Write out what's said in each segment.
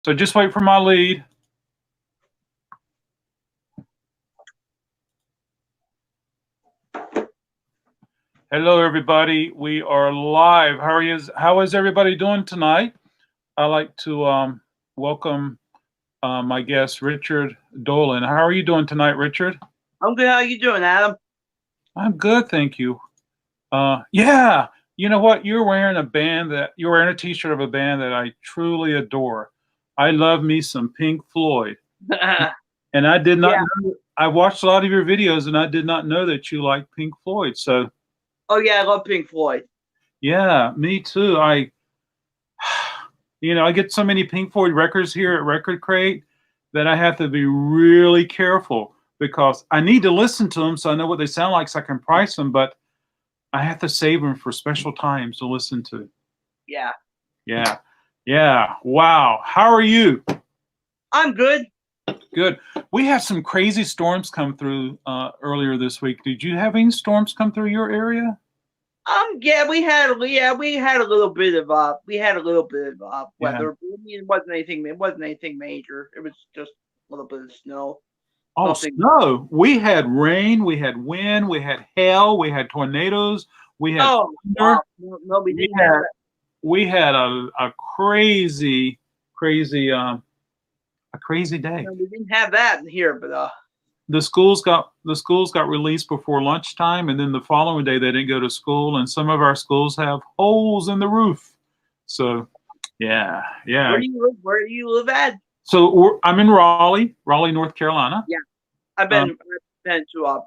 So just wait for my lead. Hello, everybody. We are live. How is everybody doing tonight? I'd like to welcome my guest, Richard Dolan. How are you doing tonight, Richard? I'm good. How you doing, Adam? I'm good, thank you. Yeah, you know what? You're wearing a T-shirt of a band that I truly adore. I love me some Pink Floyd, and I did not Yeah. know. I watched a lot of your videos, and I did not know that you like Pink Floyd. So, Oh yeah, I love Pink Floyd. yeah, me too. I get so many Pink Floyd records here at Record Crate that I have to be really careful because I need to listen to them so I know what they sound like so I can price them, but I have to save them for special times to listen to. Yeah. Yeah. Yeah. Wow. How are you? I'm good. Good. We had some crazy storms come through earlier this week. Did you have any storms come through your area? Yeah, we had a little bit of weather. Yeah. It wasn't anything major. It was just a little bit of snow. Oh, Nothing. snow. We had rain, we had wind, we had hail, we had tornadoes, we had thunder. Wow. No, we didn't have that. We had a crazy, crazy, a crazy day. No, we didn't have that here, but The schools got released before lunchtime, and then the following day they didn't go to school. And some of our schools have holes in the roof. So, yeah. Where do you live at? So I'm in Raleigh, North Carolina. Yeah, I've been to.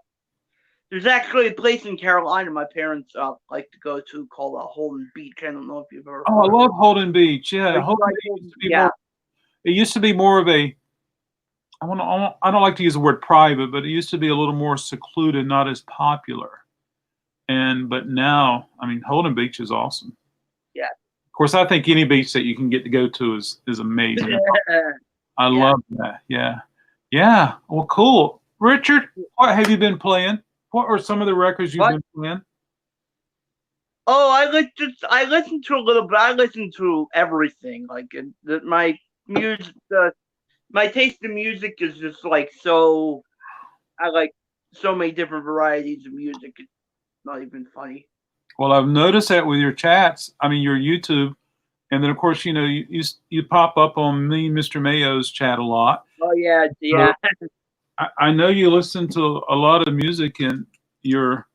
There's actually a place in Carolina my parents like to go to called Holden Beach. I don't know if you've ever. Oh, I love Holden Beach. Yeah, it used to be more of a. I don't like to use the word private, but it used to be a little more secluded, not as popular. But now, I mean, Holden Beach is awesome. Yeah. Of course, I think any beach that you can get to go to is amazing. I love that. Yeah. Yeah. Well, cool. Richard, what have you been playing? What are some of the records you've been playing? Oh, I listen to a little bit. I listen to everything. Like my music, my taste in music is just like so. I like so many different varieties of music. It's not even funny. Well, I've noticed that with your chats. I mean, your YouTube, and then of course, you pop up on me, Mr. Mayo's chat a lot. Oh yeah. So I know you listen to a lot of music, and your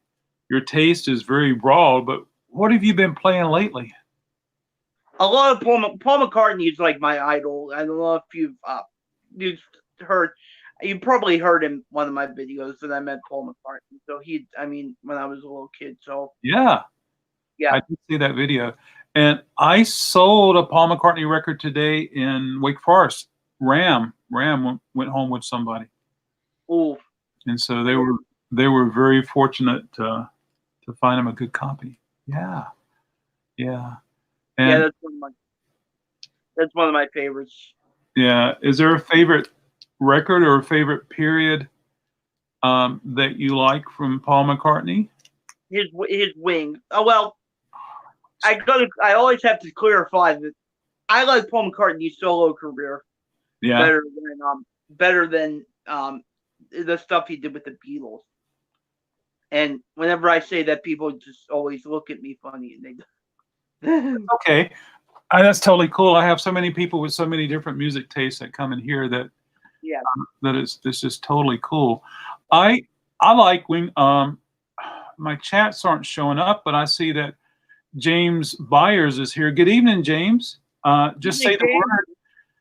taste is very broad. But what have you been playing lately? A lot of Paul McCartney is like my idol. I don't know if you've heard. You probably heard him one of my videos that I met Paul McCartney. So when I was a little kid. So yeah, I did see that video, and I sold a Paul McCartney record today in Wake Forest. Ram went home with somebody. Ooh. And so they were very fortunate to find him a good copy. Yeah. And that's one of my favorites. Yeah. Is there a favorite record or a favorite period that you like from Paul McCartney? His Wings. Oh well, I always have to clarify that I like Paul McCartney's solo career. Yeah. Better than the stuff he did with the Beatles. And whenever I say that, people just always look at me funny, and they. Okay, that's totally cool. I have so many people with so many different music tastes that come in here that this is totally cool. I like when my chats aren't showing up, but I see that James Byers is here. Good evening, James. Just say the word.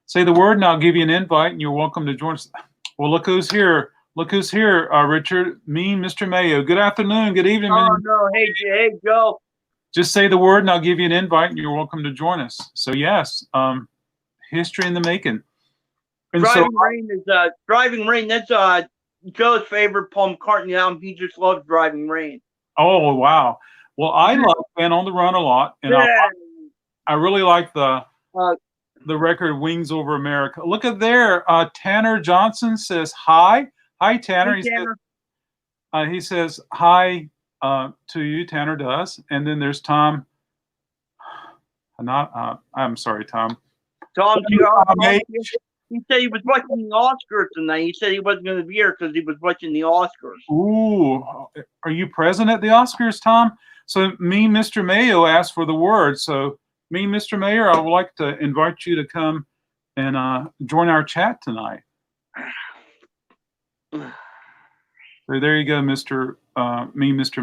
Say the word, and I'll give you an invite, and you're welcome to join us. Well, look who's here. Richard, me, Mr. Mayo. Good afternoon. Good evening. Oh, no. Hey, Joe. Just say the word, and I'll give you an invite, and you're welcome to join us. So, yes, history in the making. And Driving Rain. That's Joe's favorite Paul McCartney album. He just loves Driving Rain. Oh, wow. Well, I love Band on the Run a lot, and I really like the record Wings Over America. Look at there. Tanner Johnson says hi. Hi, Tanner. He says hi to you. Tanner does. And then there's Tom. I'm sorry, Tom. Tom, Hey. he said he was watching the Oscars tonight. He said he wasn't going to be here because he was watching the Oscars. Ooh, are you present at the Oscars, Tom? So me, Mr. Mayo, asked for the word. So me, Mr. Mayor, I would like to invite you to come and join our chat tonight. So there you go, Mr.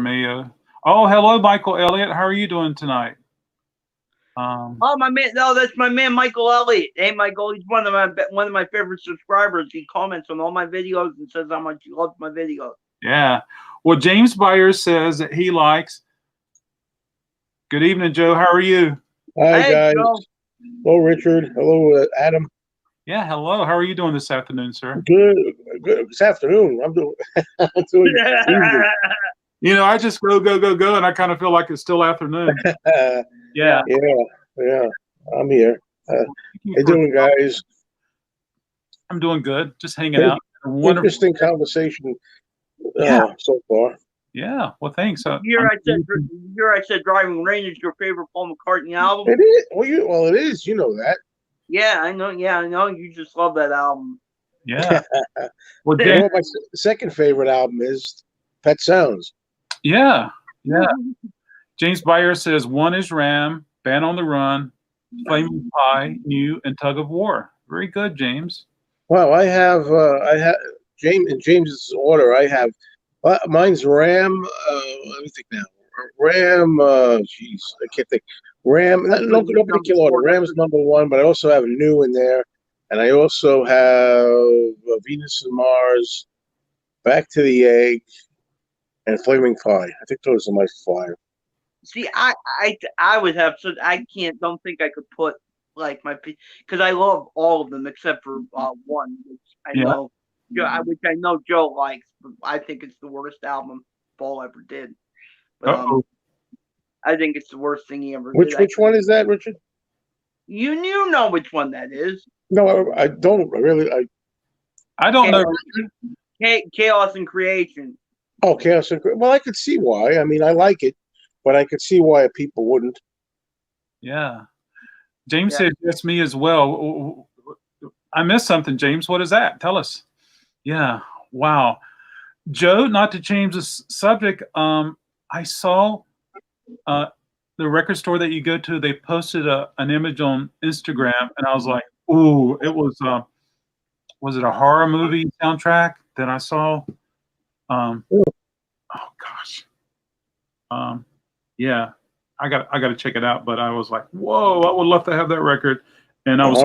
Mayo. Oh, hello, Michael Elliott. How are you doing tonight? Oh, my man! No, that's my man, Michael Elliott. Hey, Michael, he's one of my favorite subscribers. He comments on all my videos and says how much he loves my videos. Yeah. Well, James Byers says that he likes. Good evening, Joe. How are you? Hi, Hey, guys. Joe. Hello, Richard. Hello, Adam. Yeah. Hello. How are you doing this afternoon, sir? Good. This afternoon, I'm doing. Doing You know, I just go, and I kind of feel like it's still afternoon. Yeah. Yeah. I'm here. How you doing, guys? I'm doing good. Just hanging out. Interesting conversation so far. Yeah. Well, thanks. Here I said Driving Rain is your favorite Paul McCartney album. It is. Well, it is. You know that. Yeah, I know. Yeah, I know. You just love that album. Yeah. Well, You know what my second favorite album is? Pet Sounds. Yeah. James Byers says one is Ram, Band on the Run, Flaming Pie, New, and Tug of War. Very good, James. Wow, I have James in James's order. I have mine's Ram. Let me think now. Ram. Jeez, I can't think. Ram. No particular order. Ram's number one, but I also have New in there, and I also have Venus and Mars, Back to the Egg, and Flaming Pie. I think those are my five. See, I would have so don't think I could put like because I love all of them except for one, which I know Joe likes, but I think it's the worst album Paul ever did. But I think it's the worst thing he ever did. Which one is that, Richard? You know which one that is. No, I don't really. I don't know. Chaos and Creation. Oh, Chaos and Creation. Well, I could see why. I mean, I like it, but I could see why people wouldn't. Yeah. James said, yes, me as well. I missed something, James. What is that? Tell us. Yeah. Wow. Joe, not to change the subject, I saw the record store that you go to, they posted an image on Instagram, and I was like, ooh, it was it a horror movie soundtrack that I saw? Oh gosh. Yeah, I got to check it out, but I was like, whoa, I would love to have that record. And I was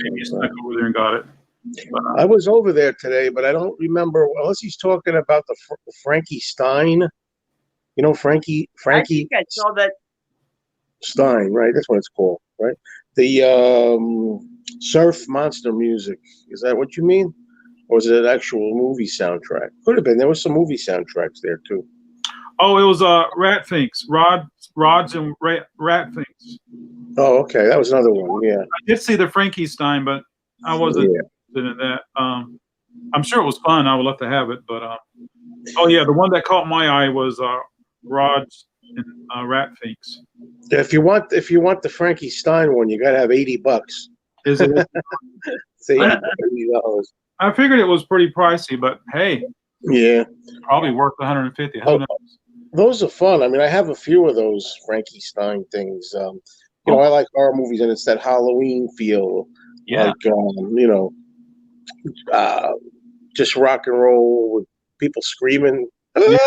maybe stuck over there and got it. But, I was over there today, but I don't remember unless he's talking about the Frankie Stein. You know Frankie. I think I saw that. Stein, right? That's what it's called, right? The surf monster music. Is that what you mean? Or was it an actual movie soundtrack? Could have been. There was some movie soundtracks there too. Oh, it was Rat Finks, Rods and Rat Finks. Oh, okay, that was another one. Yeah, I did see the Frankie Stein, but I wasn't interested in that. I'm sure it was fun. I would love to have it, but oh yeah, the one that caught my eye was Rods and Rat Finks. If you want the Frankie Stein one, you got to have $80. Is it? It's $80. I figured it was pretty pricey, but hey, yeah, probably worth 150. Who knows? Those are fun. I mean, I have a few of those Frankie Stein things. You know, I like horror movies, and it's that Halloween feel. Yeah. Like, just rock and roll with people screaming. The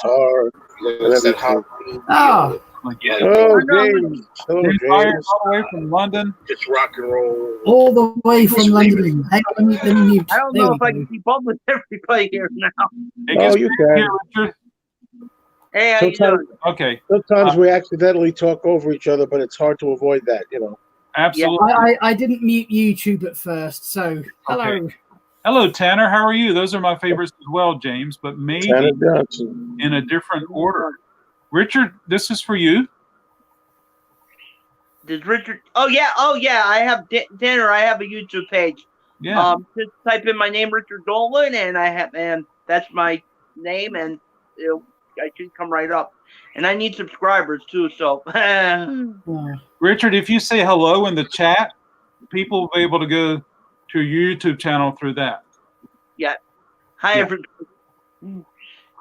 guitar. And that Halloween. Oh, yeah. Oh, James. Hello, James. All the way from London. Just rock and roll. All the way from London. Hang on, let me mute. I don't know if I can keep up with everybody here now. Oh, you can. Richard. Hey, how you doing? Okay. Sometimes we accidentally talk over each other, but it's hard to avoid that, you know. Absolutely. I didn't mute YouTube at first, so hello. Okay. Hello, Tanner. How are you? Those are my favorites as well, James, but maybe in a different order. Richard, this is for you. Does Richard? Oh yeah. I have Tanner. I have a YouTube page. Yeah. Just type in my name, Richard Dolan, and and that's my name, and I should come right up. And I need subscribers too. So, Richard, if you say hello in the chat, people will be able to go to your YouTube channel through that. yeah. Hi, Yeah. everybody.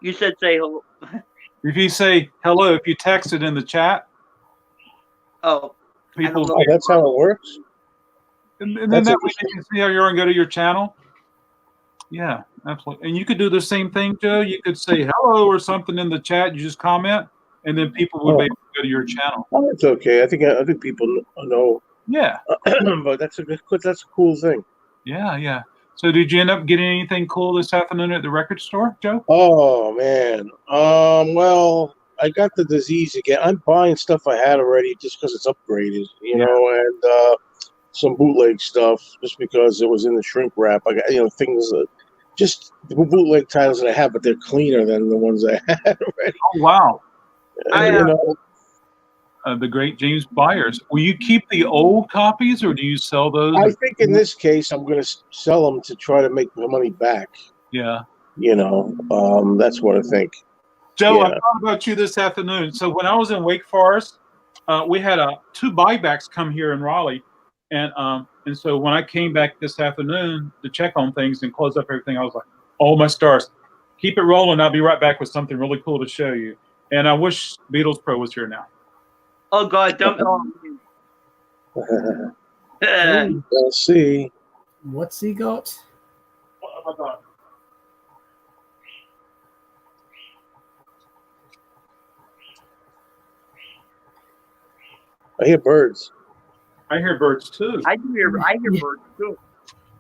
You said say hello. If you say hello, if you text it in the chat, Oh, people. Oh, that's how it works. And then That's that way you can see how you're going to go to your channel. Yeah, absolutely. And you could do the same thing, Joe. You could say hello or something in the chat. You just comment, and then people would be able to go to your channel. Oh, it's okay. I think people know. Yeah, But that's a cool thing. yeah. So did you end up getting anything cool this afternoon at the record store, Joe? Oh man. Well, I got the disease again. I'm buying stuff I had already just because it's upgraded, you know, and some bootleg stuff just because it was in the shrink wrap. I got things that just the bootleg titles that I have, but they're cleaner than the ones I had already. Oh wow! And, The great James Byers. Will you keep the old copies, or do you sell those? I think in this case, I'm going to sell them to try to make the money back. Yeah. That's what I think. Joe, Yeah. I thought about you this afternoon. So when I was in Wake Forest, we had 2 buybacks come here in Raleigh, and so when I came back this afternoon to check on things and close up everything, I was like, "Oh my stars, keep it rolling! I'll be right back with something really cool to show you." And I wish Beatles Pro was here now. oh God, don't. Let's see. What's he got? Oh my God. I hear birds. I hear birds too. I hear birds too.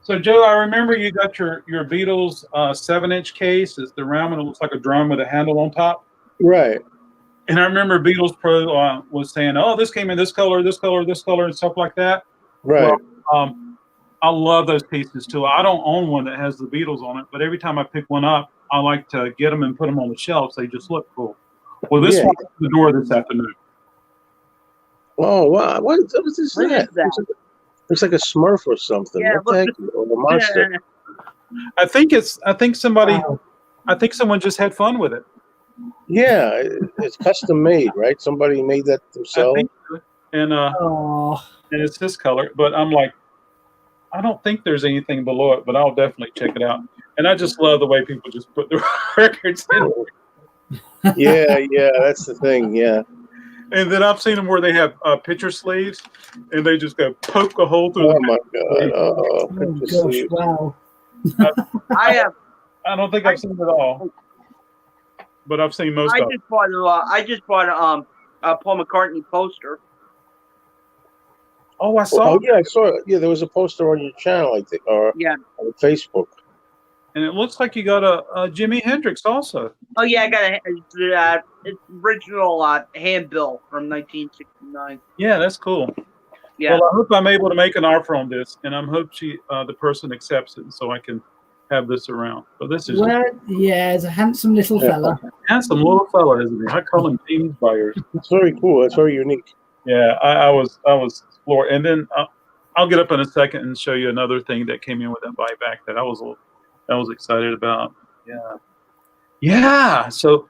So Joe, I remember you got your Beatles 7-inch case. It's the round one. It looks like a drum with a handle on top. Right. And I remember Beatles Pro was saying, "Oh, this came in this color, this color, this color," and stuff like that. Right. Well, I love those pieces too. I don't own one that has the Beatles on it, but every time I pick one up, I like to get them and put them on the shelves. They just look cool. Well, this Yeah. one's at the door this afternoon. Oh wow! What is this? What is that? Looks like a Smurf or something. Yeah, What the heck? Or a monster. I think someone just had fun with it. Yeah, it's custom made, right? Somebody made that I themselves. think so. And Oh, it's this color, but I'm like, I don't think there's anything below it, but I'll definitely check it out. And I just love the way people just put the records in. Yeah, that's the thing. Yeah. And then I've seen them where they have picture sleeves, and they just go poke a hole through. Oh my God! oh gosh, wow. I I don't think I've seen it all, but I've seen most of it. I just bought a Paul McCartney poster. Oh, I saw Oh it. yeah, I saw it. Yeah, there was a poster on your channel, I think, or Yeah. on Facebook. And it looks like you got a Jimi Hendrix also. Oh yeah, I got it's original handbill from 1969. Yeah, that's cool. Yeah. Well, I hope I'm able to make an offer on this, and I hope the person accepts it, so I can have this around. But this is Well, yeah, he's a handsome little fella. a handsome little fella, isn't he? I call him James Byers. It's very cool. That's very unique. Yeah, I was floored. And then I'll get up in a second and show you another thing that came in with that buyback that I was excited about. Yeah. So,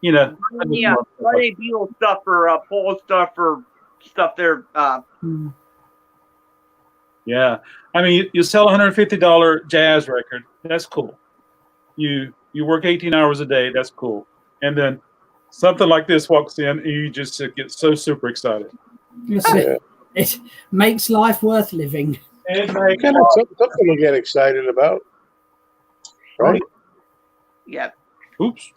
I just Yeah, love stuff like Friday Beatles stuff or Paul stuff or stuff there. Yeah, I mean, you sell a $150 jazz record. That's cool. You work 18 hours a day. That's cool. And then something like this walks in, and you just get so super excited. It makes life worth living. It Kind of something to get excited about, right? Yeah. Oops.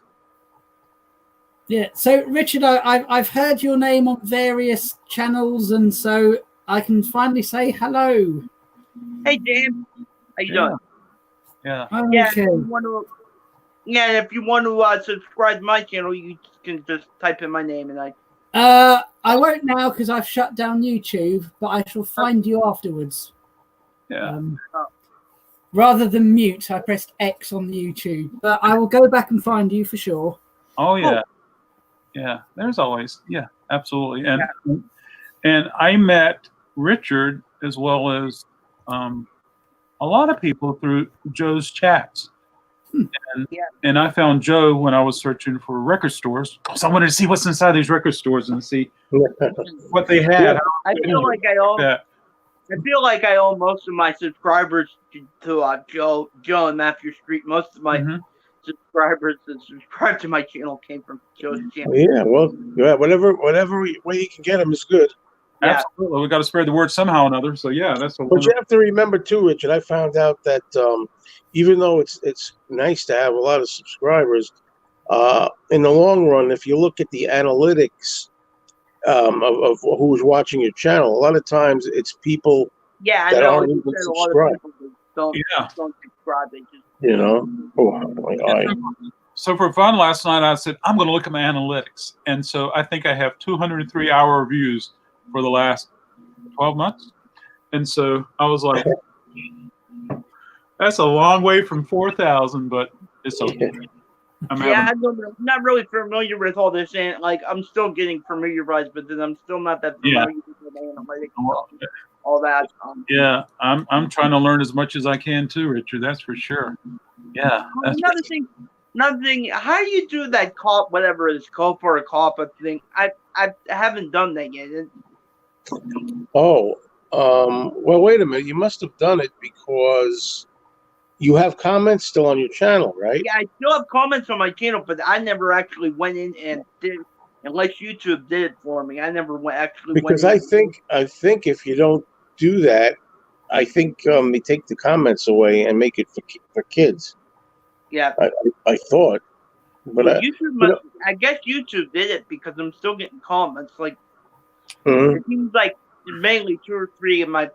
Yeah. So, Richard, I've heard your name on various channels, and so I can finally say hello. Hey, James. How you doing? Yeah. Yeah. Okay. If you want to subscribe to my channel, you can just type in my name and I won't now because I've shut down YouTube, but I shall find you afterwards. Yeah. Rather than mute, I pressed X on the YouTube, but I will go back and find you for sure. Oh yeah. Yeah. There's always absolutely. And I met Richard as well as a lot of people through Joe's chats. And I found Joe when I was searching for record stores because I wanted to see what's inside these record stores and see what they had. I feel like I owe most of my subscribers to Joe and Matthew Street. Most of my subscribers that subscribe to my channel came from Joe's channel. Yeah, well, whatever way you can get them is good. Yeah. Absolutely, we got to spread the word somehow or another. So yeah, that's. But you have to remember too, Richard. I found out that even though it's nice to have a lot of subscribers, in the long run, if you look at the analytics of who's watching your channel, a lot of times it's people that aren't even subscribed. Don't subscribe. They just So for fun, last night I said I'm going to look at my analytics, and so I think I have 203 hour views for the last 12 months, and so I was like, that's a long way from 4,000, but it's okay. I'm not really familiar with all this, and like I'm still getting familiarized, but then I'm still not that familiar with the analytics, all that. Yeah, I'm trying to learn as much as I can too, Richard. That's for sure. Yeah. Another thing. How do you do that call, whatever it is, call for a COPPA thing? I haven't done that yet. Well, wait a minute. You must have done it because you have comments still on your channel, right? Yeah, I still have comments on my channel, but I never actually went in and did, unless YouTube did it for me. I never actually because went in. I think if you don't do that, I think they take the comments away and make it for kids. Yeah, I thought, but YouTube I guess YouTube did it because I'm still getting comments. Like it seems like mainly 2 or 3 of my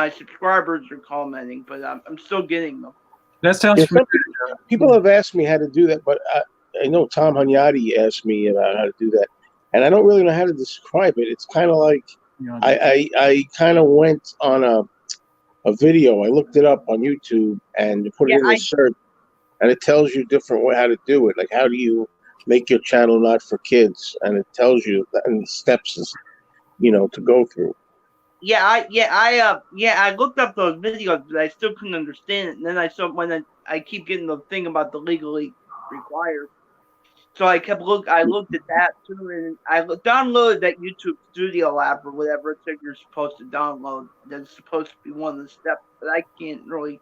subscribers are commenting, but I'm still getting them. That sounds familiar. People have asked me how to do that, but I know Tom Hunyadi asked me about how to do that, and I don't really know how to describe it. It's kind of like I kind of went on a video. I looked it up on YouTube and put it in the search, and it tells you different way how to do it. Like how do you make your channel not for kids, and it tells you and the steps to go through. I looked up those videos, but I still couldn't understand it. And then I saw when I keep getting the thing about the legally required, so I looked at that too, and I downloaded that YouTube Studio app or whatever it said you're supposed to download. That's supposed to be one of the steps, but I can't really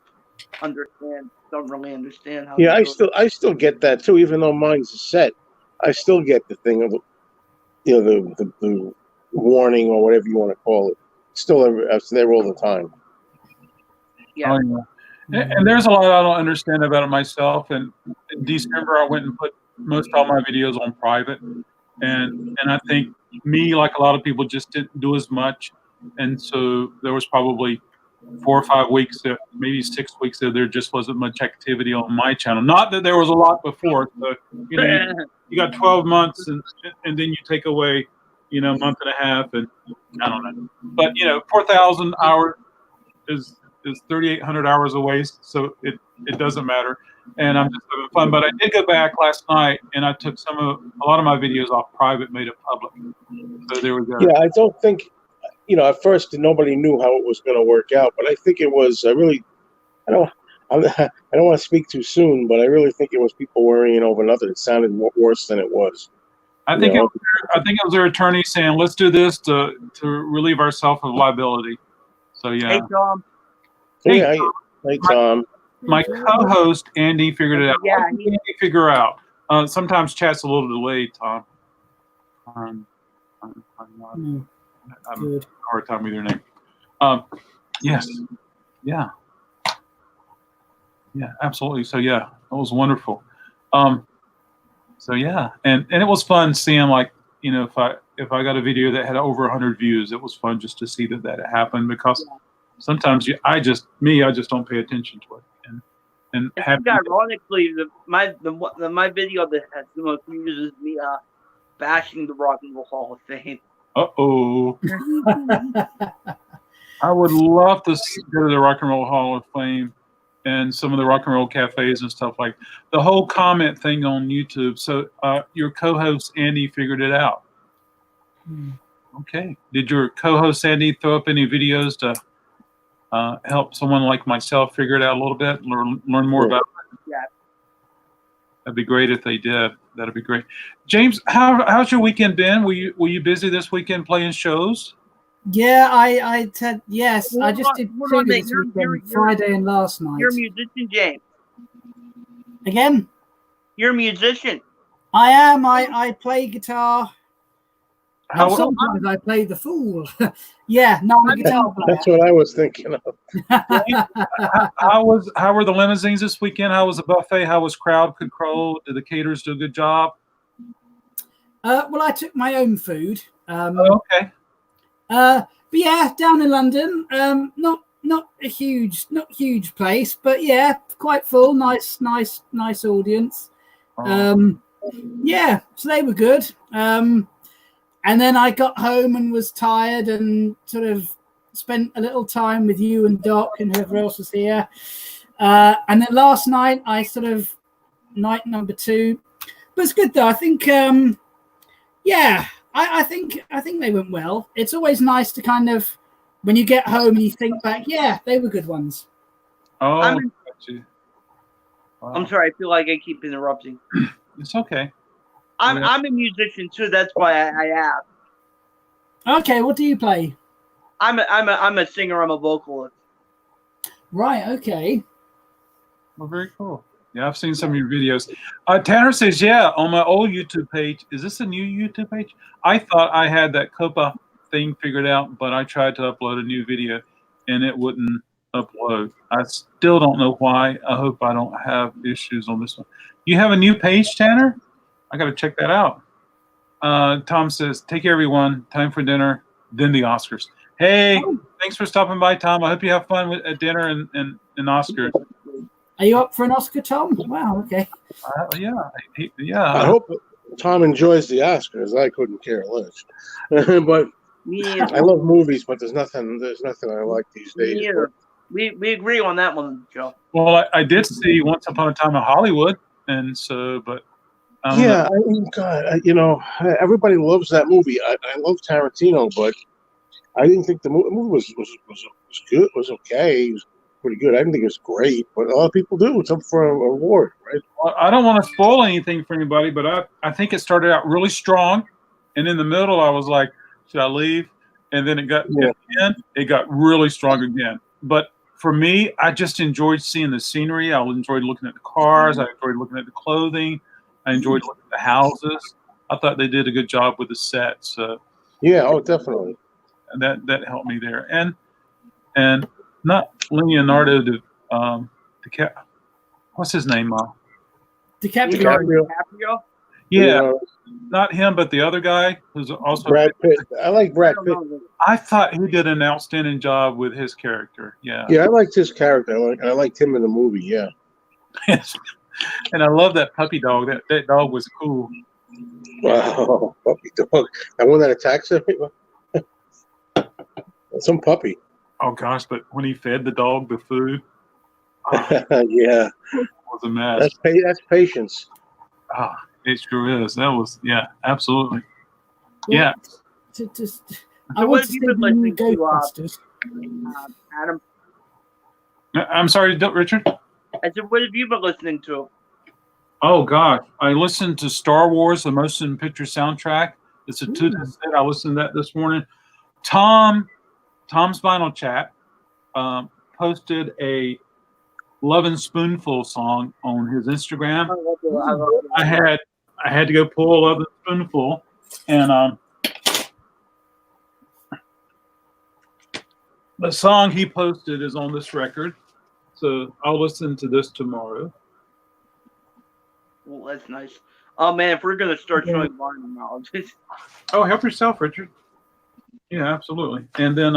understand. Don't really understand how. Yeah, I still get that too, even though mine's set. I still get the thing of the warning or whatever you want to call it. Still there all the time. Yeah. And there's a lot I don't understand about it myself. And in December, I went and put most all my videos on private. And I think me, like a lot of people, just didn't do as much. And so there was probably 4 or 5 weeks, maybe 6 weeks that there just wasn't much activity on my channel. Not that there was a lot before. So, you got 12 months and then you take away a month and a half, and I don't know. But 4,000 hours is 3,800 hours a waste, so it doesn't matter. And I'm just having fun. But I did go back last night, and I took a lot of my videos off private, made it public. So there we go. Yeah, I don't think at first nobody knew how it was going to work out, but I think it was I don't want to speak too soon, but I really think it was people worrying over nothing. It sounded worse than it was. I think it was their attorney saying, "Let's do this to relieve ourselves of liability." So yeah. Hey Tom. Hey Tom. My co-host Andy figured it out. Yeah, what did Andy figure out? Sometimes chat's a little delayed, Tom. I'm having a hard time with your name. Yes. Yeah. Yeah, absolutely. So yeah, that was wonderful. So yeah, and it was fun seeing if I got a video that had over 100 views, it was fun just to see that happened because sometimes I just don't pay attention to it. And ironically, my video that has the most views is me bashing the Rock and Roll Hall of Fame. Uh-oh. I would love to go to the Rock and Roll Hall of Fame and some of the rock and roll cafes and stuff like the whole comment thing on YouTube. So your co-host Andy figured it out. Okay. Did your co-host Andy throw up any videos to help someone like myself figure it out a little bit, learn more about it? Yeah. That'd be great if they did. That'd be great. James, how's your weekend been? Were you busy this weekend playing shows? Yeah, I said yes. I just did Hold two on, this mate. weekend, Friday and last night. You're a musician, James. Again, You're a musician. I am. I play guitar. How, Sometimes I play the fool. Yeah, no, I'm a guitar player. That's what I was thinking of. how were the limousines this weekend? How was the buffet? How was crowd control? Did the caterers do a good job? Well, I took my own food. Okay. But yeah, down in London, not a huge place, but yeah, quite full. Nice audience. Yeah, so they were good. And then I got home and was tired and sort of spent a little time with you and Doc and whoever else was here. And then last night I sort of night number 2, but it's good though. I think, yeah, I think they went well. It's always nice to kind of, when you get home and you think back, yeah, they were good ones. Oh, I'm wow. sorry. I feel like I keep interrupting. It's okay. I'm a musician too. That's why I asked. Okay, what do you play? I'm a singer. I'm a vocalist. Right. Okay. Well, very cool. Yeah, I've seen some of your videos. Tanner says, yeah, on my old YouTube page. Is this a new YouTube page? I thought I had that COPA thing figured out, but I tried to upload a new video and it wouldn't upload. I still don't know why. I hope I don't have issues on this one. You have a new page, Tanner? I got to check that out. Tom says, take care, everyone. Time for dinner, then the Oscars. Hey, thanks for stopping by, Tom. I hope you have fun at dinner and Oscars. Are you up for an Oscar, Tom? Wow, okay. Yeah. I hope Tom enjoys the Oscars. I couldn't care less. But Yeah. I love movies, but there's nothing I like these days. Yeah. We agree on that one, Joe. Well, I did see Once Upon a Time in Hollywood, and so, but Yeah, I mean, God, everybody loves that movie. I love Tarantino, but I didn't think the movie was good. It was okay. It was pretty good. I didn't think it was great, but a lot of people do. It's up for an award, right? Well, I don't want to spoil anything for anybody, but I think it started out really strong, and in the middle, I was like, should I leave? And then at the end, it got really strong again. But for me, I just enjoyed seeing the scenery. I enjoyed looking at the cars. I enjoyed looking at the clothing. I enjoyed looking at the houses. I thought they did a good job with the sets. Yeah, oh, definitely. And that helped me there. And not Leonardo what's his name? DiCaprio. Yeah, not him, but the other guy who's also Brad Pitt. I like Brad Pitt. I thought he did an outstanding job with his character. Yeah. Yeah, I liked his character. I liked him in the movie. Yeah. And I love that puppy dog. That dog was cool. Wow, puppy dog. That one that attacks him. Some puppy. Oh gosh, but when he fed the dog the food, Yeah, it was a mess. that's patience. It sure is. That was, yeah, absolutely. Yeah. I want to see the new Ghostbusters. Adam, I'm sorry, Richard. I said, what have you been listening to? Oh gosh, I listened to Star Wars, the motion picture soundtrack. It's a 2-disc set. I listened to that this morning. Tom's Vinyl Chat posted a Lovin' Spoonful song on his Instagram. I had to go pull a Lovin' Spoonful, and the song he posted is on this record. So I'll listen to this tomorrow. Well, that's nice. Oh man, if we're gonna start showing vinyl now, Oh, help yourself, Richard. Yeah, absolutely. And then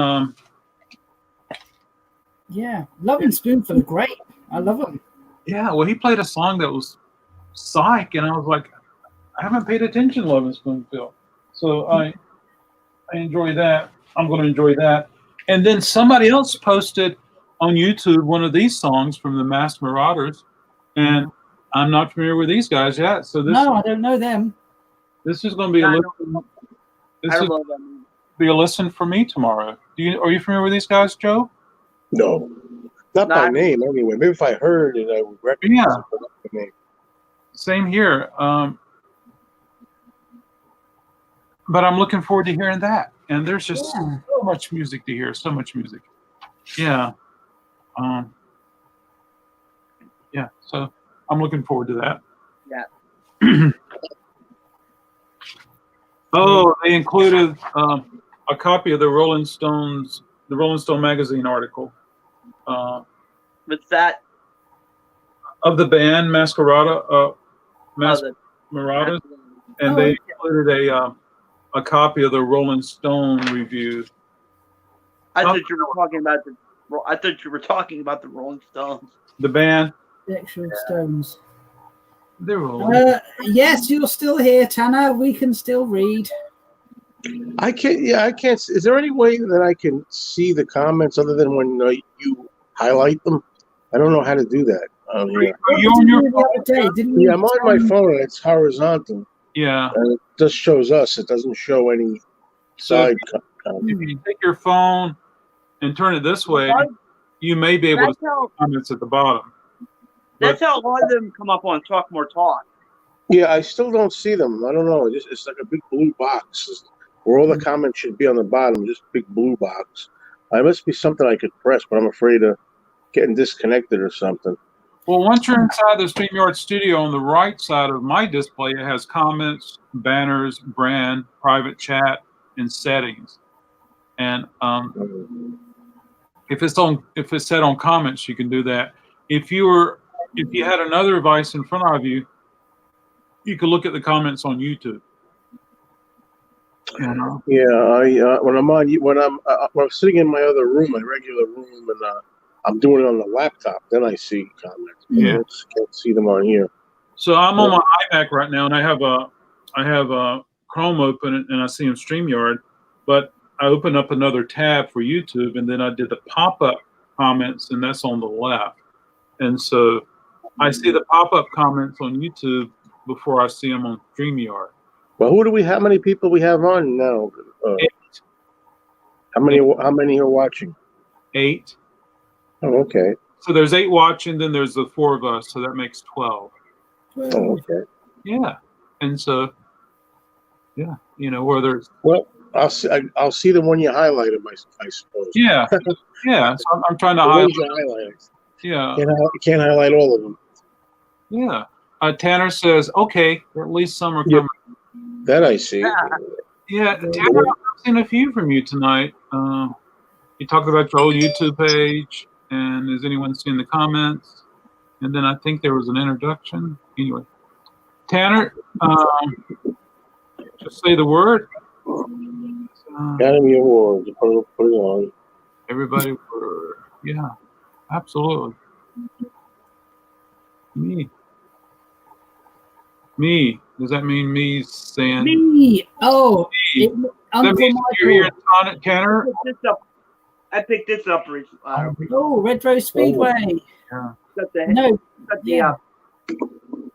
yeah, Lovin' Spoonful are great. I love them. yeah, well, he played a song that was Psych, and I was like, I haven't paid attention to Lovin' Spoonful. So I enjoy that. I'm going to enjoy that. And then somebody else posted on YouTube one of these songs from the Masked Marauders, and I'm not familiar with these guys yet. So this No, I don't know them. this is going to be a listen. This is love that movie. be a listen for me tomorrow. Are you familiar with these guys, Joe? No, not by name anyway. Maybe if I heard it, I would recognize Yeah. it, but not by name. Same here. But I'm looking forward to hearing that. And there's just so much music to hear. So much music. Yeah. Yeah. So I'm looking forward to that. Yeah. Oh, they included a copy of the Rolling Stone magazine article. What's that? Of the band Masquerada, Masqueradas, and they included a copy of the Rolling Stone review. I thought you were talking about the Rolling Stones. The band. The actual Stones. They're rolling. Yes, you're still here, Tanner. We can still read. I can't. Yeah, I can't. Is there any way that I can see the comments other than when you highlight them? I don't know how to do that. Are you on your phone? Yeah, I'm on my phone. And it's horizontal. Yeah. And it just shows us. It doesn't show any side comments. If you take your phone and turn it this way, you may be able to see the comments at the bottom. That's how a lot of them come up on Talk More Talk. Yeah, I still don't see them. I don't know. It's like a big blue box where all the comments should be on the bottom. Just a big blue box. It must be something I could press, but I'm afraid of getting disconnected or something. Well, once you're inside the StreamYard studio, on the right side of my display, it has comments, banners, brand, private chat, and settings. And if it's set on comments, you can do that. If you had another device in front of you, you could look at the comments on YouTube. Yeah, when I'm sitting in my other room, my regular room, and I'm doing it on the laptop, then I see comments. Yeah, I can't see them on here. So I'm on my iMac right now, and I have a Chrome open, and I see in StreamYard, but I opened up another tab for YouTube, and then I did the pop-up comments, and that's on the left. And so I see the pop-up comments on YouTube before I see them on StreamYard. Well, how many people we have on now? 8. How many are watching? 8. Oh, okay. So there's 8 watching, then there's the 4 of us, so that makes 12. Oh, okay. Yeah, and so, yeah, whether it's... Well, I'll see them when you highlight them, I suppose. Yeah, yeah. So I'm trying to highlight. Yeah. You can't highlight all of them. Yeah. Tanner says, okay, at least some are coming. That I see. Yeah, Tanner, I've seen a few from you tonight. You talked about your old YouTube page, and has anyone seen the comments? And then I think there was an introduction. Anyway, Tanner, just say the word. Academy Awards. Put it on. Everybody were, yeah, absolutely. Me. Does that mean me saying me? Oh, me. That means you're here in Tanner. I picked this up recently. Oh, Red Rose Speedway. Yeah.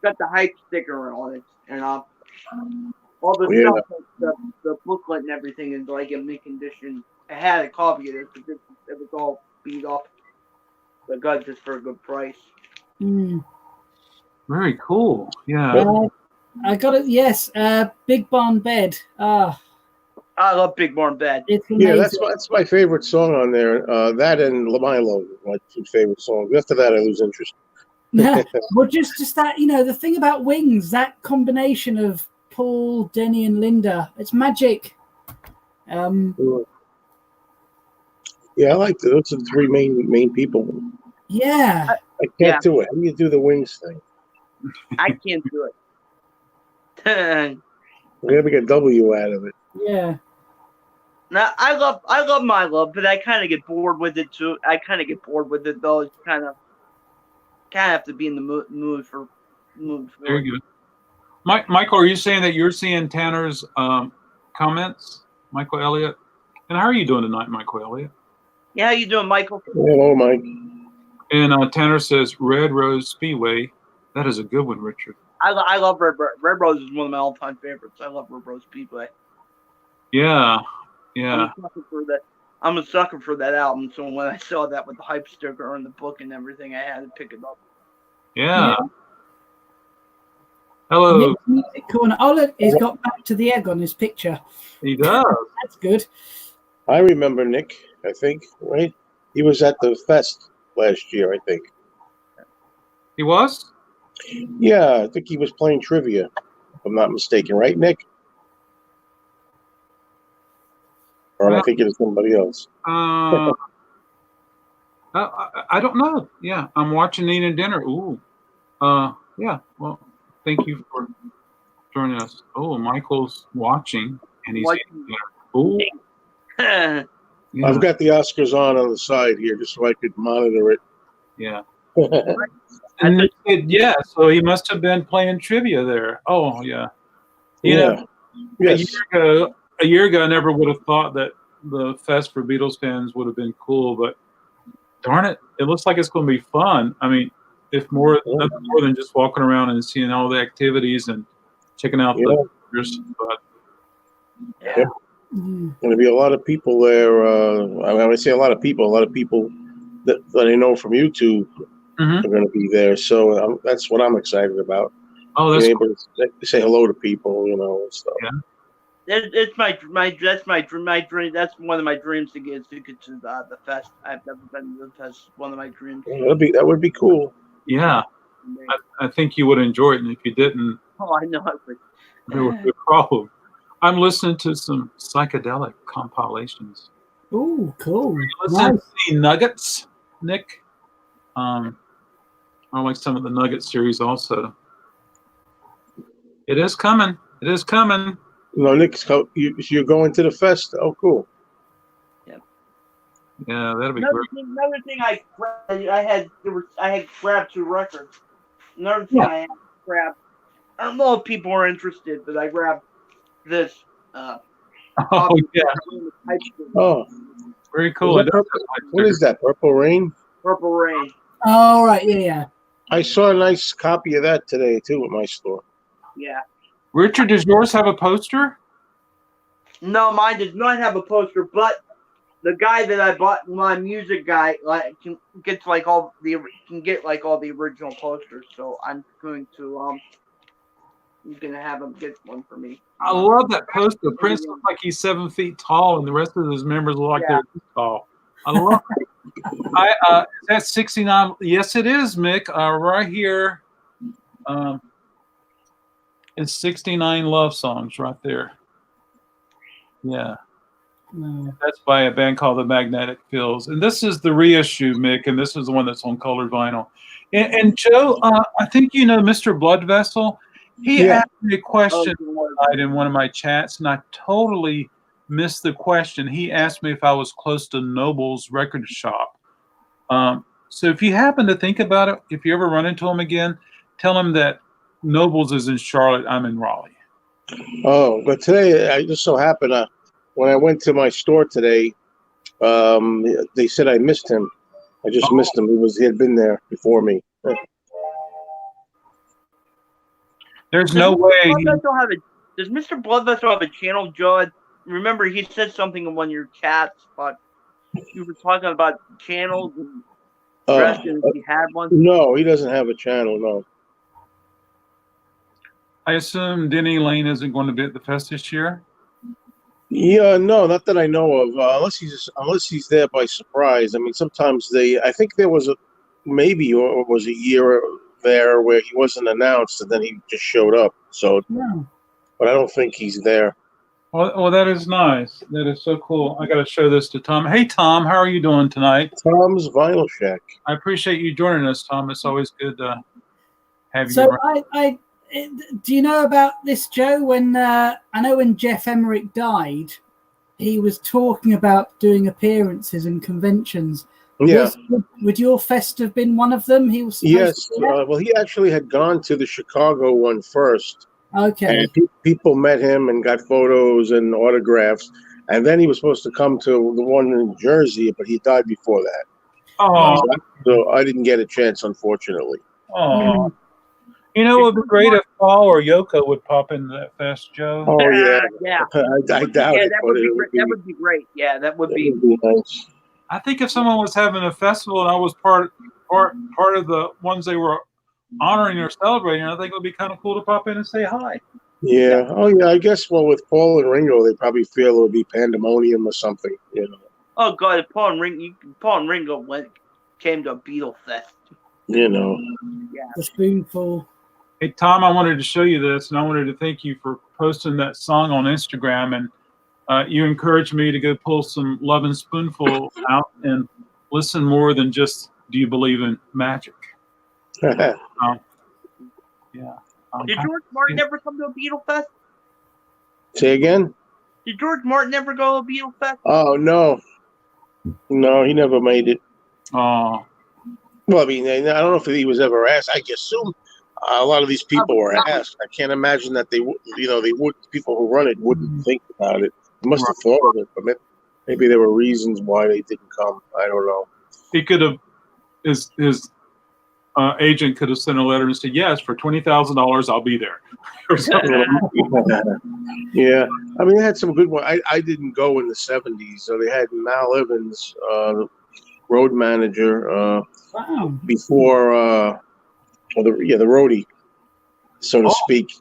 Got the hype sticker on it, and all the stuff, the booklet and everything is like in mint condition. I had a copy of it, but it was all beat up. I got this for a good price. Very cool. Yeah. I got it. Yes, Big Barn Bed. I love Big Barn Bed. Yeah, that's my favorite song on there. That and La Milo, my 2 favorite songs. After that, I lose interest. Well, just that, the thing about Wings, that combination of Paul, Denny, and Linda, it's magic. Yeah, I like those are the 3 main people. Yeah. I can't do it. How do you do the Wings thing? I can't do it. We gotta get a W out of it. Yeah. Now I love My Love, but I kind of get bored with it too. I kind of get bored with it though. It's kind of have to be in the mood for. Very good. Michael, are you saying that you're seeing Tanner's comments, Michael Elliott? And how are you doing tonight, Michael Elliott? Yeah, how you doing, Michael? Hello, Mike. And Tanner says Red Rose Speedway. That is a good one, Richard. I love Red Rose. Red Rose is one of my all-time favorites. I love Red Rose Speedway. Yeah. I'm a sucker for that album. So when I saw that with the hype sticker and the book and everything, I had to pick it up. Yeah. Hello. Nick's Music Corner. Oh, look, he's got Back to the Egg on his picture. He does. That's good. I remember Nick, I think, right? He was at the fest last year, I think. He was? Yeah, I think he was playing trivia, if I'm not mistaken, right, Nick? Or am I thinking of somebody else? I don't know. Yeah, I'm watching Eating Dinner. Ooh. Yeah. Well, thank you for joining us. Oh, Michael's watching, and he's eating dinner. Ooh. Yeah. I've got the Oscars on the side here just so I could monitor it. Yeah. And Nick said, yeah, so he must have been playing trivia there. Oh, yeah. You know, Yes. a year ago, I never would have thought that the fest for Beatles fans would have been cool, but darn it, it looks like it's going to be fun. I mean, if nothing more than just walking around and seeing all the activities and checking out the pictures. But Yep. Going to be a lot of people there. When I say a lot of people that I know from YouTube are going to be there. So that's what I'm excited about. Oh, that's being able to say hello to people, you know, and stuff. Yeah. It's my dream. That's one of my dreams to get to the fest. I've never been to the fest. One of my dreams. That would be cool. Yeah, I think you would enjoy it, and if you didn't, oh, I know I would. There would be a problem. I'm listening to some psychedelic compilations. Oh, cool! Listen to the Nuggets, Nick. I like some of the Nugget series also. It is coming. It is coming. No, Nick, you're going to the fest. Oh, cool. Yep. Yeah, that'll be Another great. Another thing I had grabbed 2 records. Another thing I had grabbed. I don't know if people are interested, but I grabbed this. Oh yeah. Oh, very cool. What is that? Purple Rain. Purple Rain. Oh right, yeah. I saw a nice copy of that today too at my store. Yeah. Richard, does yours have a poster? No, mine does not have a poster, but the guy that I bought, my music guy, can get all the original posters. So I'm going to have him get one for me. I love that poster. Prince looks like he's 7 feet tall, and the rest of his members look like they're tall. I love it. Is that 69? Yes, it is, Mick. Right here. It's 69 love songs right there. Yeah. That's by a band called the Magnetic Fields. And this is the reissue, Mick, and this is the one that's on colored vinyl. And Joe, I think you know Mr. Blood Vessel. He asked me a question in one of my chats, and I totally missed the question. He asked me if I was close to Noble's record shop. So if you happen to think about it, if you ever run into him again, tell him that Noble's is in Charlotte. I'm in Raleigh. Oh, but today I just so happened when I went to my store today, they said I missed him. I just missed him. He had been there before me. There's no way. Does Mr. Blood Vessel have a channel, Joe? Remember, he said something in one of your chats, but you were talking about channels and and he had one. No, he doesn't have a channel. No. I assume Denny Lane isn't going to be at the fest this year. Yeah, no, not that I know of. Unless he's there by surprise. I mean, sometimes I think there was was a year there where he wasn't announced and then he just showed up. So, but I don't think he's there. Well, that is nice. That is so cool. I got to show this to Tom. Hey, Tom, how are you doing tonight? Tom's Vinyl Shack. I appreciate you joining us, Tom. It's always good to have you. So do you know about this, Joe? When I know when Jeff Emerick died, he was talking about doing appearances and conventions. Yeah. Would your fest have been one of them? He was. Yes. Well, he actually had gone to the Chicago one first. Okay. And people met him and got photos and autographs, and then he was supposed to come to the one in Jersey, but he died before that. Oh. So I didn't get a chance, unfortunately. Oh. You know, it would be great if Paul or Yoko would pop into that fest, Joe. Oh, yeah. Yeah. I doubt it. That would be great. Yeah, that would be nice. I think if someone was having a festival and I was part of the ones they were honoring or celebrating, I think it would be kind of cool to pop in and say hi. Yeah. Oh, yeah. I guess. Well, with Paul and Ringo, they probably feel it would be pandemonium or something. You know. Oh God, if Paul and Ringo came to a Beatle fest. You know. Yeah. The spoonful. Hey Tom, I wanted to show you this, and I wanted to thank you for posting that song on Instagram. And you encouraged me to go pull some Love and Spoonful out and listen more than just "Do You Believe in Magic?" Yeah. Did George Martin ever come to a Beatle fest? Say again? Did George Martin ever go to a Beatle fest? Oh no, he never made it. Oh. Well, I mean, I don't know if he was ever asked. I assume a lot of these people were asked. I can't imagine that they would. People who run it wouldn't think about it. They must have thought of it, but maybe there were reasons why they didn't come. I don't know. He could have, his agent could have sent a letter and said, "Yes, for $20,000, I'll be there." Or something. Yeah, I mean, they had some good ones. I didn't go in the '70s, so they had Mal Evans, the road manager, Wow. before the roadie, so to speak.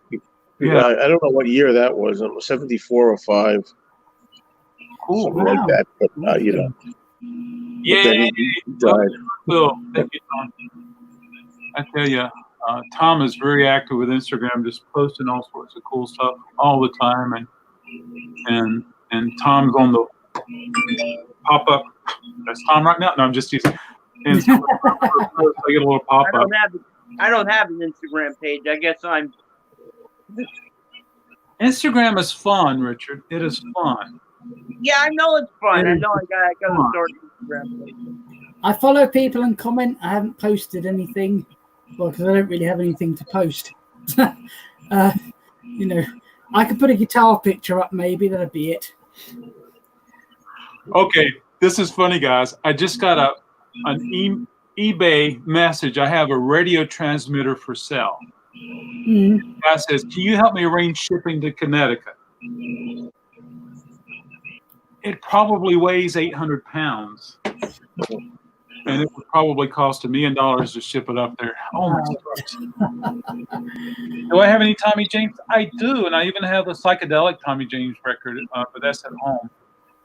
Yeah. I don't know what year that was. It was 74 or 5. Cool. Something like that. But Yeah. But then he died. Bill, thank you, Tom. I tell you, Tom is very active with Instagram, just posting all sorts of cool stuff all the time, and Tom's on the pop up. That's Tom right now. No, I'm just teasing. And so I get a little pop up. I don't have an Instagram page. I guess I'm. Instagram is fun, Richard. It is fun. Yeah, I know it's fun. I know I got to start an Instagram page. I follow people and comment. I haven't posted anything, because I don't really have anything to post. I could put a guitar picture up, maybe that'd be it. Okay, this is funny, guys. I just got an eBay message. I have a radio transmitter for sale. Mm. Guy says, "Can you help me arrange shipping to Connecticut?" It probably weighs 800 pounds. And it would probably cost $1 million to ship it up there. Oh my gosh. Do I have any Tommy James? I do, and I even have a psychedelic Tommy James record, but that's at home.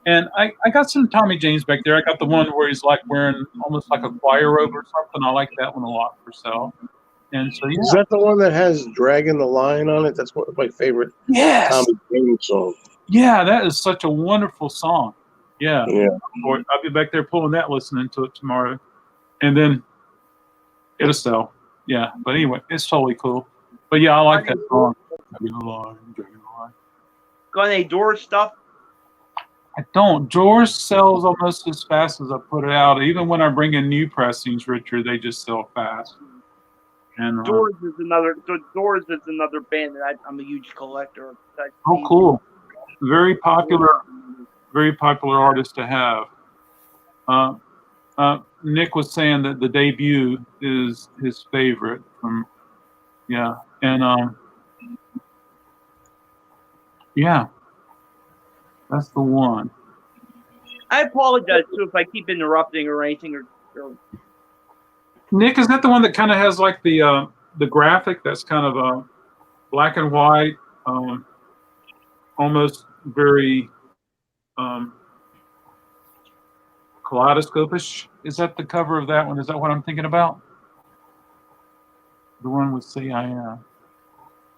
And I got some Tommy James back there. I got the one where he's like wearing almost like a choir robe or something. I like that one a lot for sale. And so, yeah. Is that the one that has Dragging the Line on it? That's one of my favorite Tommy James songs. Yeah, that is such a wonderful song. Yeah. Yeah. I'll be back there pulling that, listening to it tomorrow. And then it'll sell. Yeah. But anyway, it's totally cool. But yeah, I like that song. Dragging the Line, Dragging the Line. Got any Doors stuff? I don't. Doors sells almost as fast as I put it out. Even when I bring in new pressings, Richard, they just sell fast. And Doors is another band that I'm a huge collector of. Oh, cool. Very popular artist to have. Nick was saying that the debut is his favorite from, yeah. And, yeah, that's the one. I apologize too if I keep interrupting or anything or Nick, is that the one that kind of has like the graphic that's kind of black and white, almost very kaleidoscopish? Is that the cover of that one? Is that what I'm thinking about? The one with CIM.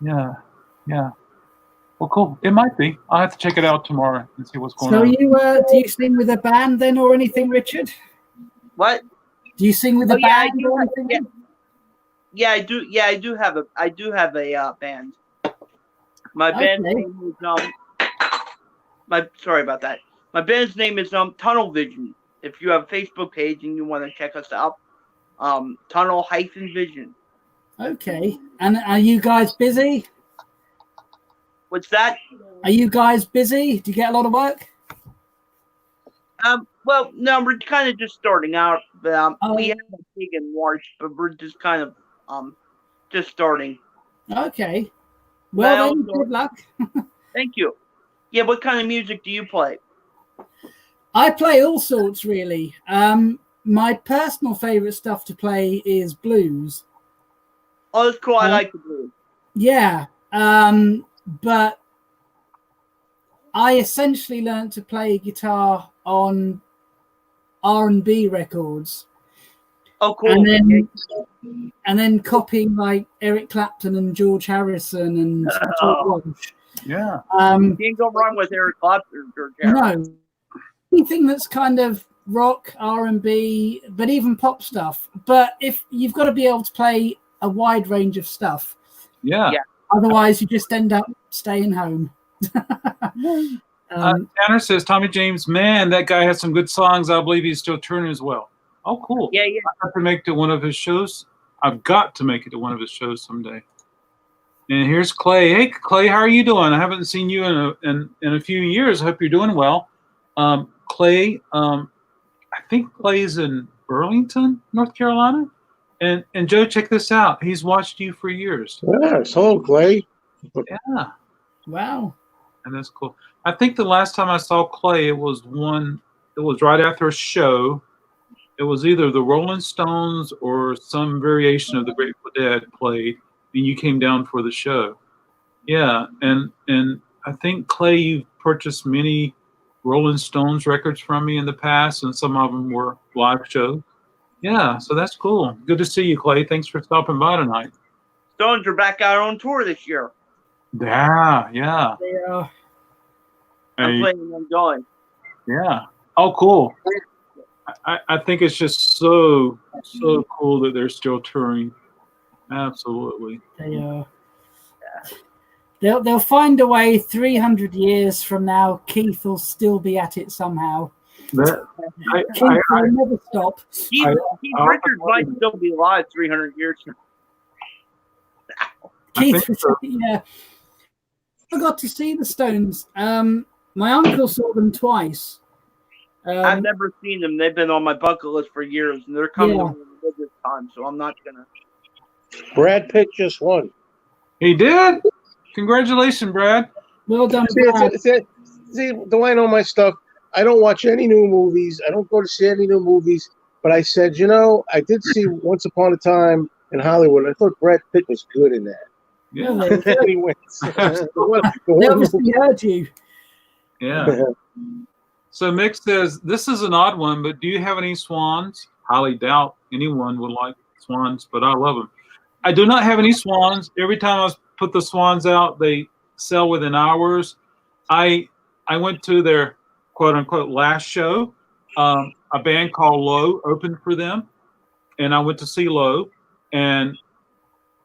Yeah, yeah. Well, cool. It might be. I'll have to check it out tomorrow and see what's going on. So do you sing with a band then or anything, Richard? What? Do you sing with a band or anything? Yeah, I do. Yeah, I do have a band. My band's name is sorry about that. My band's name is Tunnel Vision. If you have a Facebook page and you want to check us out, Tunnel-Vision. Okay. And are you guys busy? What's that? Are you guys busy? Do you get a lot of work? Well, no, we're kind of just starting out. We have a gig in March, but we're just kind of just starting. Okay. Well, then, good luck. Thank you. Yeah, what kind of music do you play? I play all sorts, really. My personal favorite stuff to play is blues. Oh, that's cool. I like the blues. Yeah, but I essentially learned to play guitar on R&B records. Oh, cool. And then copying like Eric Clapton and George Harrison and George Walsh. Yeah. You can't go wrong with Eric Clapton or George Harrison. No, anything that's kind of rock, R&B, but even pop stuff. But if you've got to be able to play a wide range of stuff. Yeah. Otherwise, you just end up staying home. Tanner says, Tommy James, man, that guy has some good songs. I believe he's still touring as well. Oh, cool. Yeah. I have to make it to one of his shows. I've got to make it to one of his shows someday. And here's Clay. Hey, Clay, how are you doing? I haven't seen you in a few years. I hope you're doing well. Clay, I think Clay's in Burlington, North Carolina. And Joe, check this out. He's watched you for years. Yes. Hello, Clay. Yeah. Wow. And that's cool. I think the last time I saw Clay, it was right after a show. It was either the Rolling Stones or some variation of the Grateful Dead played, and you came down for the show. Yeah, and I think, Clay, you've purchased many Rolling Stones records from me in the past, and some of them were live shows. Yeah, so that's cool. Good to see you, Clay. Thanks for stopping by tonight. Stones are back out on tour this year. Yeah. They are. I'm playing them going. Yeah. Oh, cool. I think it's just so cool that they're still touring. Absolutely. They are. They'll find a way. 300 years from now, Keith will still be at it somehow. Keith will never stop. Keith Richards might still be alive 300 years from now. Keith, yeah. I got to see the Stones. My uncle saw them twice. I've never seen them. They've been on my bucket list for years, and they're coming to this time, so I'm not gonna. Brad Pitt just won. He did. Congratulations, Brad. Well done, Brad. See, do I know my stuff? I don't watch any new movies. I don't go to see any new movies. But I said, I did see Once Upon a Time in Hollywood. I thought Brad Pitt was good in that. Yeah. He wins. They obviously heard you. Yeah. So Mick says, this is an odd one, but do you have any swans? Highly doubt anyone would like swans, but I love them. I do not have any swans. Every time I put the swans out, they sell within hours. I went to their quote unquote last show. A band called Low opened for them, and I went to see Low, and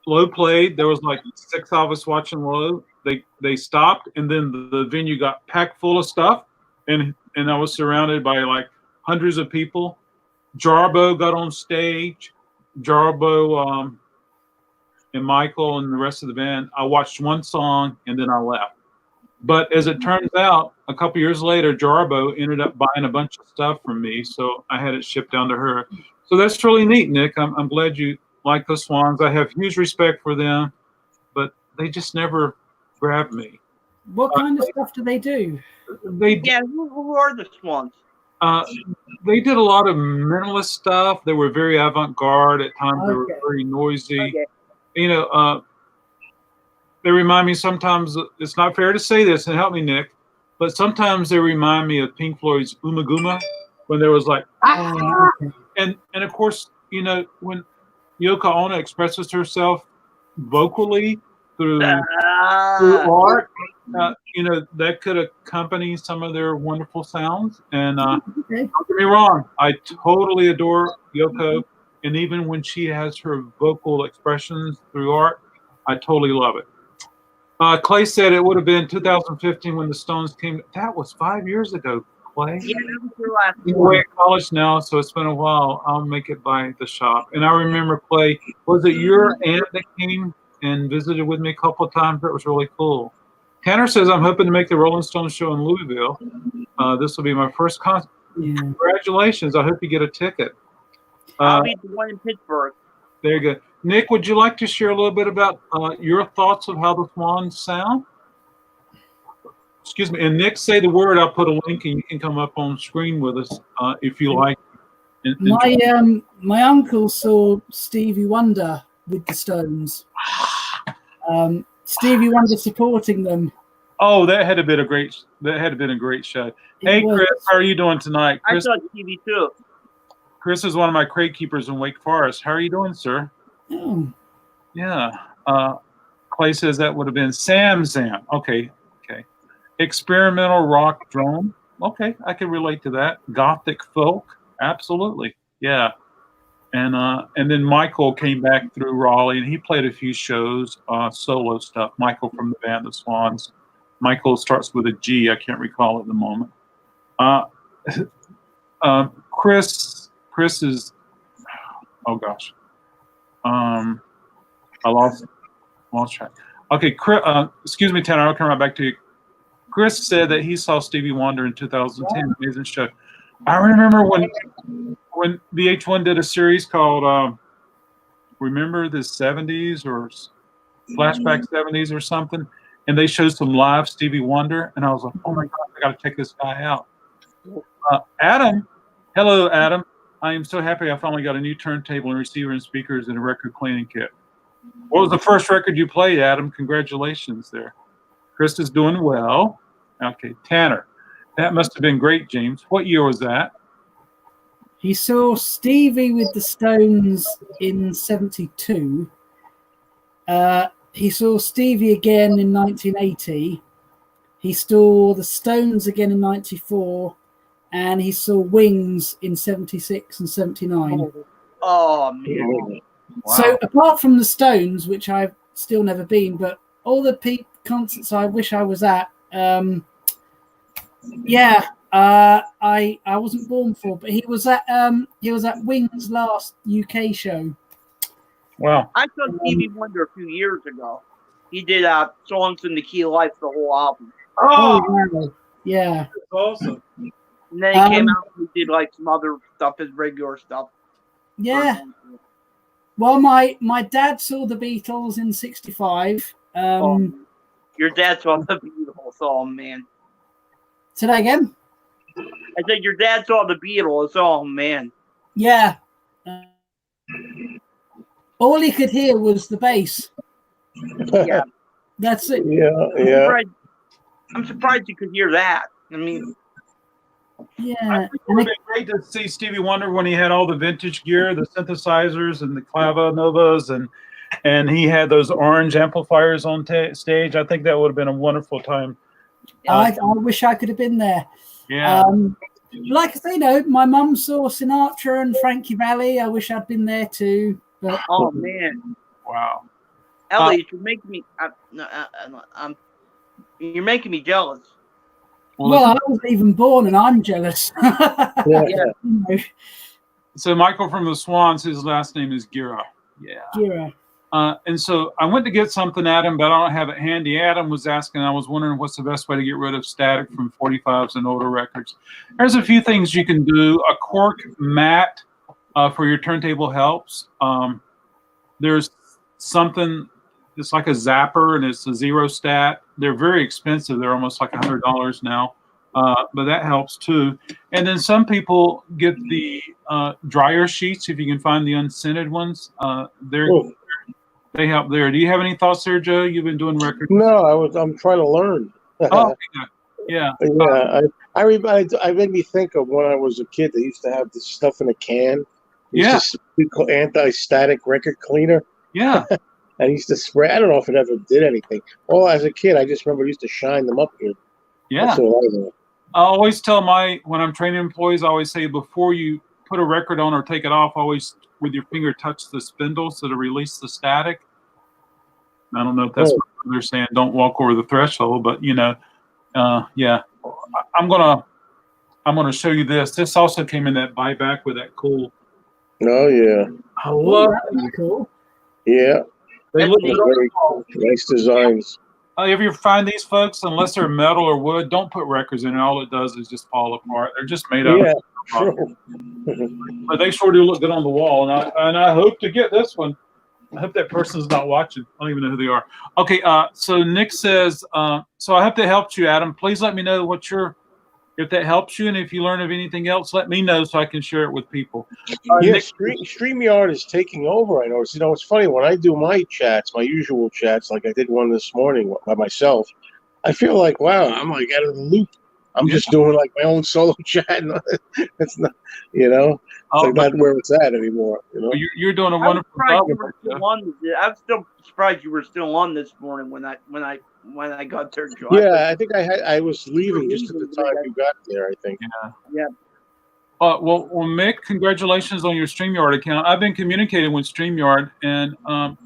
Low played. There was like 6 of us watching Low. They stopped, and then the venue got packed full of stuff, and I was surrounded by like hundreds of people. Jarbo got on stage. Jarbo and Michael and the rest of the band. I watched one song and then I left. But as it turns out, a couple years later, Jarbo ended up buying a bunch of stuff from me, so I had it shipped down to her. So that's really neat, Nick. I'm glad you like the Swans. I have huge respect for them, but they just never grabbed me. What kind of stuff do they do? Who are the Swans? They did a lot of minimalist stuff. They were very avant-garde. At times they were very noisy. Okay. They remind me sometimes, it's not fair to say this, and help me, Nick, but sometimes they remind me of Pink Floyd's Umaguma, when there was like, and of course, when Yoko Ono expresses herself vocally through art, that could accompany some of their wonderful sounds. And don't get me wrong, I totally adore Yoko, and even when she has her vocal expressions through art, I totally love it. Clay said it would have been 2015 when the Stones came. That was 5 years ago, Clay. Yeah, that was your last I'm away at college now, so it's been a while. I'll make it by the shop. And I remember, Clay, was it your aunt that came and visited with me a couple of times? That was really cool. Tanner says, I'm hoping to make the Rolling Stones show in Louisville. This will be my first concert. Yeah. Congratulations. I hope you get a ticket. I'll be the one in Pittsburgh. There you go. Nick, would you like to share a little bit about your thoughts of how the Swans sound? Excuse me. And Nick, say the word. I'll put a link, and you can come up on screen with us if you like. My uncle saw Stevie Wonder with the Stones. Stevie Wonder supporting them. Oh, that had been a great show. Hey, Chris, how are you doing tonight? Chris, I saw TV too. Chris is one of my crate keepers in Wake Forest. How are you doing, sir? Oh. Yeah. Clay says that would have been Sam Zam. Okay. Experimental rock drone. Okay, I can relate to that. Gothic folk. Absolutely. Yeah. And then Michael came back through Raleigh, and he played a few shows, solo stuff. Michael from the band The Swans. Michael starts with a G. I can't recall at the moment. Chris is. Oh gosh. I lost track. Okay, Chris, excuse me, Tanner. I'll come right back to you. Chris said that he saw Stevie Wonder in 2010. Amazing show. I remember when VH1 did a series called Remember the 70s or Flashback 70s or something, and they showed some live Stevie Wonder, and I was like, oh my God, I got to check this guy out. Adam, hello, Adam. I am so happy I finally got a new turntable and receiver and speakers and a record cleaning kit. What was the first record you played, Adam? Congratulations there. Chris is doing well. Okay, Tanner. That must have been great, James. What year was that? He saw Stevie with the Stones in 72. He saw Stevie again in 1980. He saw the Stones again in 94. And he saw Wings in 76 and 79. Oh, man. Wow. So apart from the Stones, which I've still never been, but all the concerts I wish I was at, I wasn't born for, but he was at Wings' last UK show. Wow. I saw Stevie Wonder a few years ago. He did Songs in the Key of Life, the whole album. Oh, wow. Yeah. That's awesome. And then he came out and he did like some other stuff, his regular stuff. Yeah. Well, my dad saw the Beatles in 65. Your dad saw the Beatles. Oh, man. Say that again? I said your dad saw the Beatles. Oh, man. Yeah. All he could hear was the bass. Yeah. That's it. Yeah. I'm surprised you could hear that. I mean, yeah. I think it would have been great to see Stevie Wonder when he had all the vintage gear, the synthesizers and the Clava Novas, and he had those orange amplifiers on stage. I think that would have been a wonderful time. I wish I could have been there. Yeah. Like I say, my mum saw Sinatra and Frankie Valli. I wish I'd been there too. But oh man! Wow. Elliot, you're making me. You're making me jealous. Well, I wasn't even born, and I'm jealous. Yeah. So Michael from the Swans, his last name is Gira. Yeah. Gira. And so I went to get something at him, but I don't have it handy. Adam was asking, I was wondering what's the best way to get rid of static from 45s and older records. There's a few things you can do. A cork mat for your turntable helps. There's something, it's like a zapper, and it's a zero stat. They're very expensive. They're almost like $100 now, but that helps too. And then some people get the dryer sheets, if you can find the unscented ones. They help there. Do you have any thoughts there, Joe? You've been doing records. No, I'm trying to learn. Oh, yeah. I made me think of when I was a kid. They used to have this stuff in a can. Called anti-static record cleaner. Yeah. I used to spray. I don't know if it ever did anything. Well, as a kid, I just remember I used to shine them up here. Yeah. That's all I know. I always tell when I'm training employees, I always say before you put a record on or take it off, always with your finger touch the spindle so to release the static. I don't know if that's what they're saying. Don't walk over the threshold, but yeah. I'm gonna show you this. This also came in that buyback with that cool. Oh yeah. I love that. Cool. Yeah. They look very cool. Nice designs. If you find these folks, unless they're metal or wood, don't put records in it. All it does is just fall apart. They're just made out of true. But they sure do look good on the wall, and I hope to get this one. I hope that person's not watching. I don't even know who they are. Okay, so Nick says, so I hope that helped you, Adam. Please let me know what your if that helps you, and if you learn of anything else, let me know so I can share it with people. Yes, StreamYard is taking over. I noticed. It's funny when I do my chats, my usual chats, like I did one this morning by myself. I feel like, wow, I'm like out of the loop. I'm just doing like my own solo chat. It's not, it's like not where it's at anymore. You're doing a wonderful job. I'm still surprised you were still on this morning when I got there. Yeah, I think I was leaving just at the time you got there. I think. Yeah. Well, Mick, congratulations on your StreamYard account. I've been communicating with StreamYard, and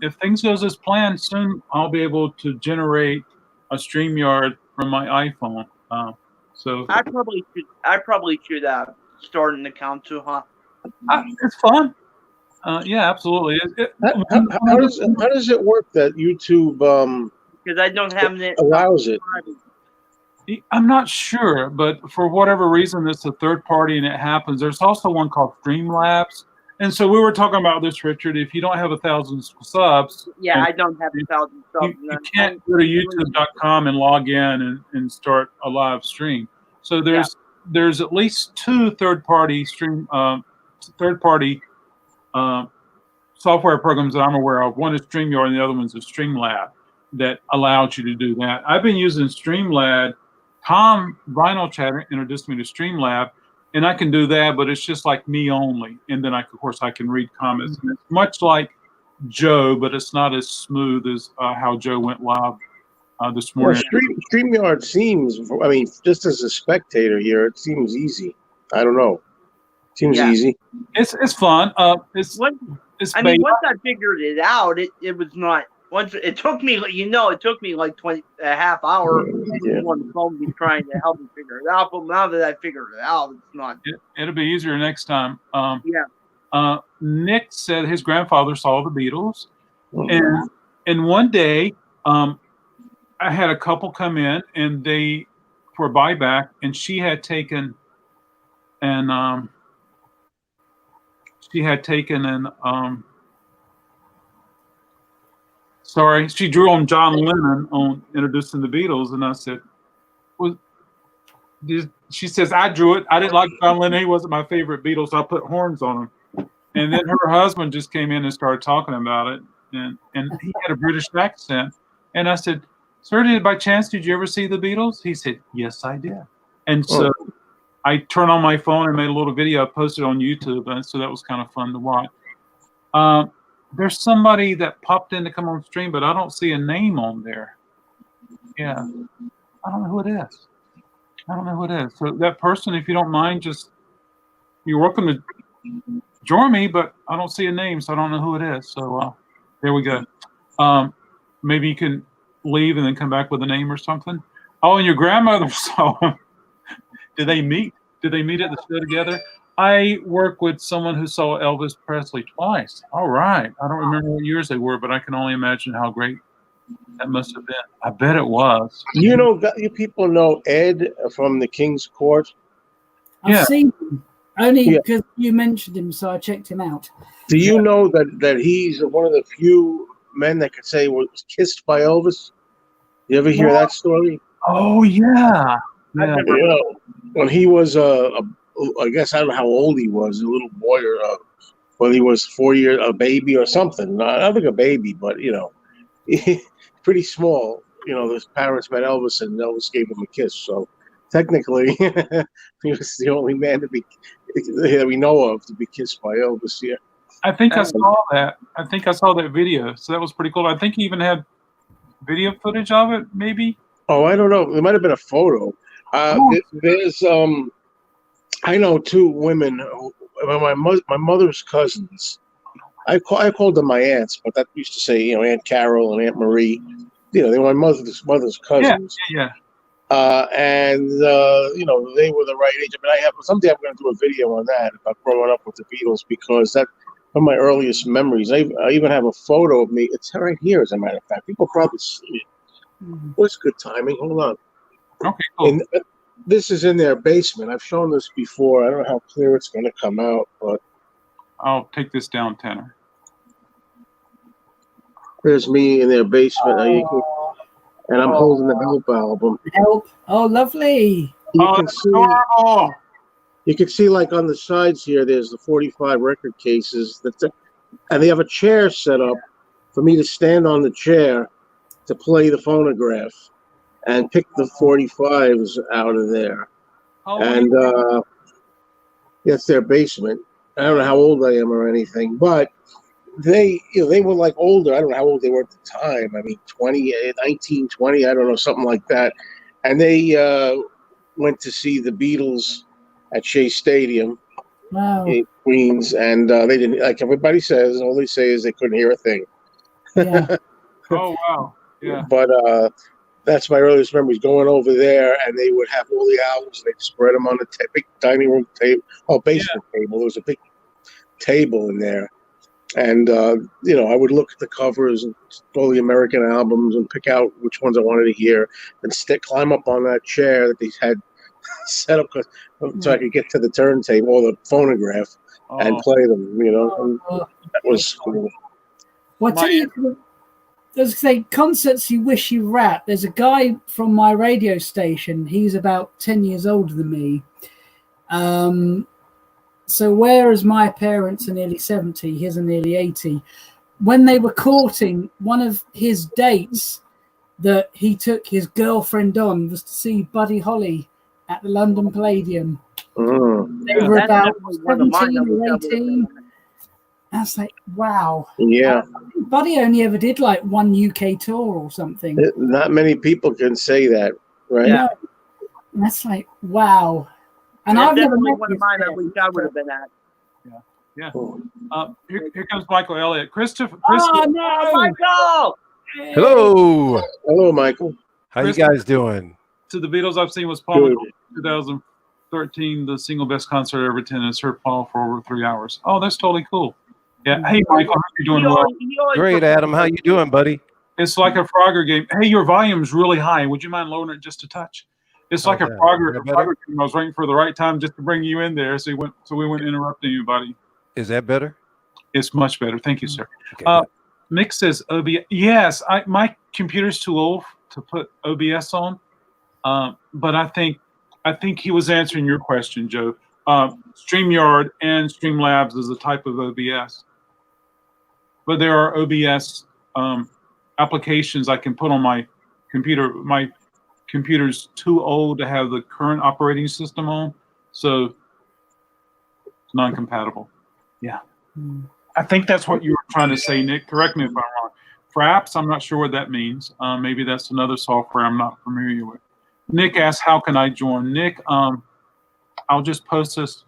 if things goes as planned, soon I'll be able to generate a StreamYard from my iPhone. So I probably should start an account too, huh? It's fun. Yeah, absolutely. How does it work that YouTube because I don't have it allows it? I'm not sure, but for whatever reason, it's a third party and it happens. There's also one called Streamlabs. And so we were talking about this, Richard. If you don't have 1,000 subs, I don't have 1,000 subs. You can't go to youtube.com and log in and start a live stream. So there's at least two third-party software programs that I'm aware of. One is StreamYard and the other one's a Streamlab that allows you to do that. I've been using Streamlab. Tom Vinyl Chatter introduced me to Streamlab, and I can do that, but it's just like me only. And then, of course, I can read comments. And it's much like Joe, but it's not as smooth as how Joe went live this morning. Well, StreamYard seems, just as a spectator here, it seems easy. I don't know. It seems easy. It's fun. Once I figured it out, it was not. Once it took me, it took me like a half hour on the phone be trying to help me figure it out. But now that I figured it out, it's not. It'll be easier next time. Nick said his grandfather saw the Beatles, and one day, I had a couple come in and they for buyback, and she had taken she drew on John Lennon on introducing the Beatles, and I said, she says, I drew it. I didn't like John Lennon. He wasn't my favorite Beatles. So I put horns on him. And then her husband just came in and started talking about it, and he had a British accent. And I said, sir, by chance, did you ever see the Beatles? He said, yes, I did. And so I turned on my phone and made a little video. I posted on YouTube, and so that was kind of fun to watch. There's somebody that popped in to come on stream, but I don't see a name on there. Yeah. I don't know who it is. So that person, if you don't mind, you're welcome to join me, but I don't see a name, so I don't know who it is. So there we go. Maybe you can leave and then come back with a name or something. Oh, and your grandmother saw him. Did they meet? Did they meet at the show together? I work with someone who saw Elvis Presley twice. All right. I don't remember what years they were, but I can only imagine how great that must have been. I bet it was. You people know Ed from the King's Court? I've seen him. Only because you mentioned him, so I checked him out. Do you know that he's one of the few men that could say was kissed by Elvis? You ever hear that story? Oh, yeah. When he was I guess I don't know how old he was, a little boy, or when he was 4 years, a baby or something. I don't think a baby, but pretty small. His parents met Elvis, and Elvis gave him a kiss. So technically, he was the only man that we know of to be kissed by Elvis. Yeah, I think I saw that. I think I saw that video. So that was pretty cool. I think he even had video footage of it, maybe. Oh, I don't know. There might have been a photo. There's I know two women, my mother's cousins. I called them my aunts, but that used to say, Aunt Carol and Aunt Marie. They were my mother's cousins. Yeah. And they were the right age. Someday I'm going to do a video on that about growing up with the Beatles, because that's one of my earliest memories. I even have a photo of me. It's right here, as a matter of fact. People probably see it. What's good timing? Hold on. Okay, cool. And this is in their basement. I've shown this before. I don't know how clear it's going to come out, but I'll take this down, Tanner. There's me in their basement. And I'm holding the Help album. Help! Oh, lovely! You can see. Adorable. You can see, like on the sides here, there's the 45 record cases and they have a chair set up for me to stand on the chair to play the phonograph and pick the 45s out of there. Oh, And it's their basement. I don't know how old I am or anything, but they were like older. I don't know how old they were at the time. I mean, 19, 20, I don't know, something like that. And they went to see the Beatles at Shea Stadium in Queens, and they didn't, like everybody says, all they say is they couldn't hear a thing. Yeah. Oh, wow. Yeah. But that's my earliest memories, going over there, and they would have all the albums, and they'd spread them on the big dining room table, basement table. There was a big table in there. And, I would look at the covers and all the American albums and pick out which ones I wanted to hear and climb up on that chair that they had set up so I could get to the turntable or the phonograph and play them, And that was cool. Well, I tell you, there's concerts you wish you were at. There's a guy from my radio station. He's about 10 years older than me. So whereas my parents are nearly 70, his are nearly 80, when they were courting, one of his dates that he took his girlfriend on was to see Buddy Holly at the London Palladium. They were about 17 or 18. I was like, wow. Yeah. Buddy only ever did like one UK tour or something. Not many people can say that, right? Yeah. And that's like, wow. And I've never met one of mine. I wish I would have been at. Yeah. Here comes Michael Elliott. Christopher. Oh, no. Michael! Hello. Hello, Michael. How you guys doing? To the Beatles I've seen was Paul McCartney in 2013, the single best concert I ever attended. I heard Paul for over 3 hours. Oh, that's totally cool. Yeah. Hey, Michael, how you doing? Well? Great, Adam. How you doing, buddy? It's like a Frogger game. Hey, your volume's really high. Would you mind lowering it just a touch? It's like a Frogger game. I was waiting for the right time just to bring you in there, so we wouldn't interrupting you, buddy. Is that better? It's much better. Thank you, sir. Okay, Mick says OBS. Yes, my computer's too old to put OBS on, but I think he was answering your question, Joe. StreamYard and Streamlabs is a type of OBS, but there are OBS applications I can put on my computer. My computer's too old to have the current operating system on, so it's non-compatible. Yeah. I think that's what you were trying to say, Nick. Correct me if I'm wrong. Fraps, I'm not sure what that means. Maybe that's another software I'm not familiar with. Nick asks, how can I join? Nick, I'll just post this.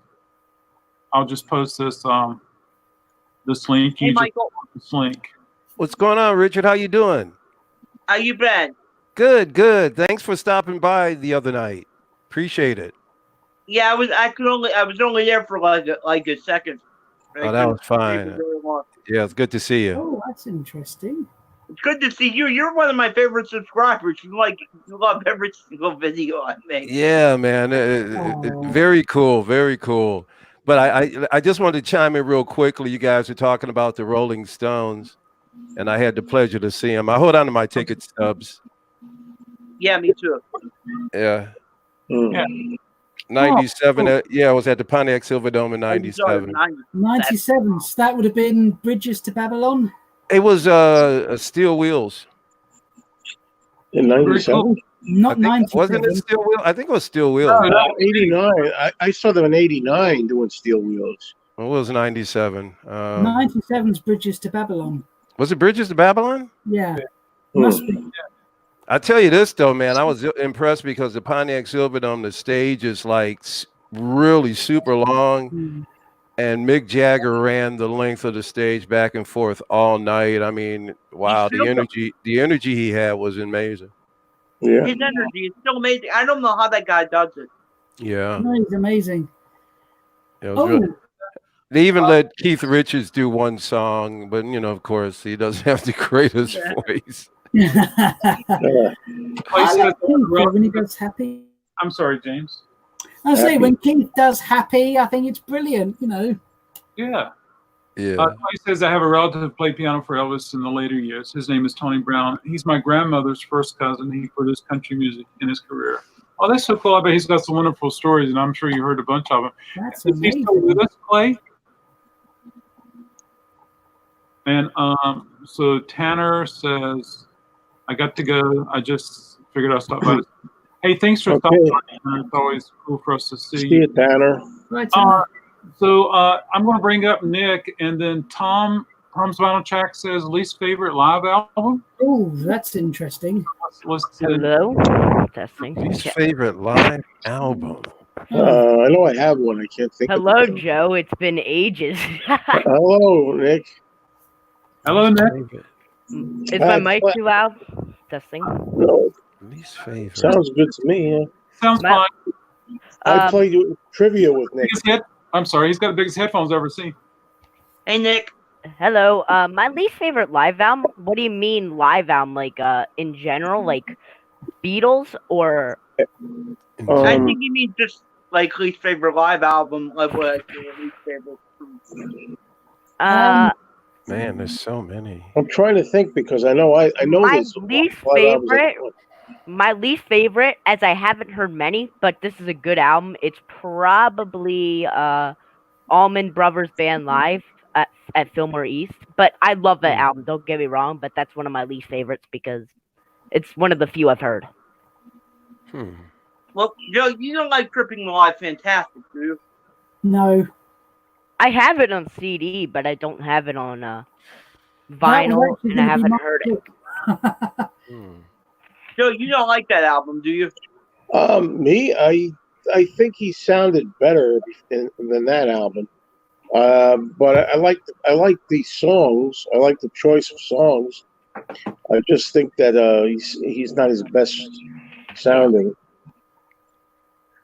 This link. Hey, Michael. This link. What's going on, Richard? How you doing? How you been? Good, good. Thanks for stopping by the other night. Appreciate it. Yeah, I was only there for like a second. Oh, that was fine. Yeah, it's good to see you. Oh, that's interesting. It's good to see you. You're one of my favorite subscribers. You love every single video I make. Yeah, man. Very cool. Very cool. But I just wanted to chime in real quickly. You guys were talking about the Rolling Stones, and I had the pleasure to see them. I hold on to my ticket stubs. Yeah, me too. Yeah. Yeah. 97. I was at the Pontiac Silverdome in 97. 97. So that would have been Bridges to Babylon. It was Steel Wheels. In 97? Not 97. Wasn't it Steel Wheels? I think it was Steel Wheels. No, 89. I saw them in 89 doing Steel Wheels. It was 97. 97's Bridges to Babylon. Was it Bridges to Babylon? Yeah. Must be. I tell you this though, man, I was impressed because the Pontiac Silverdome, the stage is like really super long, and Mick Jagger ran the length of the stage back and forth all night. I mean, wow, the energy he had was amazing. Yeah, his energy is so amazing. I don't know how that guy does it. Yeah, no, he's amazing. Really, they even let Keith Richards do one song, but of course, he doesn't have the greatest voice. I like Keith when he does Happy. I'm sorry, James. I say when Keith does Happy, I think it's brilliant. Yeah. Yeah. He says I have a relative who played piano for Elvis in the later years. His name is Tony Brown. He's my grandmother's first cousin. He produced country music in his career. Oh, that's so cool. I bet he's got some wonderful stories, and I'm sure you heard a bunch of them. That's Is he still amazing. with us, Clay? And so Tanner says, I got to go. I just figured I'd stop by. Hey, thanks for stopping by. It's always cool for us to see See you. you, Tanner. Right, Tanner. So I'm going to bring up Nick, and then Tom's Vinyl Track says least favorite live album. Oh, that's interesting. Hello? Testing. Least Yeah. favorite live album. I know I have one. I can't think Hello, of it. Joe. It's been ages. Hello, Nick. Hello, Nick. Favorite. Is my mic too loud? Testing. No, Least favorite. sounds good to me. Yeah. Sounds My- fine. I played trivia with Nick. I'm sorry, he's got the biggest headphones I've ever seen. Hey, Nick. Hello. My least favorite live album. What do you mean live album? Like in general, like Beatles or? I think you mean just like least favorite live album, like what least favorite. Man, there's so many. I'm trying to think because I know My there's least a lot of albums favorite- I- My least favorite, as I haven't heard many, but this is a good album. It's probably Allman Brothers Band Live at Fillmore East. But I love that album. Don't get me wrong, but that's one of my least favorites because it's one of the few I've heard. Well, Joe, you don't like Tripping Live Fantastic, do you? No. I have it on CD, but I don't have it on That was vinyl, actually and I gonna be haven't my heard it. pick. Joe, you don't like that album, do you? Me, I think he sounded better than that album. But I like these songs. I like the choice of songs. I just think that he's not his best sounding.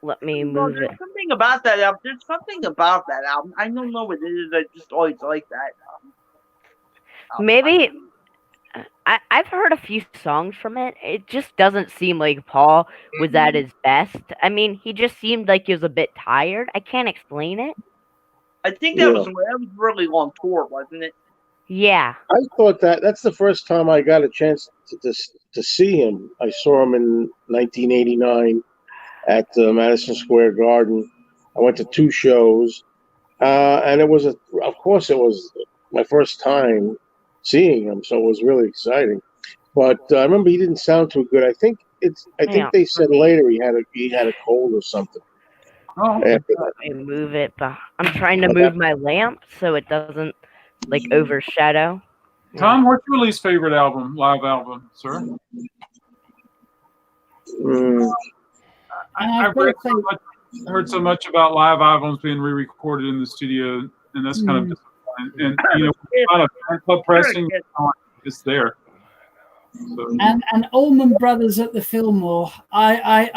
Let me Well, move it. there's something about that album. There's something about that album. I don't know what it is. I just always like that album. Maybe I've heard a few songs from it. It just doesn't seem like Paul was at his best. I mean, he just seemed like he was a bit tired. I can't explain it. I think that was really on tour, wasn't it? Yeah. I thought that's the first time I got a chance to see him. I saw him in 1989 at Madison Square Garden. I went to 2 shows, and it was of course it was my first time seeing him, so it was really exciting. But I remember he didn't sound too good. I think they said later he had a cold or something. Oh, After that. Let me move it. I'm trying to move my lamp so it doesn't like overshadow. Tom, what's your least favorite album, live album, sir? I've heard so much about live albums being re-recorded in the studio, and that's kind of disappointing. And kind of fan club pressing, it's there. So. And Allman Brothers at the Fillmore. I've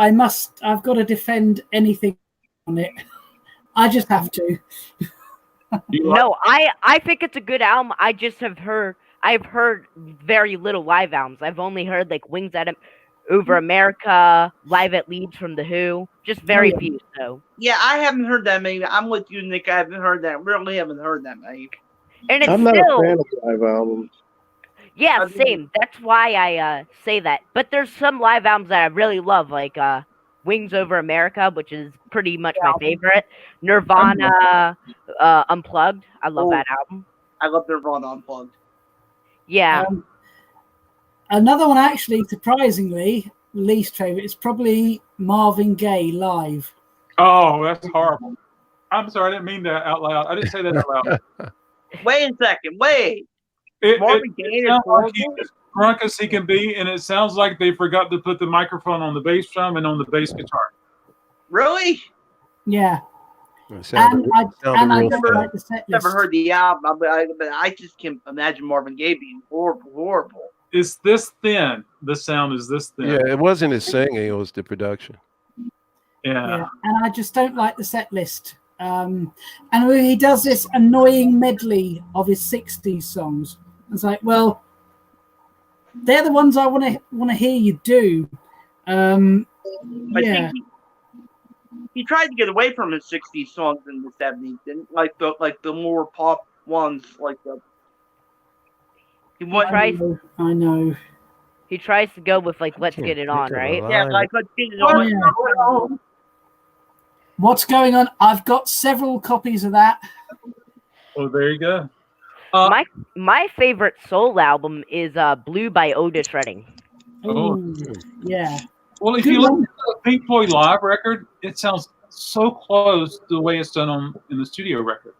got to defend anything on it. I just have to. No, I think it's a good album. I've heard very little live albums. I've only heard like Wings Over America, Live at Leeds from The Who. Just very few, so. Yeah, I haven't heard that many. I'm with you, Nick. I haven't heard that. Really haven't heard that many. And it's I'm not still, a fan of live albums. Yeah, same. That's why I say that. But there's some live albums that I really love, like Wings Over America, which is pretty much my favorite. Nirvana, Unplugged. I love that album. I love Nirvana Unplugged. Yeah. Another one, actually, surprisingly, least favorite is probably Marvin Gaye live. Oh, that's horrible. I'm sorry, I didn't mean that out loud. I didn't say that out loud. Wait a second. Wait. Marvin Gaye is like he's as drunk as he can be, and it sounds like they forgot to put the microphone on the bass drum and on the bass guitar. Really? Yeah. And I never like the set list. Never heard the album, but I just can't imagine Marvin Gaye being horrible. It's this thin. The sound is this thin. Yeah, it wasn't his singing; it was the production. Yeah. And I just don't like the set list. And he does this annoying medley of his 60s songs. It's like, well, they're the ones I want to hear you do. I think he tried to get away from his 60s songs in the 70s, didn't like the more pop ones, like the. I know. He tries to go with like "Let's Can't Get It think On," of a right? Yeah, line. like let's get it on. Yeah. What's going on? I've got several copies of that. Oh, there you go. My favorite soul album is "Blue" by Otis Redding. Oh. Ooh, yeah. Well, if Good you look one. at the Pink Floyd live record, it sounds so close to the way it's done in the studio record.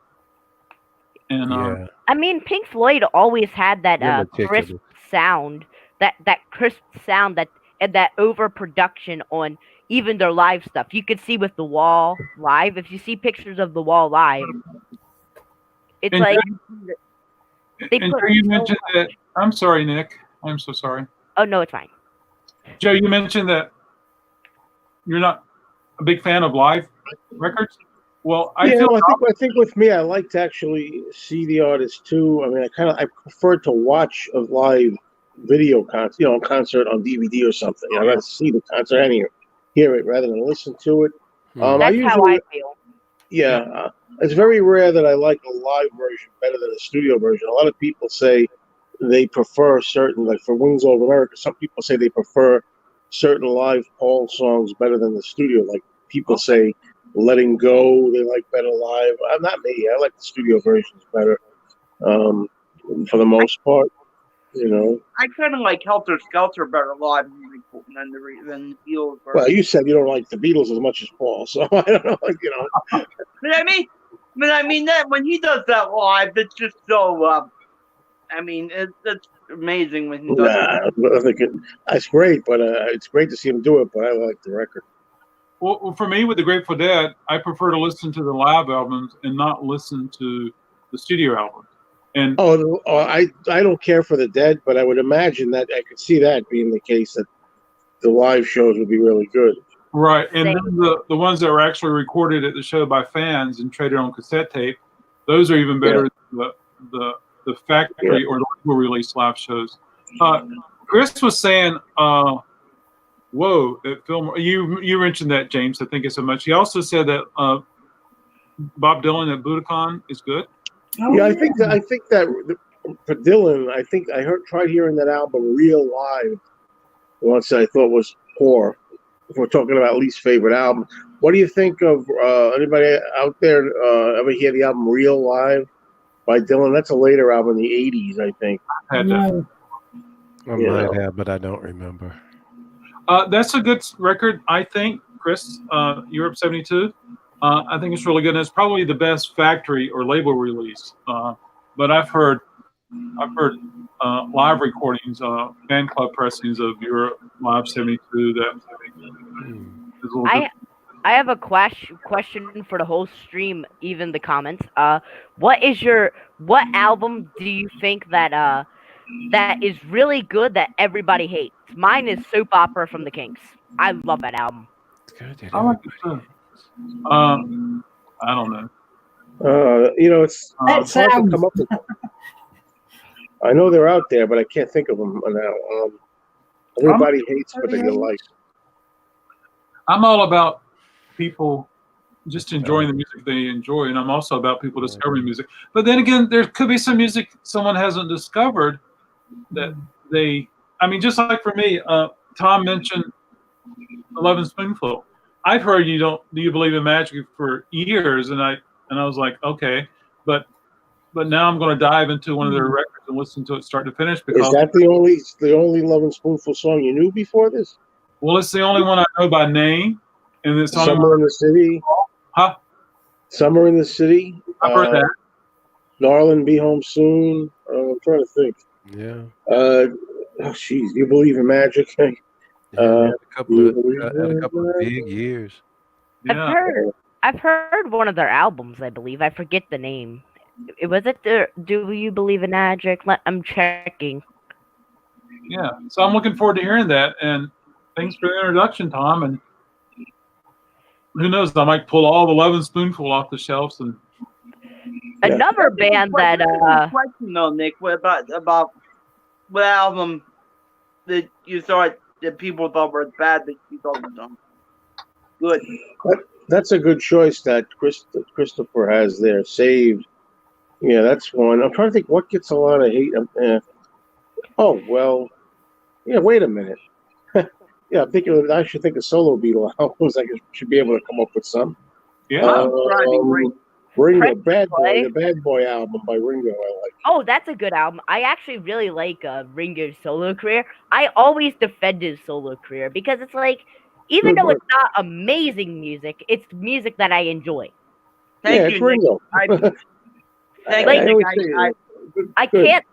And Yeah. I mean, Pink Floyd always had that They're crisp meticulous. sound, that crisp sound and that overproduction on even their live stuff. You could see with The Wall live. If you see pictures of The Wall live, it's And like they and put Joe, you so mentioned much- that. I'm sorry, Nick. I'm so sorry. Oh no, it's fine. Joe, you mentioned that you're not a big fan of live records. Well, I Yeah, feel I think with me, I like to actually see the artist too. I mean, I prefer to watch a live video concert, concert on DVD or something. I'd rather see the concert and hear it rather than listen to it. I That's usually, how I feel. yeah, it's very rare that I like a live version better than a studio version. A lot of people say they prefer certain, like for Wings Over America, some people say they prefer certain live Paul songs better than the studio. Like people say Letting Go, they like better live. Not me. I like the studio versions better for the most part. I kind of like Helter Skelter better live than the Beatles. Well, you said you don't like the Beatles as much as Paul, so I don't know. But I mean that when he does that live, it's just so. I mean, it's amazing when he does it. I think it's great, but it's great to see him do it. But I like the record. well, for me with the Grateful Dead, I prefer to listen to the live albums and not listen to the studio albums. And I don't care for the Dead, but I would imagine that I could see that being the case, that the live shows would be really good. right, and Same. then the ones that were actually recorded at the show by fans and traded on cassette tape, those are even better than the factory or the label release live shows. Chris was saying, "Whoa!" At Fillmore, you mentioned that, James. I think it's so much. He also said that Bob Dylan at Budokan is good. Yeah, I think that for Dylan, I tried hearing that album real live once. I thought was poor. If we're talking about least favorite album, what do you think of anybody out there ever hear the album Real Live by Dylan? That's a later album in the '80s, I think. Had that. No. I might have, but I don't remember. That's a good record, I think, Chris. Europe '72. I think it's really good. And it's probably the best factory or label release. But I've heard live recordings, fan club pressings of Europe Live '72. That is a little bit. I have a question for the whole stream, even the comments. What album do you think that is really good that everybody hates? Mine is Soap Opera from the Kinks. I love that album. It's good that I like it too. I don't know. It's That hard to sounds- come up with. I know they're out there, but I can't think of them now. Everybody hates, but they like. I'm all about people just enjoying the music they enjoy, and I'm also about people discovering music. But then again, there could be some music someone hasn't discovered that they. I mean, just like for me, Tom mentioned 11 Spoonful. I've heard Do you believe in magic for years, and I was like, okay, but now I'm going to dive into one of their records and listen to it start to finish because Is that the only Lovin' Spoonful song you knew before this? well, it's the only one I know by name, and it's the only Summer one. in the City. Huh? Summer in the City. I've heard that. Darling, Be Home Soon. I'm trying to think. Yeah. Jeez, you believe in magic? Yeah, had a couple of big years. Yeah. I've heard one of their albums. I believe I forget the name. Was it Do You Believe in Magic? I'm checking. Yeah. So I'm looking forward to hearing that. And thanks for the introduction, Tom. And who knows? I might pull all the 11 Spoonful off the shelves. And Another band that Question though, Nick. What about what album that you thought that people thought were bad that you thought was good? That's a good choice that Christopher has there. Saved. Yeah, that's one. I'm trying to think what gets a lot of hate. Oh, well, Yeah, wait a minute. Yeah, I'm thinking. I should think of solo Beatle albums. I should be able to come up with some. Yeah. Ringo, Press play. the Bad Boy album by Ringo. I like. Oh, that's a good album. I actually really like Ringo's solo career. I always defend his solo career because it's like, even though it's not amazing music, it's music that I enjoy. Thank It's you, Nick. Ringo. Thank Like, you, Nick.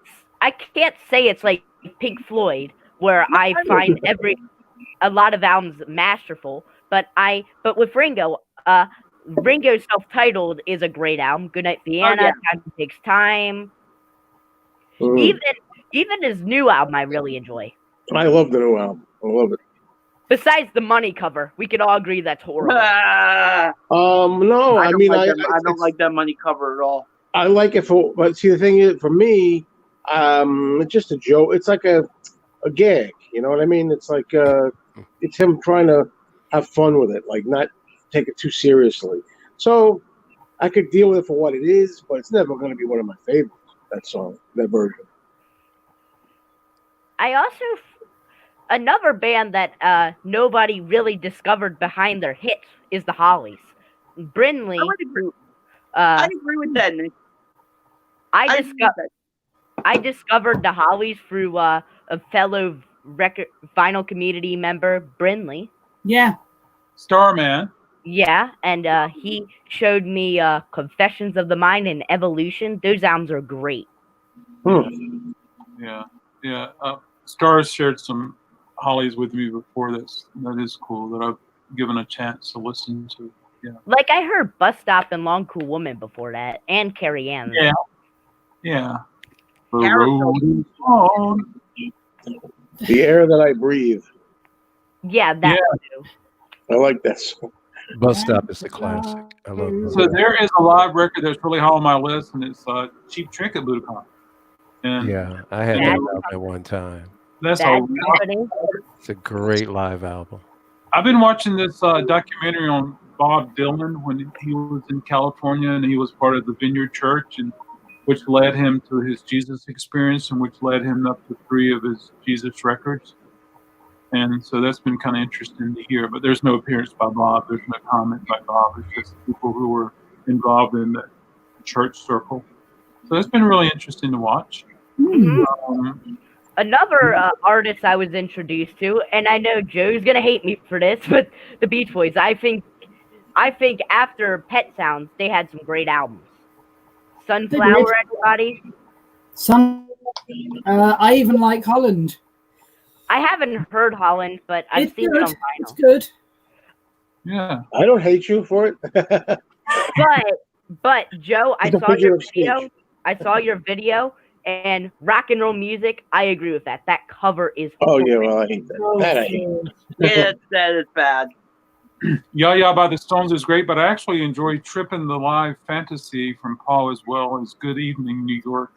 I can't say it's like Pink Floyd where I find a lot of albums masterful, but with Ringo, Ringo's self-titled is a great album. Goodnight Vienna, Time Takes Time. Even his new album, I really enjoy. I love the new album. I love it. Besides the Money cover, we could all agree that's horrible. No, I don't like that Money cover at all. I like it but see, the thing is, for me, it's just a joke. It's like a gag. You know what I mean? It's like it's him trying to have fun with it, like not take it too seriously. So I could deal with it for what it is, but it's never going to be one of my favorites. That song, that version. I also another band that nobody really discovered behind their hits is the Hollies. Brindley. I agree with that, Nick. I discovered the Hollies through a fellow vinyl community member, Brindley. Yeah. Starman. Yeah, and he showed me Confessions of the Mind and Evolution. Those albums are great. Yeah. Stars shared some Hollies with me before. That is cool that I've given a chance to listen to. Yeah. Like I heard Bus Stop and Long Cool Woman before that, and Carrie Ann. Yeah. The road is on. The Air That I Breathe. Yeah, that too. I like that song. Bus Stop is a classic. I love it. So there is a live record that's really high on my list, and it's Cheap Trick at Budokan. And Yeah, I had that album at one time. that's Bad a Company. It's a great live album. I've been watching this documentary on Bob Dylan when he was in California, and he was part of the Vineyard Church, and which led him to his Jesus experience, and which led him up to 3 of his Jesus records. And so that's been kind of interesting to hear. But there's no appearance by Bob. There's no comment by Bob. It's just people who were involved in the church circle. So that's been really interesting to watch. Another artist I was introduced to, and I know Joe's gonna hate me for this, but the Beach Boys. I think after Pet Sounds, they had some great albums. Sunflower, everybody. I even like Holland. I haven't heard Holland, but I've seen it on vinyl. It's good. Yeah. I don't hate you for it. But Joe, I It's a saw your figure of speech. video. I saw your video, and rock and roll music. I agree with that. That cover is. Oh yeah, well I hate that. That I hate. Yeah, that is bad. Yeah by the Stones is great, but I actually enjoy Trippin' the Live Fantasy from Paul as well as Good Evening New York.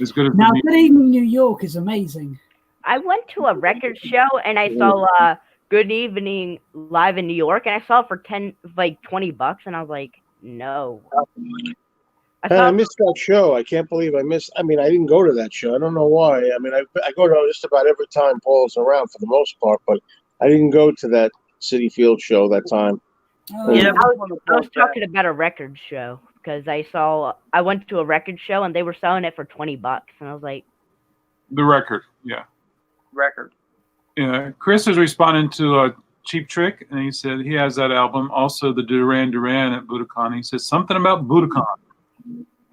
As good as Now, the Good Evening New York is amazing. I went to a record show and I saw Good Evening live in New York, and I saw it for $20, and I was like, no. I missed that show. I can't believe I missed. I mean, I didn't go to that show. I don't know why. I mean, I go to just about every time Paul's around for the most part, but I didn't go to that City Field show that time. Yeah, I was talking about a record show because I went to a record show and they were selling it for $20, and I was like, The record, yeah. record. Yeah, Chris is responding to Cheap Trick, and he said he has that album. Also, the Duran Duran at Budokan. He says something about Budokan.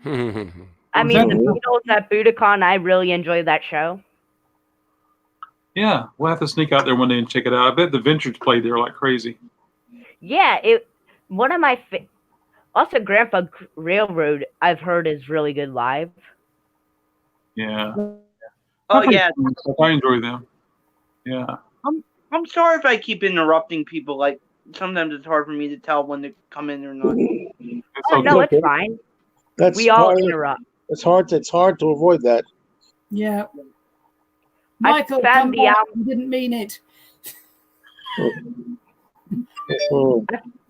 I mean, the Beatles at Budokan, I really enjoyed that show. Yeah, we'll have to sneak out there one day and check it out. I bet the Ventures played there like crazy. Yeah, one of my also Grandpa Railroad I've heard is really good live. Yeah. Oh yeah. I enjoy them. Yeah. I'm sorry if I keep interrupting people. Like sometimes it's hard for me to tell when to come in or not. No, it's fine. We all interrupt. It's hard to avoid that. Yeah. Michael, found the album. You didn't mean it.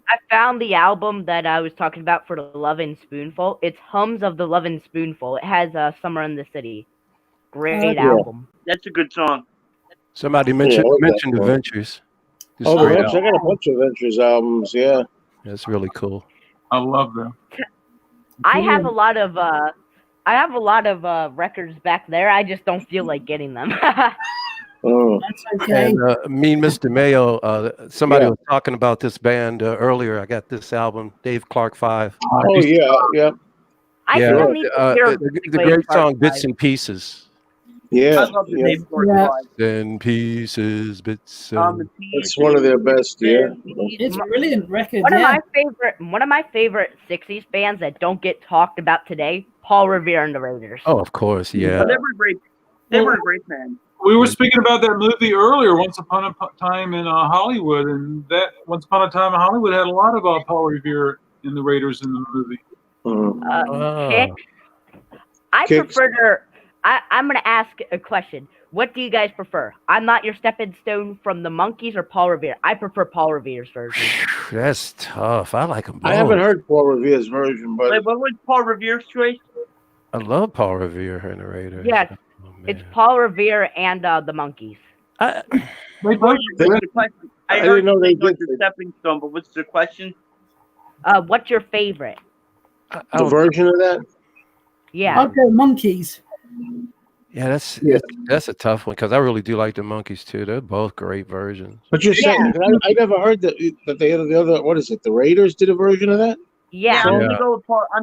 I found the album that I was talking about for the Lovin' Spoonful. It's Hums of the Lovin' Spoonful. It has Summer in the City. Great album. That's a good song. Somebody mentioned I love that mentioned song. Adventures. Just Oh, the straight Ventures. out. I got a bunch of Ventures albums. Yeah. That's really cool. I love them. I have a lot of records back there. I just don't feel like getting them. Oh. That's okay. And Mean Mr. Mayo, somebody Yeah. was talking about this band earlier. I got this album, Dave Clark 5. Oh yeah, yeah, I Yeah, still need to hear the great song Bits and Pieces. yeah. I love the yeah. Dave Clark Yeah. Five. And pieces, bits and It's one of their best. Yeah. It's a brilliant record. One Yeah. of my favorite '60s bands that don't get talked about today, Paul Revere and the Raiders. oh, of course, yeah. They were great. They were a great band. We were speaking about that movie earlier, Once Upon a Time in Hollywood, and that Once Upon a Time in Hollywood had a lot of Paul Revere and the Raiders in the movie. Kicks. I Kicks. prefer to. I'm gonna ask a question. What do you guys prefer? I'm Not Your Stepping Stone from the Monkees or Paul Revere? I prefer Paul Revere's version. That's tough. I like them both. I haven't heard Paul Revere's version, but Wait, what was Paul Revere's choice? I love Paul Revere and the Raiders. Yes, Oh, it's man. Paul Revere and the Monkees. I, They both, What's the question? I I didn't heard know they the did. Stepping Stone, but what's the question? What's your favorite? The version of that. Yeah. I'll go Monkeys. yeah, that's Yeah. that's a tough one because I really do like the Monkees too. They're both great versions. But you're saying I never heard that they had the other. What is it? The Raiders did a version of that. Yeah. I'm Yeah. gonna go with Paul. I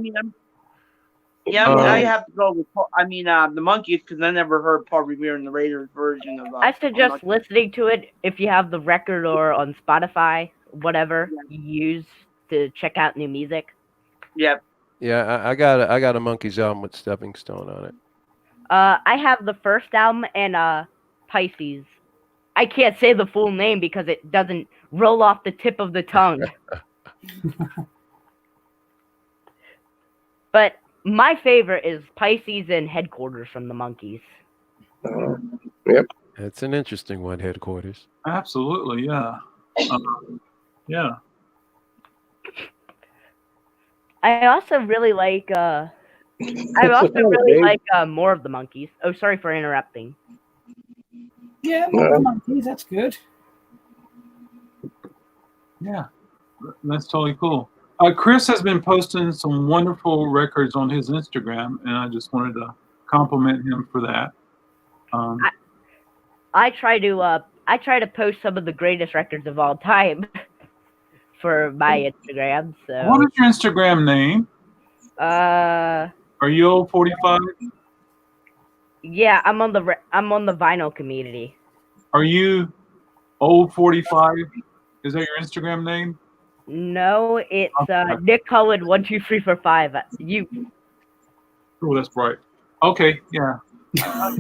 have to go with Paul. The Monkees, because I never heard Paul Revere and the Raiders version of. I suggest listening to it if you have the record or on Spotify, whatever you use to check out new music. Yeah. Yeah, I got a Monkees album with Stepping Stone on it. I have the first album and Pisces. I can't say the full name because it doesn't roll off the tip of the tongue. But my favorite is Pisces and Headquarters from the Monkees. Yep. It's an interesting one, Headquarters. absolutely, yeah. Yeah. I also really like more of the Monkees. Oh, sorry for interrupting. Yeah, more Monkeys. That's good. Yeah, that's totally cool. Chris has been posting some wonderful records on his Instagram, and I just wanted to compliment him for that. I try to post some of the greatest records of all time for my Instagram. So What is your Instagram name? Are you old 45? yeah, I'm on the vinyl community. Are you old 45? Is that your Instagram name? No, it's Nick Cullen 12345. You Oh, that's right. Okay, yeah. I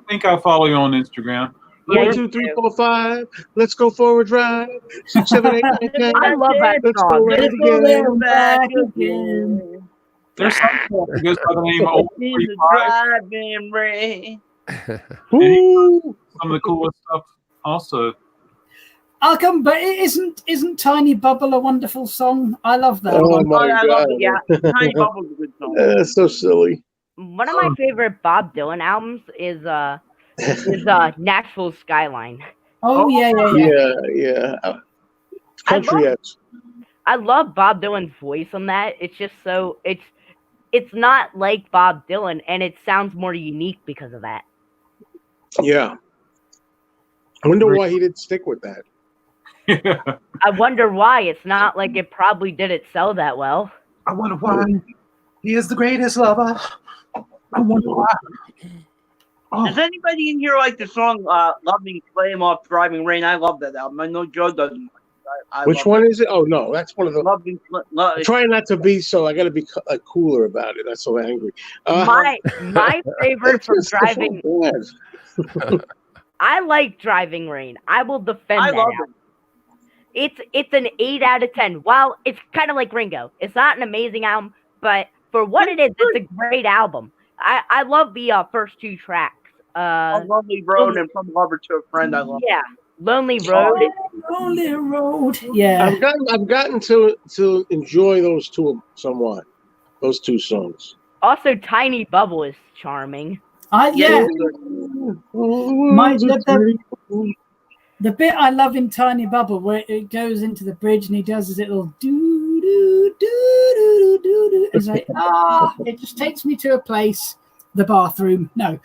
think I follow you on Instagram. Yeah, 1, 2, 3, 4, 5. Let's go for a drive. 6, 7, 8, 9, 10. I love that Let's go song. right Let's go again. there and back again. There's something that goes by the name of Old He's a 45. driving rain. Woo! Some of the coolest stuff also. I'll come, but isn't Tiny Bubble a wonderful song? I love that Oh one. my I love god. it. Yeah, Tiny Bubble's a good song. That's so silly. One of my favorite Bob Dylan albums is Nashville Skyline. Oh yeah. Yeah. Country X. I love Bob Dylan's voice on that. It's just so it's not like Bob Dylan, and it sounds more unique because of that. Yeah. I wonder why he didn't stick with that. Yeah. I wonder why. It's not like it probably didn't sell that well. I wonder why he is the greatest lover. I wonder why. Does anybody in here like the song "Loving Flame" off "Driving Rain"? I love that album. I know Joe doesn't. I Which love one is it? Oh no, that's one of the. Loving Flame. I'm trying not to be so. I got to be cooler about it. I'm so angry. My favorite from it's just so Driving. bad. I like Driving Rain. I will defend I that love album. It's an 8 out of 10. While it's kind of like Ringo, it's not an amazing album, but for what it is, it's a great album. I love the first 2 tracks. A Lonely Road and From Lover to a Friend. I love. Yeah, Lonely Road. Lonely Road. Yeah. I've gotten to enjoy those two somewhat. Those 2 songs. Also, Tiny Bubble is charming. Yeah. Might let that The bit I love in Tiny Bubble where it goes into the bridge and he does his little do do do do do do. It's like it just takes me to a place. The bathroom. No.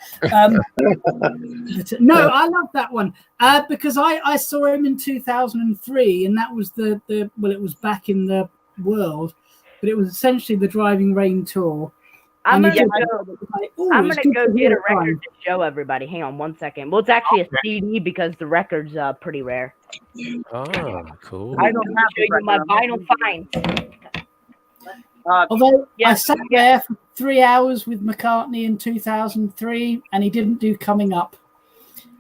No, I love that one because I saw him in 2003, and that was the well, it was back in the world, but it was essentially the Driving Rain tour. I'm And gonna he go. did- like, "Ooh, I'm it's gonna good go to get hear a it live." record to show everybody. Hang on 1 second. Well, it's actually a CD because the record's pretty rare. Oh, cool. I don't Let me have show you my vinyl find. Although I Yes, sat there for 3 hours with McCartney in 2003, and he didn't do Coming Up.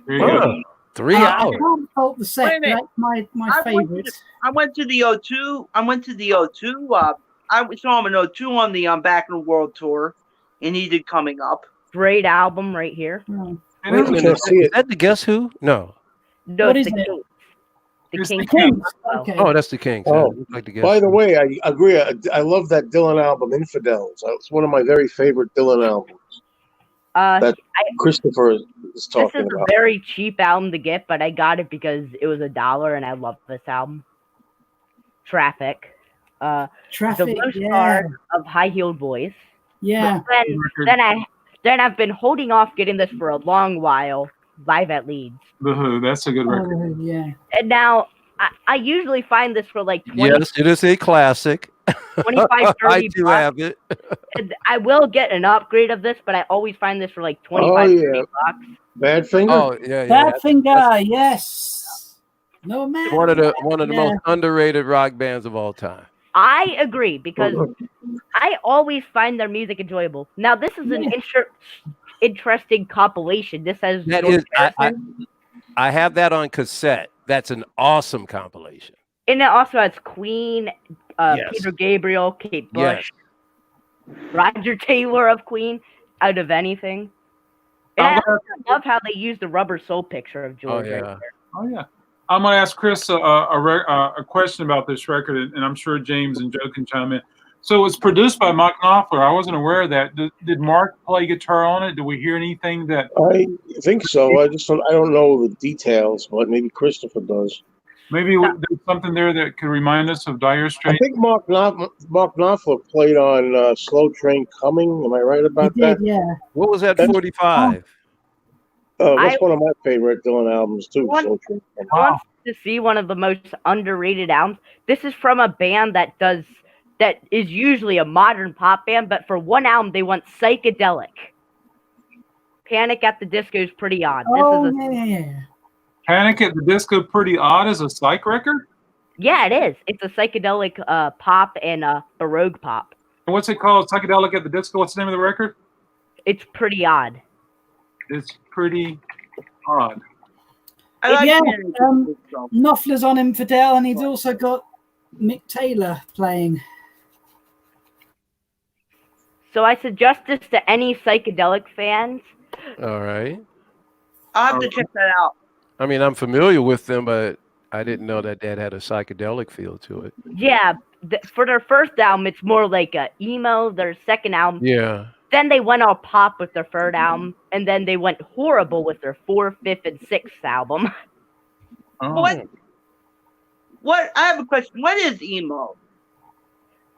There you go. Huh. 3 I hours. can't fault the Wait a set. minute. That's my I went to favorite. I went to the O2. I went to the O2. I saw him in O2 on the Back in the World tour, and he did Coming Up. Great album right here. Oh. It Wait a is- minute. Can't see Is it. that the Guess Who? No. No, What it's is the it? Kinks. The It's the Kinks. Kings. Oh. Okay. Oh, that's the Kinks. Oh. Looks like the Guess By the Who. way, I agree. I love that Dylan album, Infidels. It's one of my very favorite Dylan albums. That Christopher is This talking is a about. very cheap album to get, but I got it because it was $1 and I love this album. Traffic. The Traffic. Low Yeah. Stars of High Heeled Boys. Yeah. Then I've been holding off getting this for a long while. Live at Leeds. The Who. That's a good record. Oh, yeah. And now I usually find this for like 20, Yes, it is a classic. 25, I 30 do bucks. have it. And I will get an upgrade of this, but I always find this for like 25, Oh, 30 yeah. bucks. Badfinger? Oh, yeah, yeah. Badfinger. Yes. No man. One of the Yeah. most underrated rock bands of all time. I agree because I always find their music enjoyable. Now this is an interesting compilation. This has That George is, Harrison, I have that on cassette. That's an awesome compilation. and it also has Queen, Yes. Peter Gabriel, Kate Yes. Bush, Roger Taylor of Queen, out of anything. And I also love how they use the rubber soul picture of Oh George. right yeah. there. Oh yeah. I'm going to ask Chris a question about this record, and I'm sure James and Joe can chime in. So it's produced by Mark Knopfler. I wasn't aware of that. Did Mark play guitar on it? Did we hear anything that I think so. I don't know the details, but maybe Christopher does. maybe there's something there that could remind us of Dire I Straits? think Mark Knopfler played on Slow Train Coming. Am I right He about did, that? yeah. What was that? That's- 45. That's one of my favorite Dylan albums too. One- Slow Train Coming. I want to see one of the most underrated albums. This is from a band that is usually a modern pop band, but for one album they went psychedelic. Panic at the Disco is pretty odd. Oh, This is a yeah. Panic at the Disco Pretty Odd as a psych record? yeah, it is. It's a psychedelic pop and baroque pop. And what's it called? Psychedelic at the Disco? What's the name of the record? It's pretty odd. It's pretty odd. I like Yeah, Panic at the Disco. Knopfler's on Infidel, and he's also got Mick Taylor playing. So I suggest this to any psychedelic fans. All right. I'll have to check that out. I mean, I'm familiar with them, but I didn't know that had a psychedelic feel to it. Yeah, for their first album, it's more like a emo. Their second album, Yeah. then they went all pop with their third album, and then they went horrible with their fourth, fifth, and sixth album. Oh. What? I have a question. What is emo?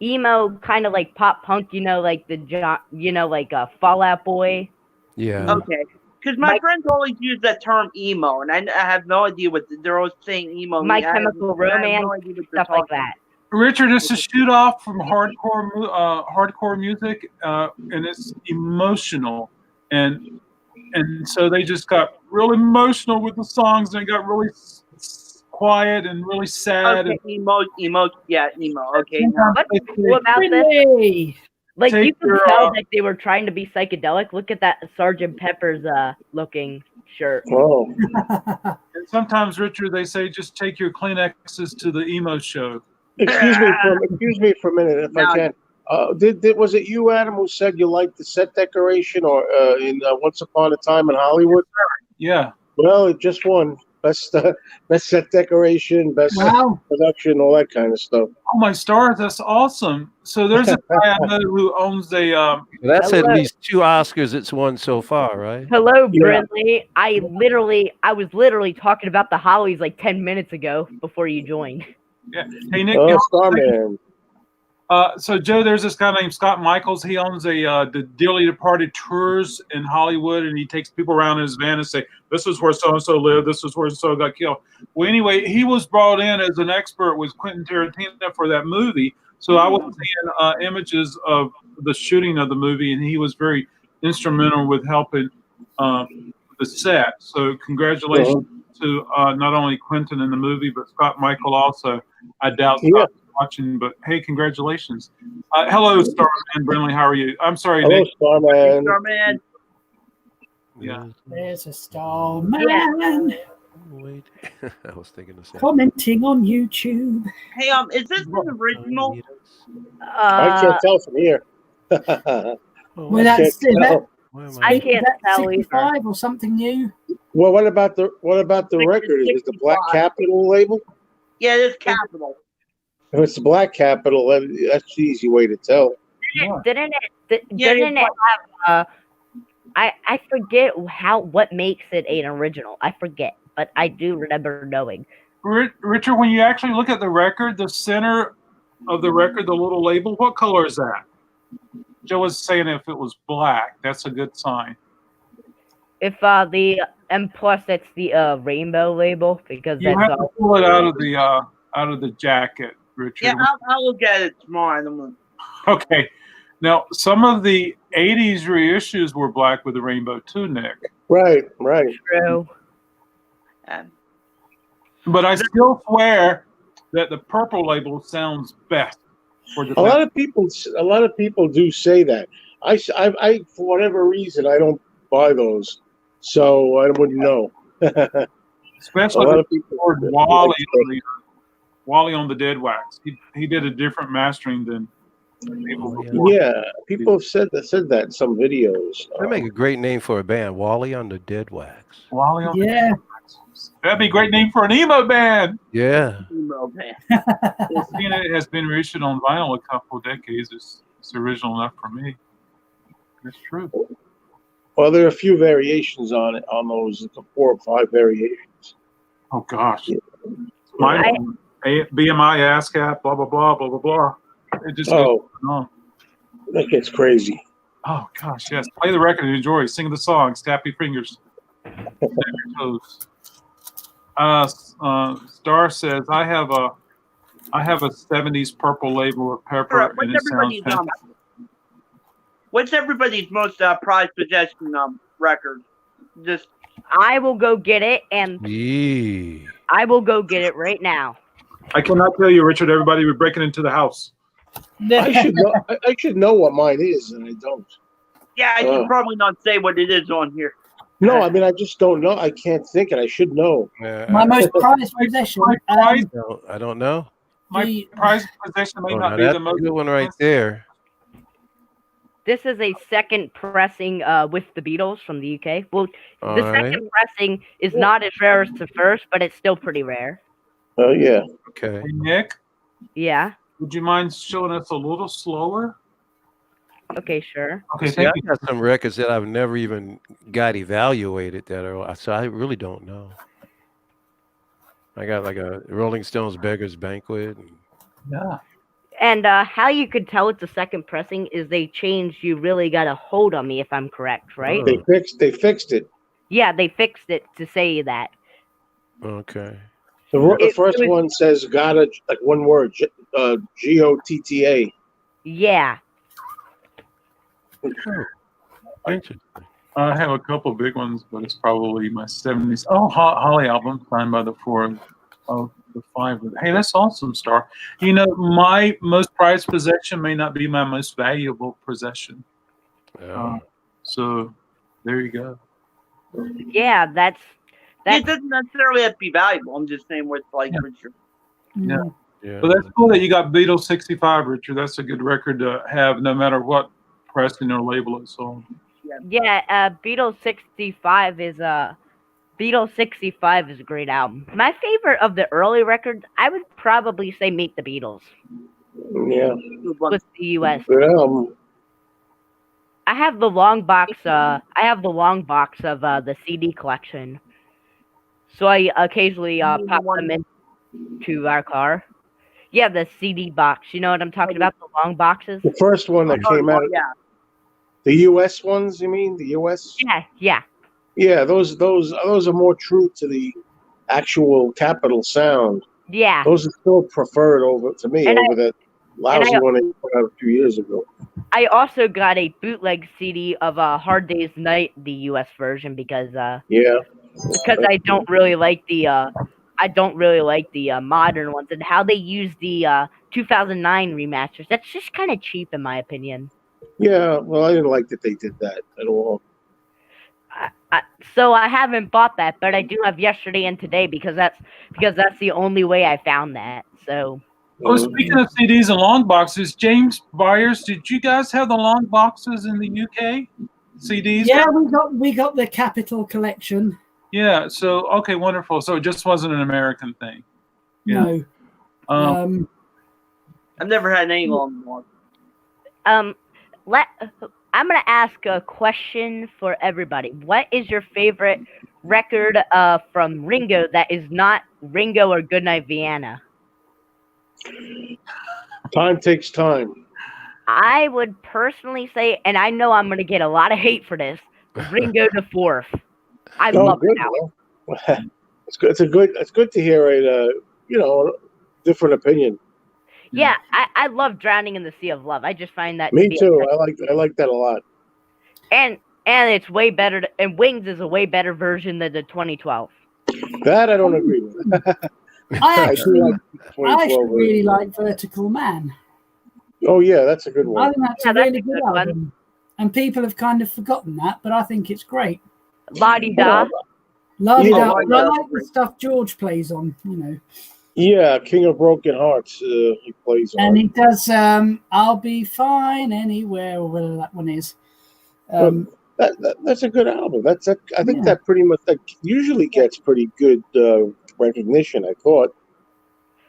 Emo, kind of like pop punk, like like Fallout Boy. Yeah. Okay. Because my My- friends always use that term emo, and I have no idea what they're always saying emo. My I have- Chemical I have Romance, no idea what they're Stuff like talking that. Richard, it's a shoot off from hardcore music, and it's emotional, and so they just got real emotional with the songs, and it got really quiet and really sad. Okay, emo, yeah, emo. Okay, now What's cool about this? Really? Like, you Take can your, tell that they were trying to be psychedelic. Look at that Sgt. Pepper's looking shirt. Oh, And sometimes, Richard, they say just take your Kleenexes to the emo show. excuse me for a minute, if I can. Was it you, Adam, who said you liked the set decoration or in Once Upon a Time in Hollywood? Yeah. Well, it just won. best set decoration, best Wow. production, all that kind of stuff. Oh my stars, that's awesome. So there's a guy I know who owns a That's at Hello. least 2 Oscars it's won so far, right? Hello, Yeah. Brindley. I was literally talking about the Hollies like 10 minutes ago before you joined. hey Nick. Oh, Starman. So Joe, there's this guy named Scott Michaels. He owns the Dearly Departed Tours in Hollywood, and he takes people around in his van and say, "This is where so and so lived. This is where so got killed." Well, anyway, he was brought in as an expert with Quentin Tarantino for that movie. So I was seeing images of the shooting of the movie, and he was very instrumental with helping the set. So congratulations to not only Quentin in the movie, but Scott Michael also. I doubt Scott watching, but hey, congratulations. Hello, Starman Brinley. How are you? I'm sorry, Hello, Nick. Starman. Starman. Yeah. There's a Starman Wait, I was thinking the same. commenting on YouTube. Hey, is this an original? I can't tell from here. Well, that's can't tell. I can't tell either. 65 or something new. Well, what about the record? Is it the Black 65. Capital label? Yeah, it is Capital. If it's the Black Capital, that's the easy way to tell. Didn't it Yeah, have I forget what makes it an original. I forget, but I do remember knowing. Richard, when you actually look at the record, the center of the record, the little label, what color is that? Joe was saying if it was black, that's a good sign. If and plus it's the rainbow label because You that's have to pull it out of the jacket, Richard. Yeah, I'll look at it tomorrow. Okay. Now, some of the 80s reissues were black with the rainbow too, Nick. Right. true. But I still swear that the purple label sounds best for the A lot of people do say that. I for whatever reason I don't buy those, so I wouldn't know. especially a lot with of people. Wally on the Dead Wax. He did a different mastering than people Yeah. before. Yeah, people have said that in some videos. They make a great name for a band, Wally on the Dead Wax. Wally on the Yeah. Dead Wax. That'd be a great name for an emo band. Yeah. Seeing it has been reissued on vinyl a couple of decades. It's original enough for me. That's true. Well, there are a few variations on it, on those 4 or 5 variations. Oh gosh. Yeah. Mine, BMI, ASCAP, blah blah blah blah blah blah. It just goes on. That gets crazy. Oh gosh, yes. Play the record and enjoy. Sing the songs. Tap your fingers. Tap your toes. Star says, I have a 70s purple label of pepper, and it sounds fantastic. What's everybody's most prized possession record? Just I will go get it, and Yeah. I will go get it right now. I cannot tell you, Richard. Everybody would breaking into the house. I should know what mine is, and I don't. yeah, I should probably not say what it is on here. No, I mean I just don't know. I can't think, and I should know. My most prized possession. I don't know. My prized possession may Oh, not now be that's the most a good one right there. This is a second pressing with the Beatles from the UK. Well, the second pressing is not as rare as the first, but it's still pretty rare. Oh yeah. Okay. Hey, Nick, Yeah. would you mind showing us a little slower? Okay, sure. Okay, See, thank I you. got some records that I've never even got evaluated that are, so I really don't know. I got like a Rolling Stones Beggar's Banquet. Yeah. And how you could tell it's a second pressing is they changed "You Really Got a Hold on Me," if I'm correct, right? Oh. They fixed it. Yeah, they fixed it to say that. Okay. The first one says "gotta," like one word, GOTTA. Yeah. Interesting. I have a couple big ones, but it's probably my 70s. Oh, Holly album, signed by the 4 of the 5. Hey, that's awesome, Star. You know, my most prized possession may not be my most valuable possession. So there you go. Yeah, that's It doesn't necessarily have to be valuable. I'm just saying with like Richard. Yeah. Yeah. But that's cool that you got Beatles 65, Richard. That's a good record to have no matter what pressing or label it's on. yeah. Beatles 65 is Beatles 65 is a great album. My favorite of the early records, I would probably say Meet the Beatles Yeah. with the US. Good album. I have the long box of the CD collection. So I occasionally pop them into our car. Yeah, the CD box. You know what I'm talking about? The long boxes? The first one that came out. Yeah. The U.S. ones, you mean? The U.S.? Yeah. Yeah, those are more true to the actual Capitol sound. Yeah. Those are still preferred over that lousy one they put out a few years ago. I also got a bootleg CD of Hard Day's Night, the US version, because I don't really like the modern ones and how they use the 2009 remasters. That's just kind of cheap in my opinion. Yeah, well, I didn't like that they did that at all. So I haven't bought that, but I do have Yesterday and Today because that's the only way I found that. So. Oh, speaking of CDs and long boxes, James Byers, did you guys have the long boxes in the UK? CDs? Yeah, we got the Capitol collection. Yeah. So okay, wonderful. So it just wasn't an American thing. Yeah. No. I've never had any long box. I'm gonna ask a question for everybody. What is your favorite record from Ringo that is not Ringo or Goodnight Vienna? Time Takes Time. I would personally say, and I know I'm gonna get a lot of hate for this, Ringo the Fourth. I love it now. It's good. It's good to hear a different opinion. Yeah, I love Drowning in the Sea of Love. I just find that. Me too. I like that a lot. And it's way better. And Wings is a way better version than the 2012. That I don't agree with. I actually really like Vertical Man. Oh yeah, that's a good one. I think that's a really good album. And people have kind of forgotten that, but I think it's great. La-di-da. La-di-da. I like the stuff George plays on, Yeah, King of Broken Hearts, he plays on. And he does I'll Be Fine Anywhere, or whatever that one is. That's a good album. I think that pretty much usually gets pretty good recognition, I thought.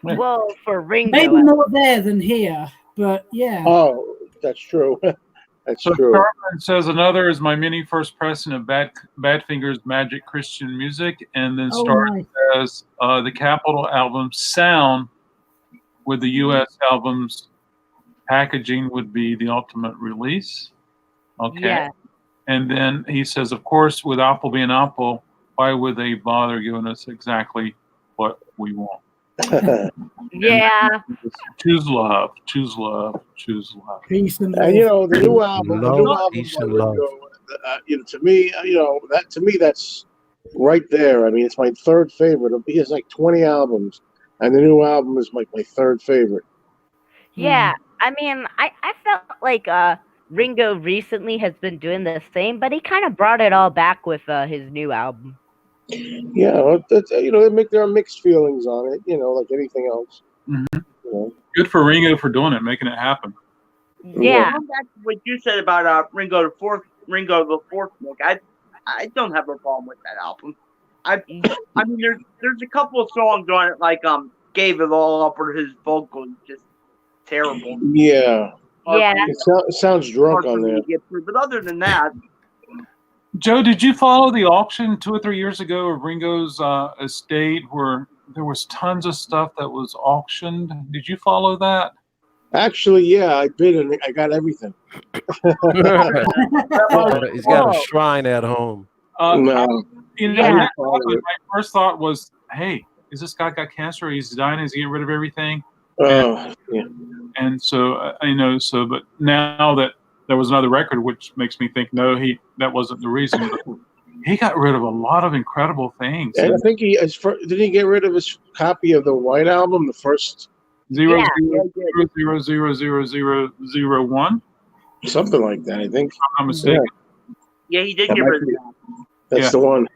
Well, for Ringo. Maybe more there than here, but yeah. Oh, that's true. That's true. Carmen says another is my mini first pressing of Badfinger's Magic Christian Music, and then says the Capitol album Sound with the U.S. album's packaging would be the ultimate release. Okay. Yeah. And then he says, of course, with Apple being Apple, why would they bother giving us exactly what we want? Yeah. Choose love. Choose love. Choose love. Peace and love. And the new album, Peace and love. To me, that's right there. I mean, it's my third favorite. He has like 20 albums, and the new album is like my third favorite. Yeah, I mean, I felt like Ringo recently has been doing the same, but he kind of brought it all back with his new album. Yeah, there are mixed feelings on it, like anything else. Mm-hmm. Good for Ringo for doing it, making it happen. Yeah. Going back to what you said about Ringo the Fourth, Nick, I don't have a problem with that album. I mean, there's a couple of songs on it like Gave It All Up, where his vocal is just terrible. Yeah. Yeah. It sounds drunk on there. But other than that. Joe, did you follow the auction 2 or 3 years ago of Ringo's estate where there was tons of stuff that was auctioned? Did you follow that? Actually, yeah, I bid and I got everything. He's got a shrine at home. No. My first thought was, hey, is this guy got cancer? He's dying. Is he getting rid of everything? Yeah. And so, but now that there was another record, which makes me think, no, that wasn't the reason. But he got rid of a lot of incredible things. And I think did he get rid of his copy of the White Album, the first 0000001? Something like that, I think. If I'm not mistaken. Yeah, he did get rid of that. That's the one.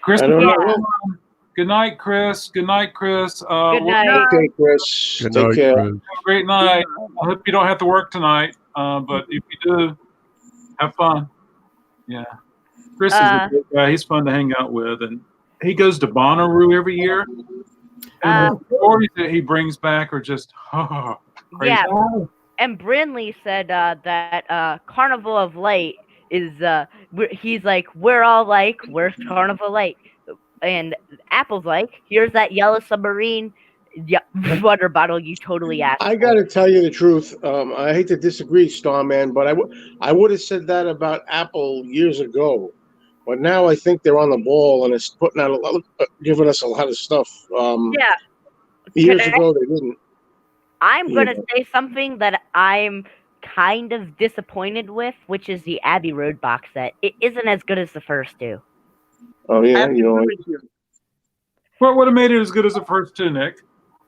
Chris, good night, Chris. Good night, Chris. Good night. Okay, Chris. Good Take night, care. Chris. Have a great night. I hope you don't have to work tonight. But if you do, have fun. Yeah. Chris is a good guy. He's fun to hang out with, and he goes to Bonnaroo every year. And the stories that he brings back are just crazy. Yeah, Wow. and Brindley said that Carnival of Light is he's like, we're all like, where's Carnival Light? And Apple's like, here's that yellow submarine water bottle you totally asked I for. got to tell you the truth. I hate to disagree, Starman, but I would have said that about Apple years ago. But now I think they're on the ball and it's putting out giving us a lot of stuff. Yeah. Years ago they didn't. I'm gonna say something that I'm kind of disappointed with, which is the Abbey Road box set. It isn't as good as the first two. Oh yeah, you know. What would have made it as good as the first two, Nick?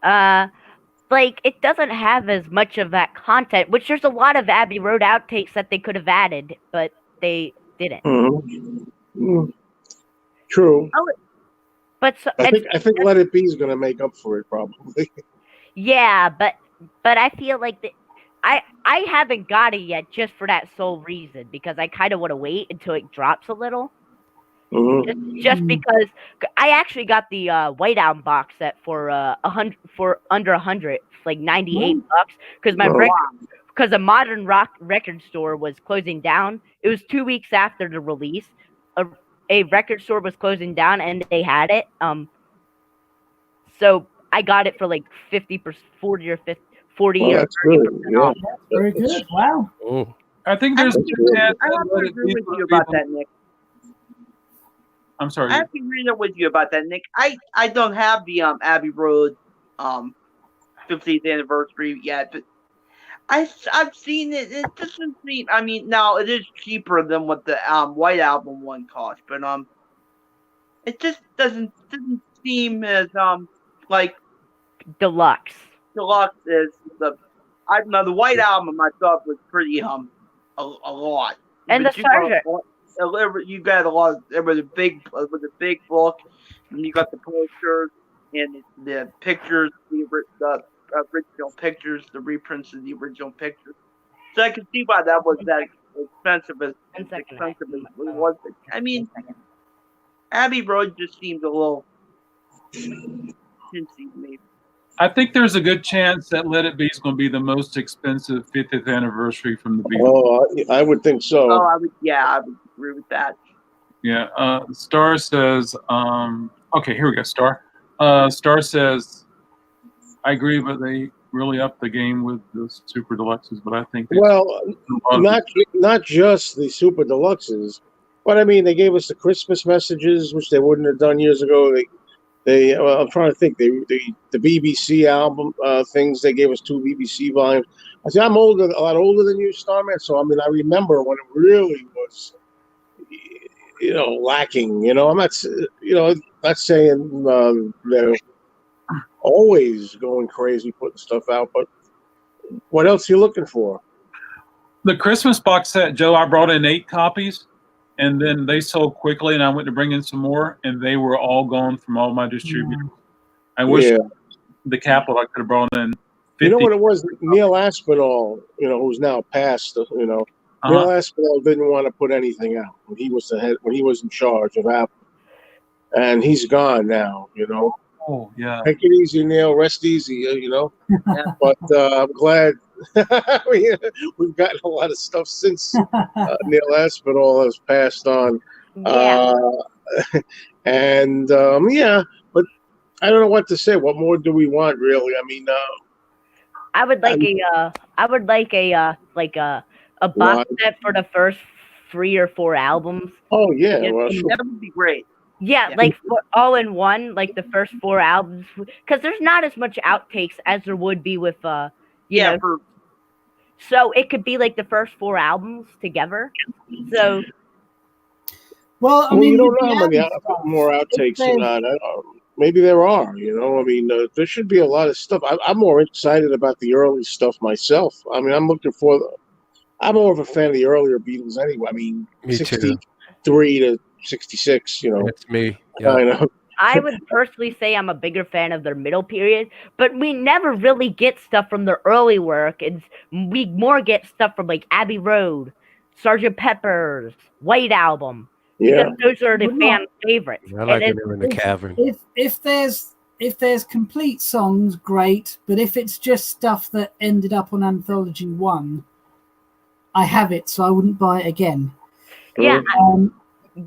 Like it doesn't have as much of that content, which there's a lot of Abbey Road outtakes that they could have added, but they didn't. True. But so, I think Let It Be is going to make up for it probably. Yeah, but I feel like I haven't got it yet just for that sole reason, because I kind of want to wait until it drops a little. Just because I actually got the White Album box set for under $100, like $98, because a Modern Rock record store was closing down. It was 2 weeks after the release. A record store was closing down, and they had it. So I got it for like 50%, 40 or 50, 40 Well, or that's 30% good. Yeah. off. Very good. Wow. Oh, I think I there's have a good chance to that Let It agree Be with you will be about the- that, Nick. I'm sorry. I have to agree with you about that, Nick. I don't have the Abbey Road 50th anniversary yet, but I've seen it. It doesn't seem. I mean, now it is cheaper than what the White Album one cost, but it just doesn't seem as like Deluxe. deluxe as the. I know the White Album I thought was pretty a lot. And But the Sergeant. you got a lot. It was a big book, and you got the posters and the pictures, the original pictures, the reprints of the original pictures. So I can see why that was that expensive as it was. I mean, Abbey Road just seems a little chintzy to me. I think there's a good chance that Let It Be is going to be the most expensive 50th anniversary from the Beatles. Oh, I would think so. Oh, I would agree with that. Yeah. Star says, okay, here we go. Star. Star says, I agree, but they really upped the game with the Super Deluxes. But I think not just the Super Deluxes, but I mean they gave us the Christmas messages, which they wouldn't have done years ago. I'm trying to think. The BBC album things. They gave us 2 BBC volumes. I see. I'm a lot older than you, Starman. So I mean, I remember when it really was, lacking. I'm not, not saying they're always going crazy putting stuff out, but what else are you looking for? the Christmas box set, Joe, I brought in 8 copies. And then they sold quickly, and I went to bring in some more, and they were all gone from all my distributors. I wish the Capitol I could have brought in 50. You know what it was? Neil Aspinall, who's now passed, Neil Aspinall didn't want to put anything out when he was the head, when he was in charge of Apple. And he's gone now, Oh, yeah. Take it easy, Neil. Rest easy, But I'm glad we've gotten a lot of stuff since Neil Aspinall has passed on. Yeah. But I don't know what to say. What more do we want, really? I mean, I would like a box set for the first 3 or 4 albums. Oh yeah, well, sure. That would be great. Yeah, like all in one, like the first 4 albums, because there's not as much outtakes as there would be with so it could be like the first 4 albums together. So, well, I mean, you don't know how many more outtakes or not. Maybe there are. I mean, there should be a lot of stuff. I'm more excited about the early stuff myself. I mean, I'm more of a fan of the earlier Beatles anyway. I mean, Me 63 to 66. That's me. Yeah. I know. I would personally say I'm a bigger fan of their middle period, but we never really get stuff from their early work, and we more get stuff from like Abbey Road, Sgt. Pepper's, White Album. Yeah. Because those are the Would fan favorites. I like And when they were in the cavern. If there's complete songs, great. But if it's just stuff that ended up on Anthology 1, I have it, so I wouldn't buy it again. yeah, Um,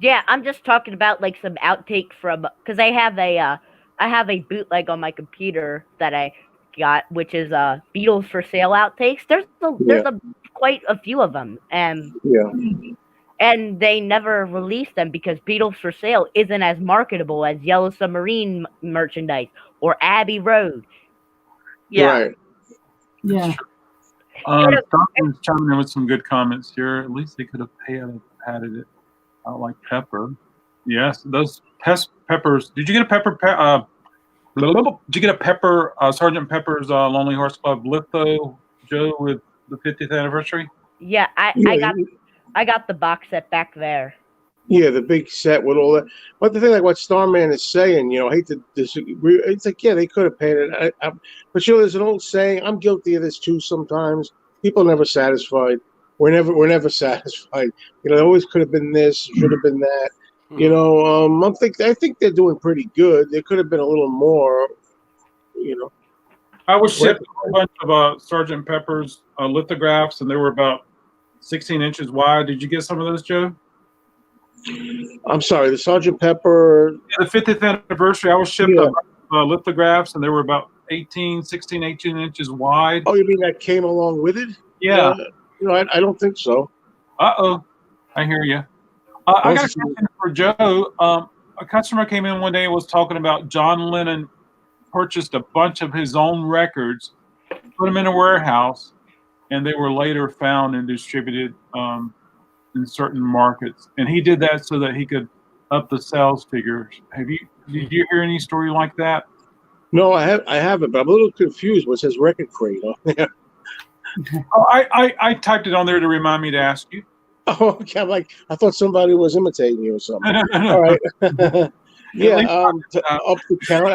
yeah, I'm just talking about like some outtake from because I have a bootleg on my computer that I got, which is Beatles for Sale outtakes. There's quite a few of them, Yeah. and they never released them because Beatles for Sale isn't as marketable as Yellow Submarine merchandise or Abbey Road. Yeah. Right. yeah. Stockman's chiming in with some good comments here. At least they could have padded it out like pepper. Yes, those peppers. Did you get a pepper? Did you get a pepper? Sergeant Pepper's Lonely Hearts Club litho, Joe, with the 50th anniversary? Yeah, Yeah, I got the box set back there. yeah, the big set with all that. But the thing, like what Starman is saying, I hate to disagree. It's like, yeah, they could have paid it. But there's an old saying. I'm guilty of this too. Sometimes people are never satisfied. We're never satisfied. It always could have been this, should have been that. I think they're doing pretty good. There could have been a little more. I was shipped a bunch of Sergeant Pepper's lithographs, and they were about 16 inches wide. Did you get some of those, Joe? I'm sorry, the Sergeant Pepper. Yeah, the 50th anniversary, I was shipped lithographs, and they were about 16, 18 inches wide. Oh, you mean that came along with it? Yeah. I don't think so. Uh-oh. I hear you. I got a question for Joe. A customer came in one day and was talking about John Lennon purchased a bunch of his own records, put them in a warehouse, and they were later found and distributed in certain markets. And he did that so that he could up the sales figures. Did you hear any story like that? No, I haven't, but I'm a little confused. What says Record Crate on there? Oh, I typed it on there to remind me to ask you. Oh, okay. I thought somebody was imitating you or something. All right. Yeah. Up the count.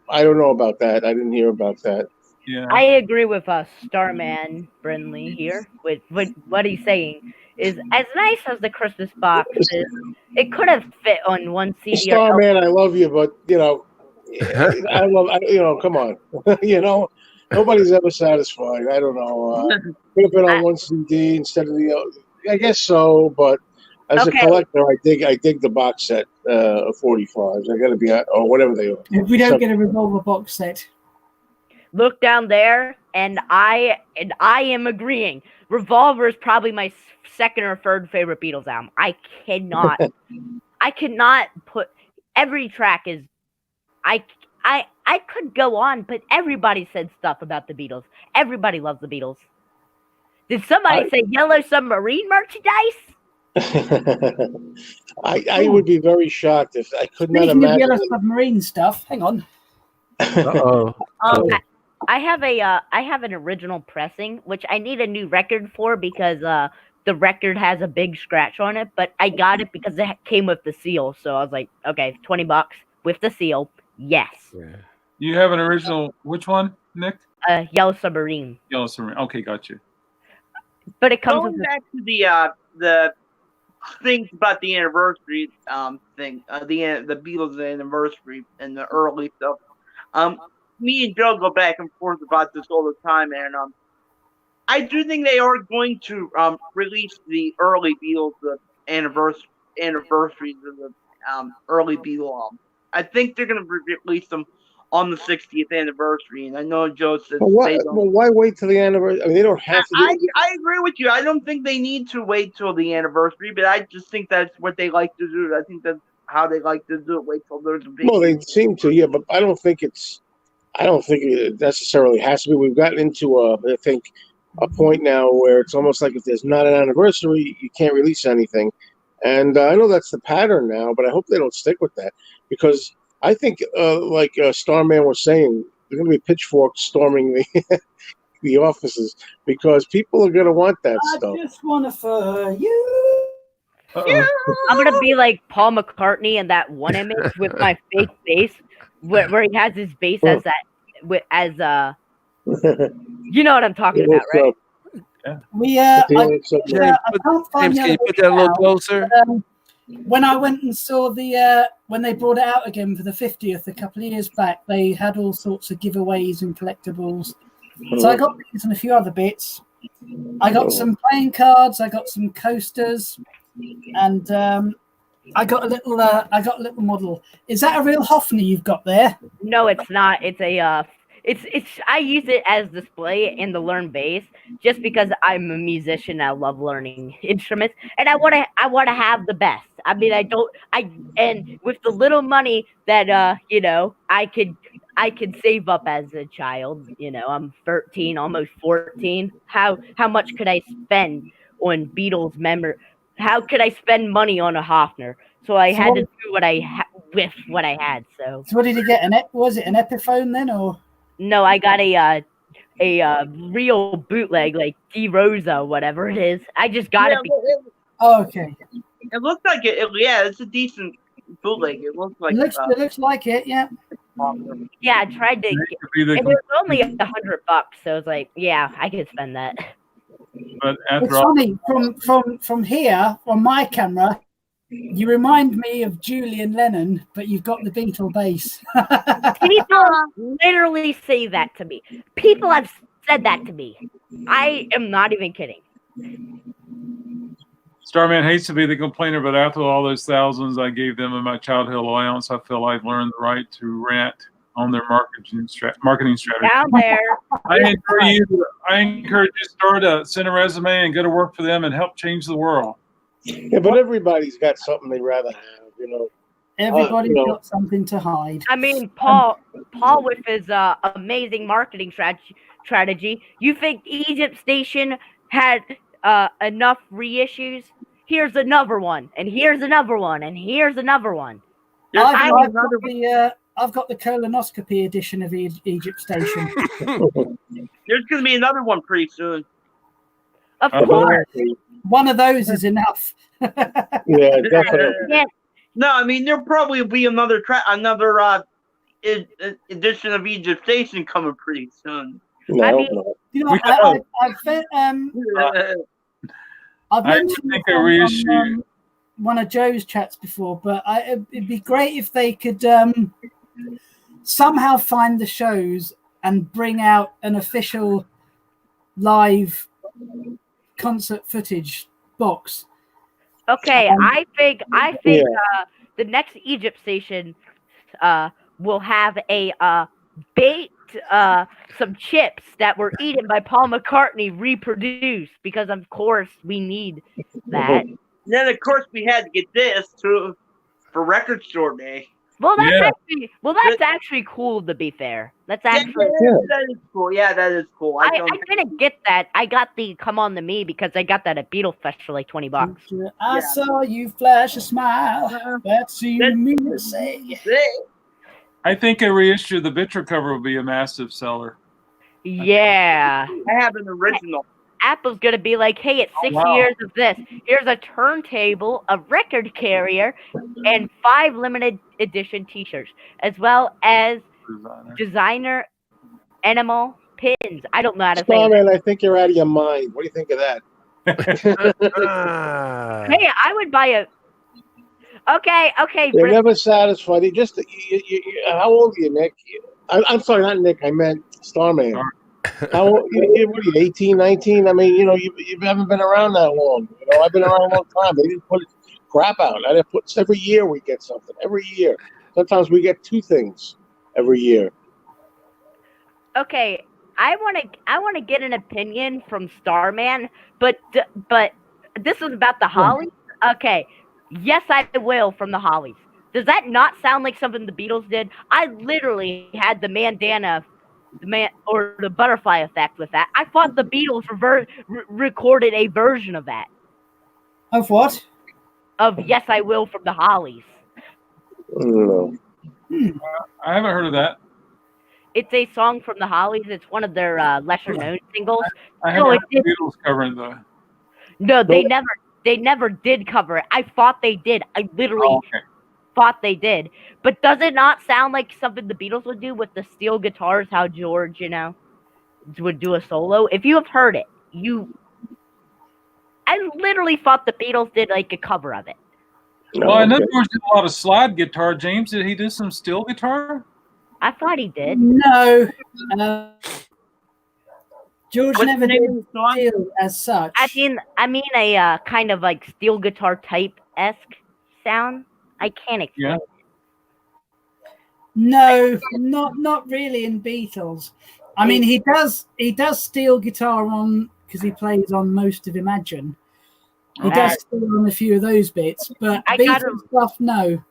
I don't know about that. I didn't hear about that. Yeah. I agree with Starman Brindley here with what he's saying. Is as nice as the Christmas box is, it could have fit on one CD. Starman, I love you, but come on. Nobody's ever satisfied. I don't know. Could have been on one CD instead of the other. I guess so, but as a collector, I dig the box set of 45s. They got to be or whatever they are. If we don't get a Revolver box set, look down there, and I am agreeing. Revolver is probably my second or third favorite Beatles album. I cannot put every track is. I could go on, but everybody said stuff about the Beatles. Everybody loves the Beatles. Did somebody say Yellow Submarine merchandise? I would be very shocked if I could not speaking of imagine. Yellow Submarine stuff, hang on. Uh-oh. I have an original pressing, which I need a new record for because the record has a big scratch on it, but I got it because it came with the seal. So I was like, okay, $20 with the seal. Yes. Yeah. You have an original, which one, Nick? Yellow Submarine. Yellow Submarine. Okay, got you. But it comes Going with back to the things about the anniversary thing, the Beatles anniversary and the early stuff. Me and Joe go back and forth about this all the time, and I do think they are going to release the early Beatles anniversaries of the early Beatles album. I think they're going to release them on the 60th anniversary, and I know Joe said they don't. Well, why wait till the anniversary? I mean, they don't have to. I agree with you. I don't think they need to wait till the anniversary, but I just think that's what they like to do. I think that's how they like to do it. Wait till there's a big. Well, they seem to, yeah, but I don't think it necessarily has to be. We've gotten into I think a point now where it's almost like if there's not an anniversary, you can't release anything. And I know that's the pattern now, but I hope they don't stick with that because I think, like Starman was saying, there's going to be pitchforks storming the offices because people are going to want that stuff. I just want to fur you. I'm going to be like Paul McCartney in that one image with my fake bass, where he has his bass as you know what I'm talking about, right? I can't find James, can you put that a little closer? when I went and saw the when they brought it out again for the 50th a couple of years back, they had all sorts of giveaways and collectibles. So I got these and a few other bits. I got some playing cards. I got some coasters, and I got a little model. Is that a real Hoffner you've got there? No, it's not. It's a it's I use it as display in the learn bass just because I'm a musician. I love learning instruments, and I want to have the best. I mean, and with the little money that I could save up as a child. I'm 13, almost 14. How much could I spend on Beatles How could I spend money on a Hofner? So I had to do with what I had. So what did you get? Was it an Epiphone then, or? No, I got a real bootleg, like D Rosa, whatever it is. I just got it. Okay. It looks like it. Yeah, it's a decent bootleg. It looks like it looks like it. Yeah. Yeah, I tried to. It was only $100, so it's like, yeah, I could spend that. But it's funny from here on my camera. You remind me of Julian Lennon, but you've got the Beatle bass. People literally say that to me. People have said that to me. I am not even kidding. Starman hates to be the complainer, but after all those thousands I gave them in my childhood allowance, I feel I've learned the right to rant on their marketing strategy. Down there. I encourage you to start send a resume and go to work for them and help change the world. Yeah, but everybody's got something they'd rather have, Everybody's got something to hide. I mean, Paul with his amazing marketing strategy. You think Egypt Station had enough reissues? Here's another one, and here's another one, and here's another one. I've got the colonoscopy edition of Egypt Station. There's going to be another one pretty soon. Of course. One of those is enough. Yeah, definitely. Yeah. No, I mean there'll probably be another edition of Egypt Station coming pretty soon. No, I mean, I've mentioned one of Joe's chats before, but it'd be great if they could somehow find the shows and bring out an official live concert footage box. Okay, I think the next Egypt Station will have a baked some chips that were eaten by Paul McCartney reproduced, because of course we need that. Then of course we had to get this for Record Store Day. Well, that's actually cool. To be fair, that's actually that is cool. Yeah, that is cool. I didn't get that. I got the "Come On to Me" because I got that at Beatle Fest for like $20. I saw you flash a smile. That's you mean to say. I think a reissue of the Vitra cover will be a massive seller. Yeah, I have an original. Apple's gonna be like, hey, it's 6 years of this. Here's a turntable, a record carrier, and 5 limited edition T-shirts, as well as designer animal pins. I don't know how to say it. Man, I think you're out of your mind. What do you think of that? Hey, I would buy a. Okay. You're never satisfied. How old are you, Nick? I'm sorry, not Nick. I meant Starman. How old, what are you, 18, 19? I mean, you haven't been around that long. I've been around a long time. They didn't put crap out. Every year we get something. Every year. Sometimes we get 2 things every year. Okay, I want to get an opinion from Starman, but this is about the Hollies. Okay, Yes, I Will from the Hollies. Does that not sound like something the Beatles did? I literally had the bandana, or the butterfly effect with that. I thought the Beatles recorded a version of that. Of what? Of Yes, I Will from the Hollies. I haven't heard of that. It's a song from the Hollies. It's one of their lesser known singles. I haven't heard the Beatles covering the. No, they never did cover it. I thought they did. I literally thought they did. But does it not sound like something the Beatles would do with the steel guitars? How George, would do a solo? If you have heard it, I literally thought the Beatles did like a cover of it. Well, I know okay. George did a lot of slide guitar. James, did he do some steel guitar? I thought he did. No, George What's never the name did of the song? steel as such. I mean a kind of like steel guitar type esque sound. I can't explain. Yeah. No, not really in Beatles. I mean, he does steel guitar on because he plays on most of Imagine. He does steel on a few of those bits, but I Beatles gotta- stuff, no.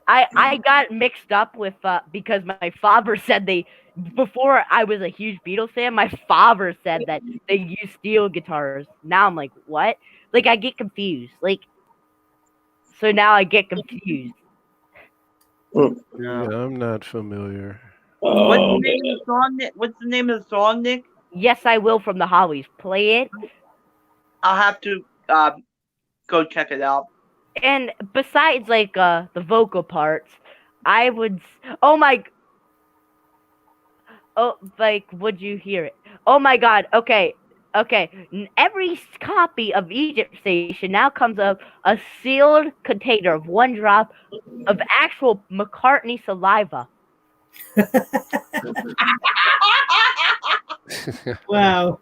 I got mixed up with because my father said before I was a huge Beatles fan, my father said that they use steel guitars. Now I'm like, what? Like I get confused. Like so now I get confused. Yeah, I'm not familiar. What's Oh, the name of the song? What's the name of the song, Nick? Yes, I will from the Hollies. Play it. I'll have to go check it out. And besides like the vocal parts, I would like would you hear it? Oh my god, okay. Every copy of Egypt Station now comes a sealed container of 1 drop of actual McCartney saliva. Wow.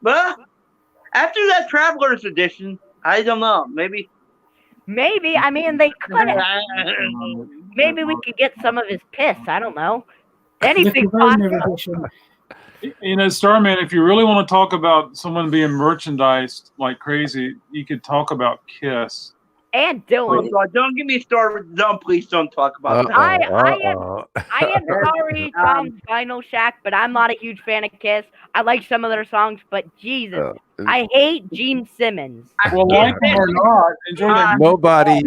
But after that Traveler's Edition, I don't know. Maybe. I mean they could have. Maybe we could get some of his piss. I don't know. Anything possible. Edition. You know, Starman, if you really want to talk about someone being merchandised like crazy, you could talk about Kiss. And Oh, Dylan. God, don't get me started. Don't, please don't talk about that. I am sorry, Tom's Vinyl Shack, but I'm not a huge fan of Kiss. I like some of their songs, but Jesus, I hate Gene Simmons. Well, like them or not, enjoy them. Nobody.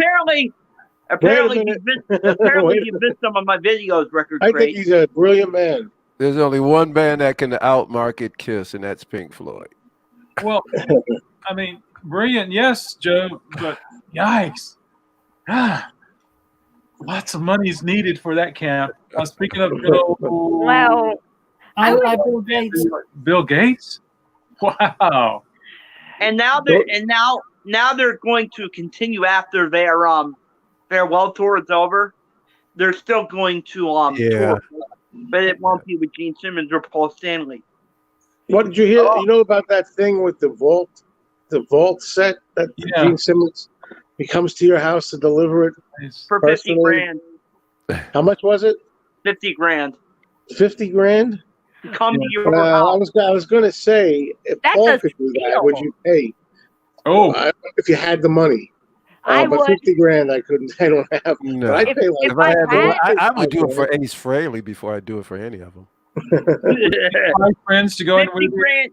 Apparently, Wait a you missed some of my videos. Record I think crate. he's a brilliant man. There's only one band that can outmarket Kiss, and that's Pink Floyd. Well, I mean, brilliant, yes, Joe, but yikes. Lots of money is needed for that camp. Speaking of Bill, Well, I like Bill Gates. Bill Gates? Wow. And now they're going to continue after their farewell tour is over. They're still going to tour, but it won't be with Gene Simmons or Paul Stanley. What did you hear? You know about that thing with the vault set that Gene Simmons, he comes to your house to deliver it For 50 grand. How much was it? 50 grand. 50 grand? Come to your house. I was going to say, if That's Paul a could do that, steal. would you pay? If you had the money. I but would. 50 grand, I couldn't. I don't have. No. But I'd pay like. If I had the I would do it for Ace Frehley before I do it for any of them. My friends to go in 50 with grand.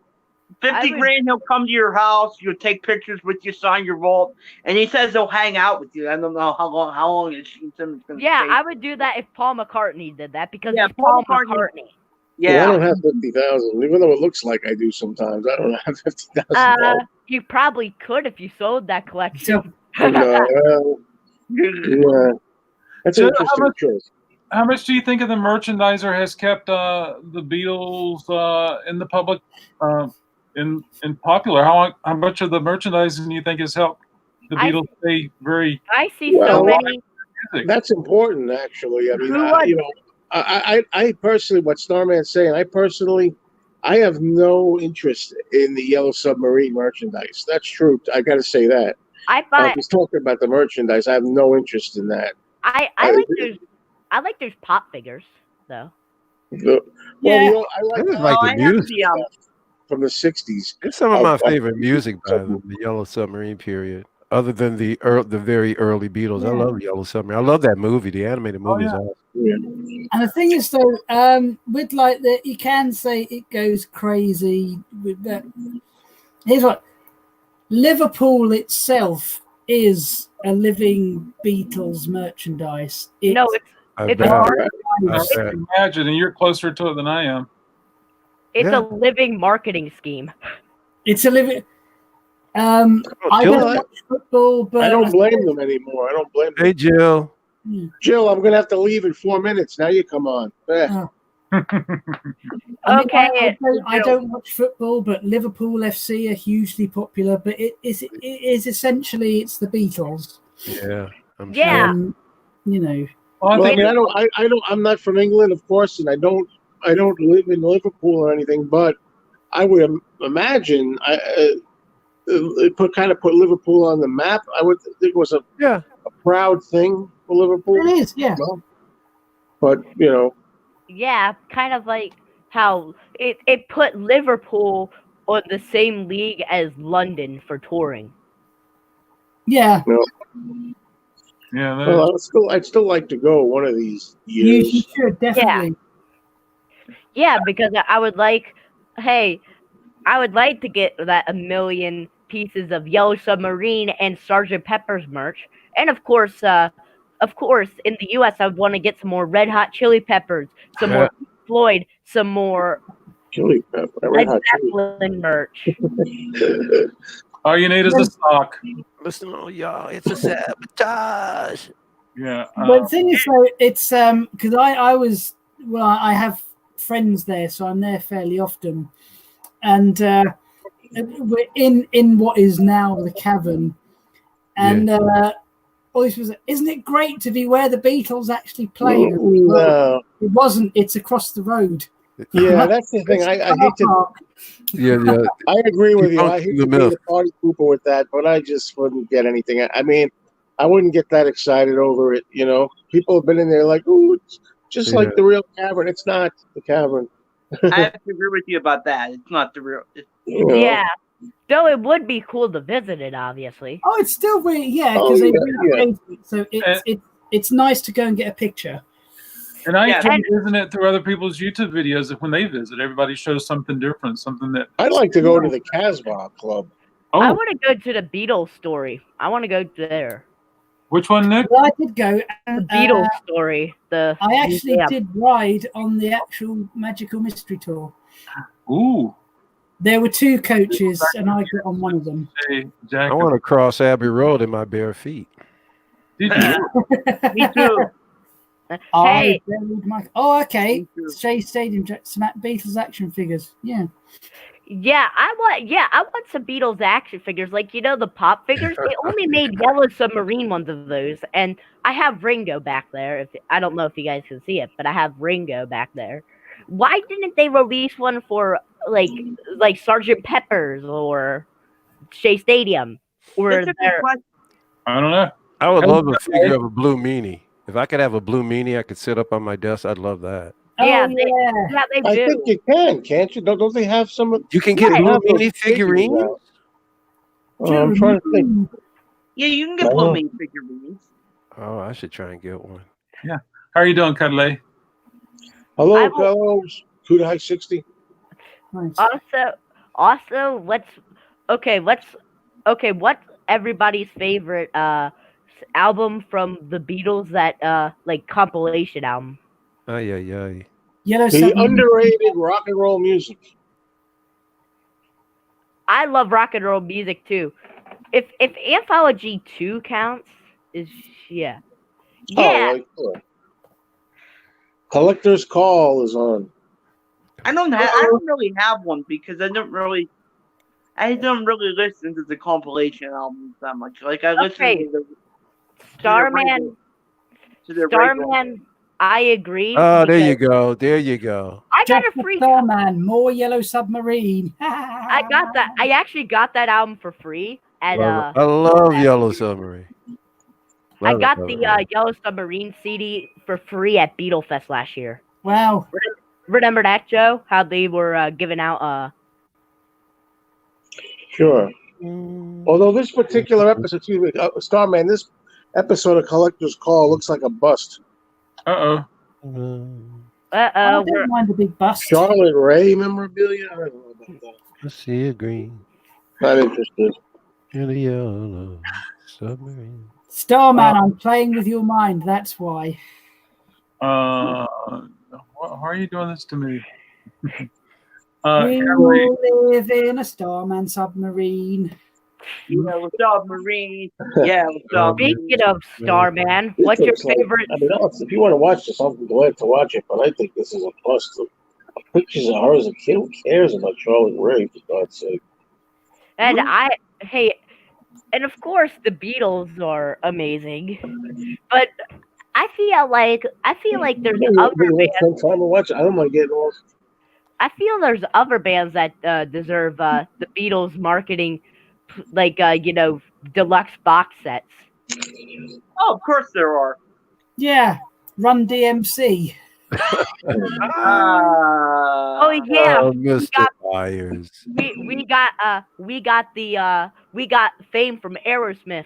50 grand, he'll come to your house. You'll take pictures with you, sign your vault, and he says he'll hang out with you. I don't know how long is Gene Simmons going to Yeah, stay. I would do that if Paul McCartney did that because Yeah, he's Paul Paul McCartney. Well, I Yeah. don't have 50,000, even though it looks like I do sometimes. I don't have 50,000. You probably could if you sold that collection. No, yeah. That's So an interesting choice. How much do you think of the merchandiser has kept the Beatles in the public, in popular? How much of the merchandising do you think has helped the Beatles stay very? I see so many. That's important, actually. I mean, I personally, what Starman's saying, I have no interest in the Yellow Submarine merchandise. That's true. I got to say that. I find He's talking about the merchandise. I have no interest in that. I like those pop figures though. I like This is like the music from the 60s. It's some of my favorite music by the Yellow Submarine period. Other than the very early Beatles, I love Yellow Submarine. I love that movie. The animated movie is awesome. And the thing is, though, with like that, you can say it goes crazy with that. Here's what Liverpool itself is a living Beatles merchandise. It's Imagine, and you're closer to it than I am. It's a living marketing scheme. It's a living. I don't watch football, but I don't blame them anymore. I don't blame them. Hey, Jill. Jill, I'm going to have to leave in 4 minutes. Now you come on. I don't watch football, but Liverpool FC are hugely popular. But it's essentially the Beatles. Yeah, I'm Yeah. sure. You know. Well, I Well, I think mean, I'm not from England, of course, and I don't live in Liverpool or anything. But I would imagine it kind of put Liverpool on the map. I would think it was a Yeah. proud thing for Liverpool. It is, yeah. But Yeah, kind of like how it put Liverpool on the same league as London for touring. Yeah. yeah, that well, is- I'd still like to go one of these You years. should definitely. Yeah, because I would like, hey, I would like to get that 1,000,000 pieces of Yellow Submarine and Sgt. Pepper's merch, and of course, in the U.S., I would want to get some more Red Hot Chili Peppers, some more Pink Floyd, some more Chili Pepper, Led Red Hot Zeppelin merch. Chili. all you need is a sock. Listen, y'all, it's a sabotage. Yeah. But the thing is, though, it's because I have friends there, so I'm there fairly often, and we're in what is now the Cavern, and always was, isn't it great to be where the Beatles actually played? No. It wasn't. It's across the road. Yeah, that's the thing. I hate to. Yeah. I agree with you. I hate The to be myth. the party pooper with that, but I just wouldn't get anything. I mean, I wouldn't get that excited over it. People have been in there like, ooh, it's just like the real Cavern. It's not the Cavern. I have to agree with you about that. It's not the real. Yeah, though it would be cool to visit it, obviously. Oh, it's still really Oh, because they yeah, repainted it, so it's nice to go and get a picture. And I Yeah. enjoy visiting it through other people's YouTube videos. That when they visit, everybody shows something different, something that. I'd like to go to the Casbah Club. Oh, I want to go to the Beatles story. I want to go there. which one, Nick? Well, I did go. The Beatles story. I actually museum. did ride on the actual Magical Mystery Tour. Ooh, There were 2 coaches, and I got on one of them. hey, Jack. I want to cross Abbey Road in my bare feet. Did you? Me too. Hey, okay. Me too. Shea Stadium, some Beatles action figures. Yeah. I want some Beatles action figures. Like, the pop figures. They only made Yellow Submarine ones of those, and I have Ringo back there. I don't know if you guys can see it, but I have Ringo back there. Why didn't they release one for like Sgt. Pepper's or Shea Stadium or That's a good their? question. I don't know. I would love a figure of a blue meanie. If I could have a blue meanie, I could sit up on my desk. I'd love that. Yeah, Oh, they- yeah. Yeah, they I do. think you can, can't you? Don't they have some? You can get They blue have those meanie figurines. out. I'm trying to think. Yeah, you can get blue mean figurines. Oh, I should try and get one. How are you doing, Cuddly? Hello, I will- fellows. Kuda High 60. Nice. Also, what's everybody's favorite album from the Beatles, that like compilation album? Ay, ay, ay. Yellow The Submarine. underrated rock and roll music. I love rock and roll music too. If Anthology 2 counts, yeah. Oh, like, Collector's Call is on. I don't really have one because I don't really listen to the compilation albums that much. Like I listen Okay. to the Starman, regular. I agree. Oh, there you because go. There you go. I got Jack a free. Starman, more Yellow Submarine. I got that. I actually got that album for free at I love Yellow Submarine. I Love got it, the love it. Yellow Submarine CD for free at Beatlefest last year. Wow. Remember that, Joe? How they were giving out Sure. Although this particular episode, Starman, this episode of Collector's Call looks like a bust. Uh-oh. I we're don't mind a big bust. Charlotte Ray memorabilia? I don't know about that. I see a green Not interested. in a yellow submarine. Starman, I'm playing with your mind. That's why. Why are you doing this to me? We Carly, all live in a Starman submarine. Yellow Submarine. Yellow Submarine. speaking of Starman. What's your Looks like- favorite? I mean, if you want to watch this, I'm glad to watch it, but I think this is a bust. Pictures of her as a kid. Who cares about Charlotte Ray, for God's sake? And And of course, the Beatles are amazing. But I feel like there's other Let's bands. spend time and watch it. I don't mind getting lost. I feel there's other bands that deserve the Beatles marketing, like deluxe box sets. Oh, of course there are. Yeah, Run DMC. Oh yeah, Oh, Mr. Myers. we got Fame from Aerosmith.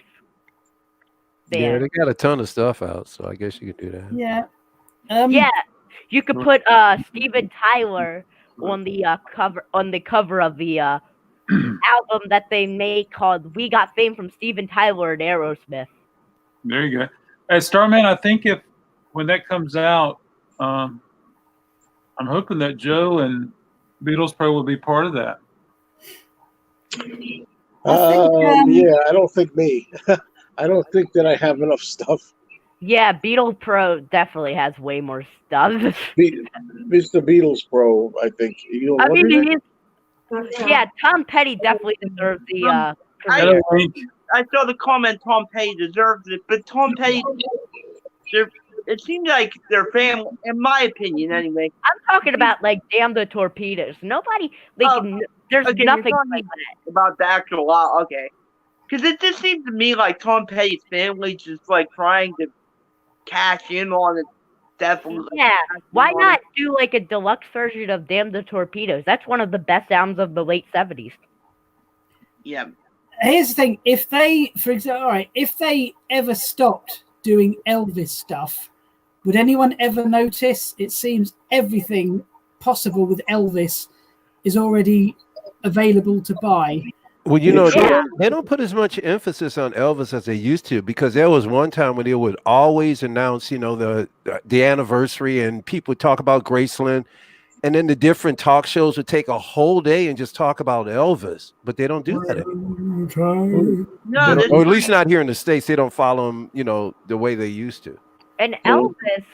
Yeah, Band. they got a ton of stuff out, so I guess you could do that. Yeah. Yeah, you could put Steven Tyler on the cover of the album that they made called "We Got Fame from Steven Tyler and Aerosmith." There you go. As Starman, I think when that comes out, I'm hoping that Joe and Beatles Pro will be part of that. Yeah, I don't think me. I don't think that I have enough stuff. Yeah, Beatles Pro definitely has way more stuff. Mr. Beatles Pro, I think. You I know, mean, yeah, Tom Petty definitely deserves the. I think I saw the comment Tom Petty deserves it, but Tom Petty, it seems like their family, in my opinion anyway. I'm talking about like Damn the Torpedoes. Nobody, there's Okay, nothing you're like talking that. about the actual law. Okay. Because it just seems to me like Tom Petty's family just like trying to cash in on it. Definitely. Yeah, why not do like a deluxe version of Damn the Torpedoes? That's one of the best albums of the late 70s. Yeah. Here's the thing: if they, for example, all right, if they ever stopped doing Elvis stuff, would anyone ever notice? It seems everything possible with Elvis is already available to buy. Well, you know, Yeah. they don't put as much emphasis on Elvis as they used to, because there was one time when they would always announce, you know, the anniversary, and people would talk about Graceland, and then the different talk shows would take a whole day and just talk about Elvis, but they don't do that anymore. No, Or at least not here in the States. They don't follow him, you know, the way they used to. And Elvis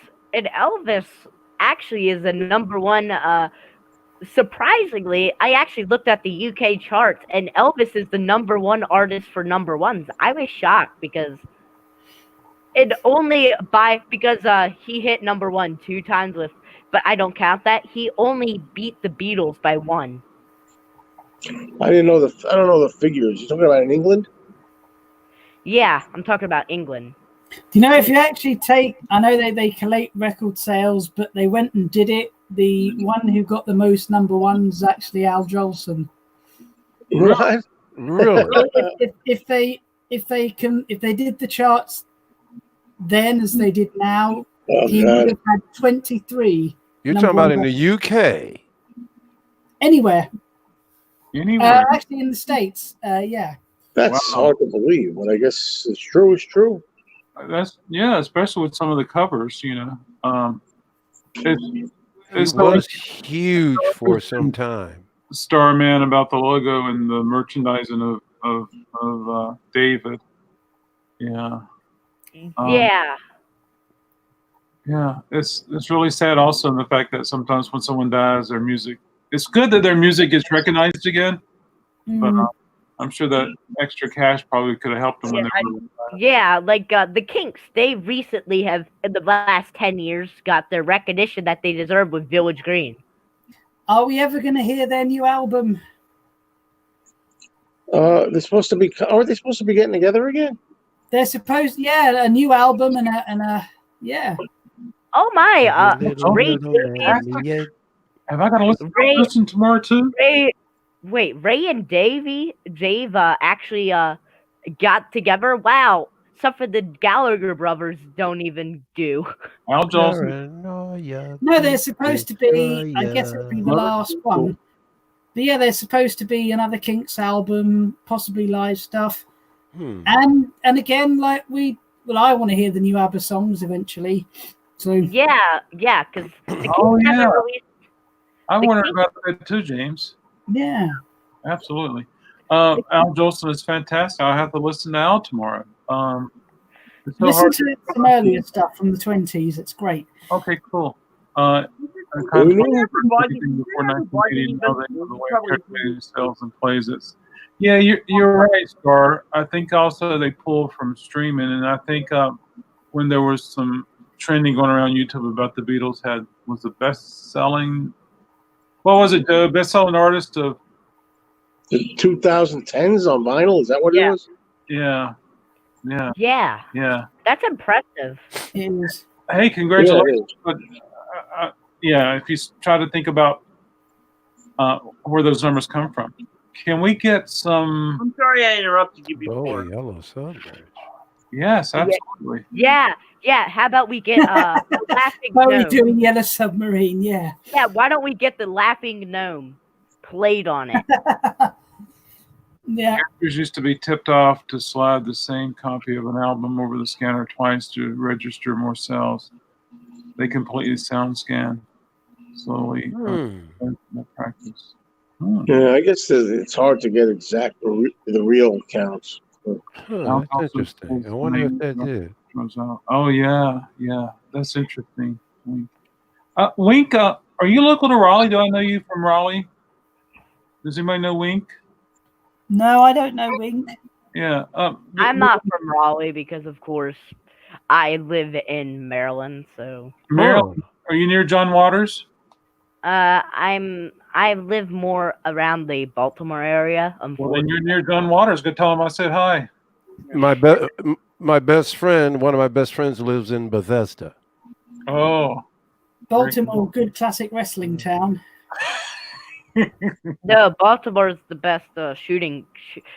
actually is a number one. Surprisingly, I actually looked at the UK charts, and Elvis is the number one artist for number ones. I was shocked because he hit number one 2 times but I don't count that. He only beat the Beatles by 1. I don't know the figures. You're talking about in England? Yeah, I'm talking about England. Do you know, if you actually take, I know they collate record sales, but they went and did it. The one who got the most number ones is actually Al Jolson. What? Really? If they did the charts then as they did now, he would have had 23. You're talking about in the UK? Anywhere. Anywhere. Actually, in the States. Yeah. That's Wow. hard to believe, but I guess it's true. It's true. Especially with some of the covers, you know. It It's was huge for some time. Starman about the logo and the merchandising of David. Yeah. Yeah, it's really sad also in the fact that sometimes when someone dies, their music, it's good that their music gets recognized again, but I'm sure that extra cash probably could have helped them when they were. Yeah, like the Kinks, they recently have, in the last 10 years, got the recognition that they deserve with Village Green. Are we ever going to hear their new album? They're supposed to be. Are they supposed to be getting together again? They're supposed, a new album and a yeah. Oh my! Ray, Have I got to listen tomorrow too? Ray and Dave actually got together. Wow, something the Gallagher brothers don't even do. Al Jolson. No, they're supposed to be. I guess it'll be the last one. But yeah, they're supposed to be another Kinks album, possibly live stuff. And again, like I want to hear the new ABBA songs eventually. So yeah, because the Kinks haven't released. I wondered about that too, James. Yeah, absolutely. Al Jolson is fantastic. I'll have to listen to Al tomorrow. Listen to some earlier stuff from the 20s. It's great. Okay, cool. Sells and plays. Yeah, you're right, Scar. I think also they pull from streaming, and I think when there was some trending going around YouTube about the Beatles was the best selling. What was it? The best selling artist of The 2010s on vinyl. Is that what it Yeah. was? yeah. That's impressive. It was. Hey, Yeah, congratulations! it is. But yeah, if you try to think about where those numbers come from, can we get some? I'm sorry I interrupted you before. Oh, yellow submarine. Yes, absolutely. Yeah. How about we get the laughing Why are we gnome? doing Yellow Submarine? Yeah. Yeah, why don't we get the laughing gnome played on it? Yeah. Characters used to be tipped off to slide the same copy of an album over the scanner twice to register more cells. They completely sound scan slowly. No practice. Yeah, I guess it's hard to get exact the real counts. Huh, that's interesting. I wonder if that did. Oh yeah, that's interesting. Wink, are you local to Raleigh? Do I know you from Raleigh? Does anybody know Wink? No, I don't know Wink. Yeah. I'm not from Raleigh because, of course, I live in Maryland. So Maryland. Are you near John Waters? I live more around the Baltimore area. Well, then you're near John Waters. Go tell him I said hi. My best friend, one of my best friends, lives in Bethesda. Oh, Baltimore, good classic wrestling town. No, Baltimore's the best shooting,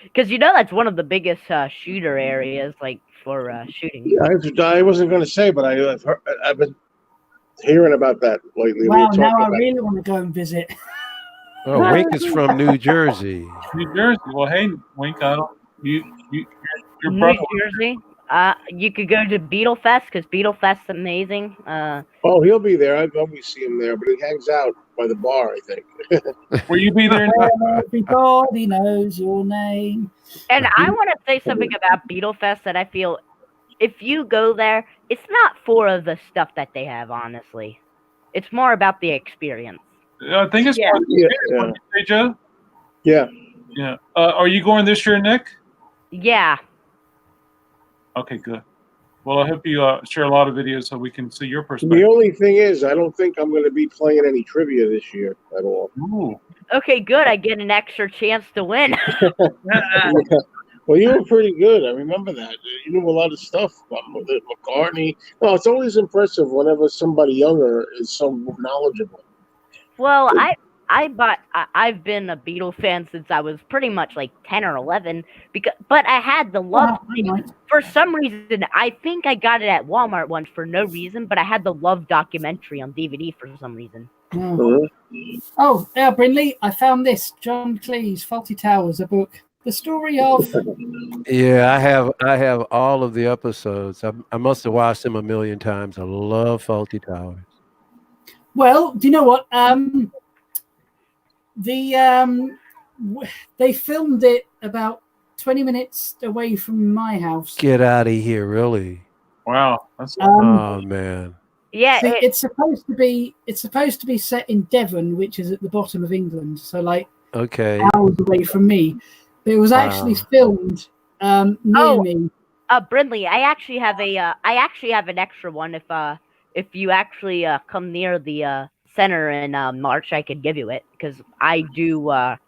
because that's one of the biggest shooter areas, like for shooting. Yeah, I wasn't going to say, but I've been hearing about that lately. Wow, now I really want to go and visit. Oh, Wink is from New Jersey. New Jersey. Well, hey, Wink, your New brother. Jersey. You could go to Beatlefest because Beatlefest's amazing. Oh, he'll be there. I always see him there, but he hangs out by the bar, I think. Will you be there? Everybody knows your name. And I want to say something about Beatlefest that I feel if you go there, it's not for the stuff that they have, honestly. It's more about the experience. I think it's part of the experience. Hey, Joe? Yeah. Yeah. Are you going this year, Nick? Yeah. Okay, good. Well, I hope you share a lot of videos so we can see your perspective. The only thing is, I don't think I'm going to be playing any trivia this year at all. Ooh. Okay, good. I get an extra chance to win. Well, you were pretty good. I remember that. You knew a lot of stuff about McCartney. No, it's always impressive whenever somebody younger is so knowledgeable. Well, I've been a Beatles fan since I was pretty much like 10 or 11 but I had the love for some reason. I think I got it at Walmart once for no reason, but I had the Love documentary on DVD for some reason. Oh, yeah, Brindley, I found this. John Cleese, Faulty Towers, a book. The story of. Yeah, I have all of the episodes. I must have watched them a million times. I love Faulty Towers. Well, do you know what? They filmed it about 20 minutes away from my house. Get out of here, really? Wow. That's oh man. Yeah, see, it's supposed to be set in Devon, which is at the bottom of England, so like hours away from me. But it was actually filmed near me. Brindley, I actually have an extra one. If you actually come near the center in March, I could give you it because I do have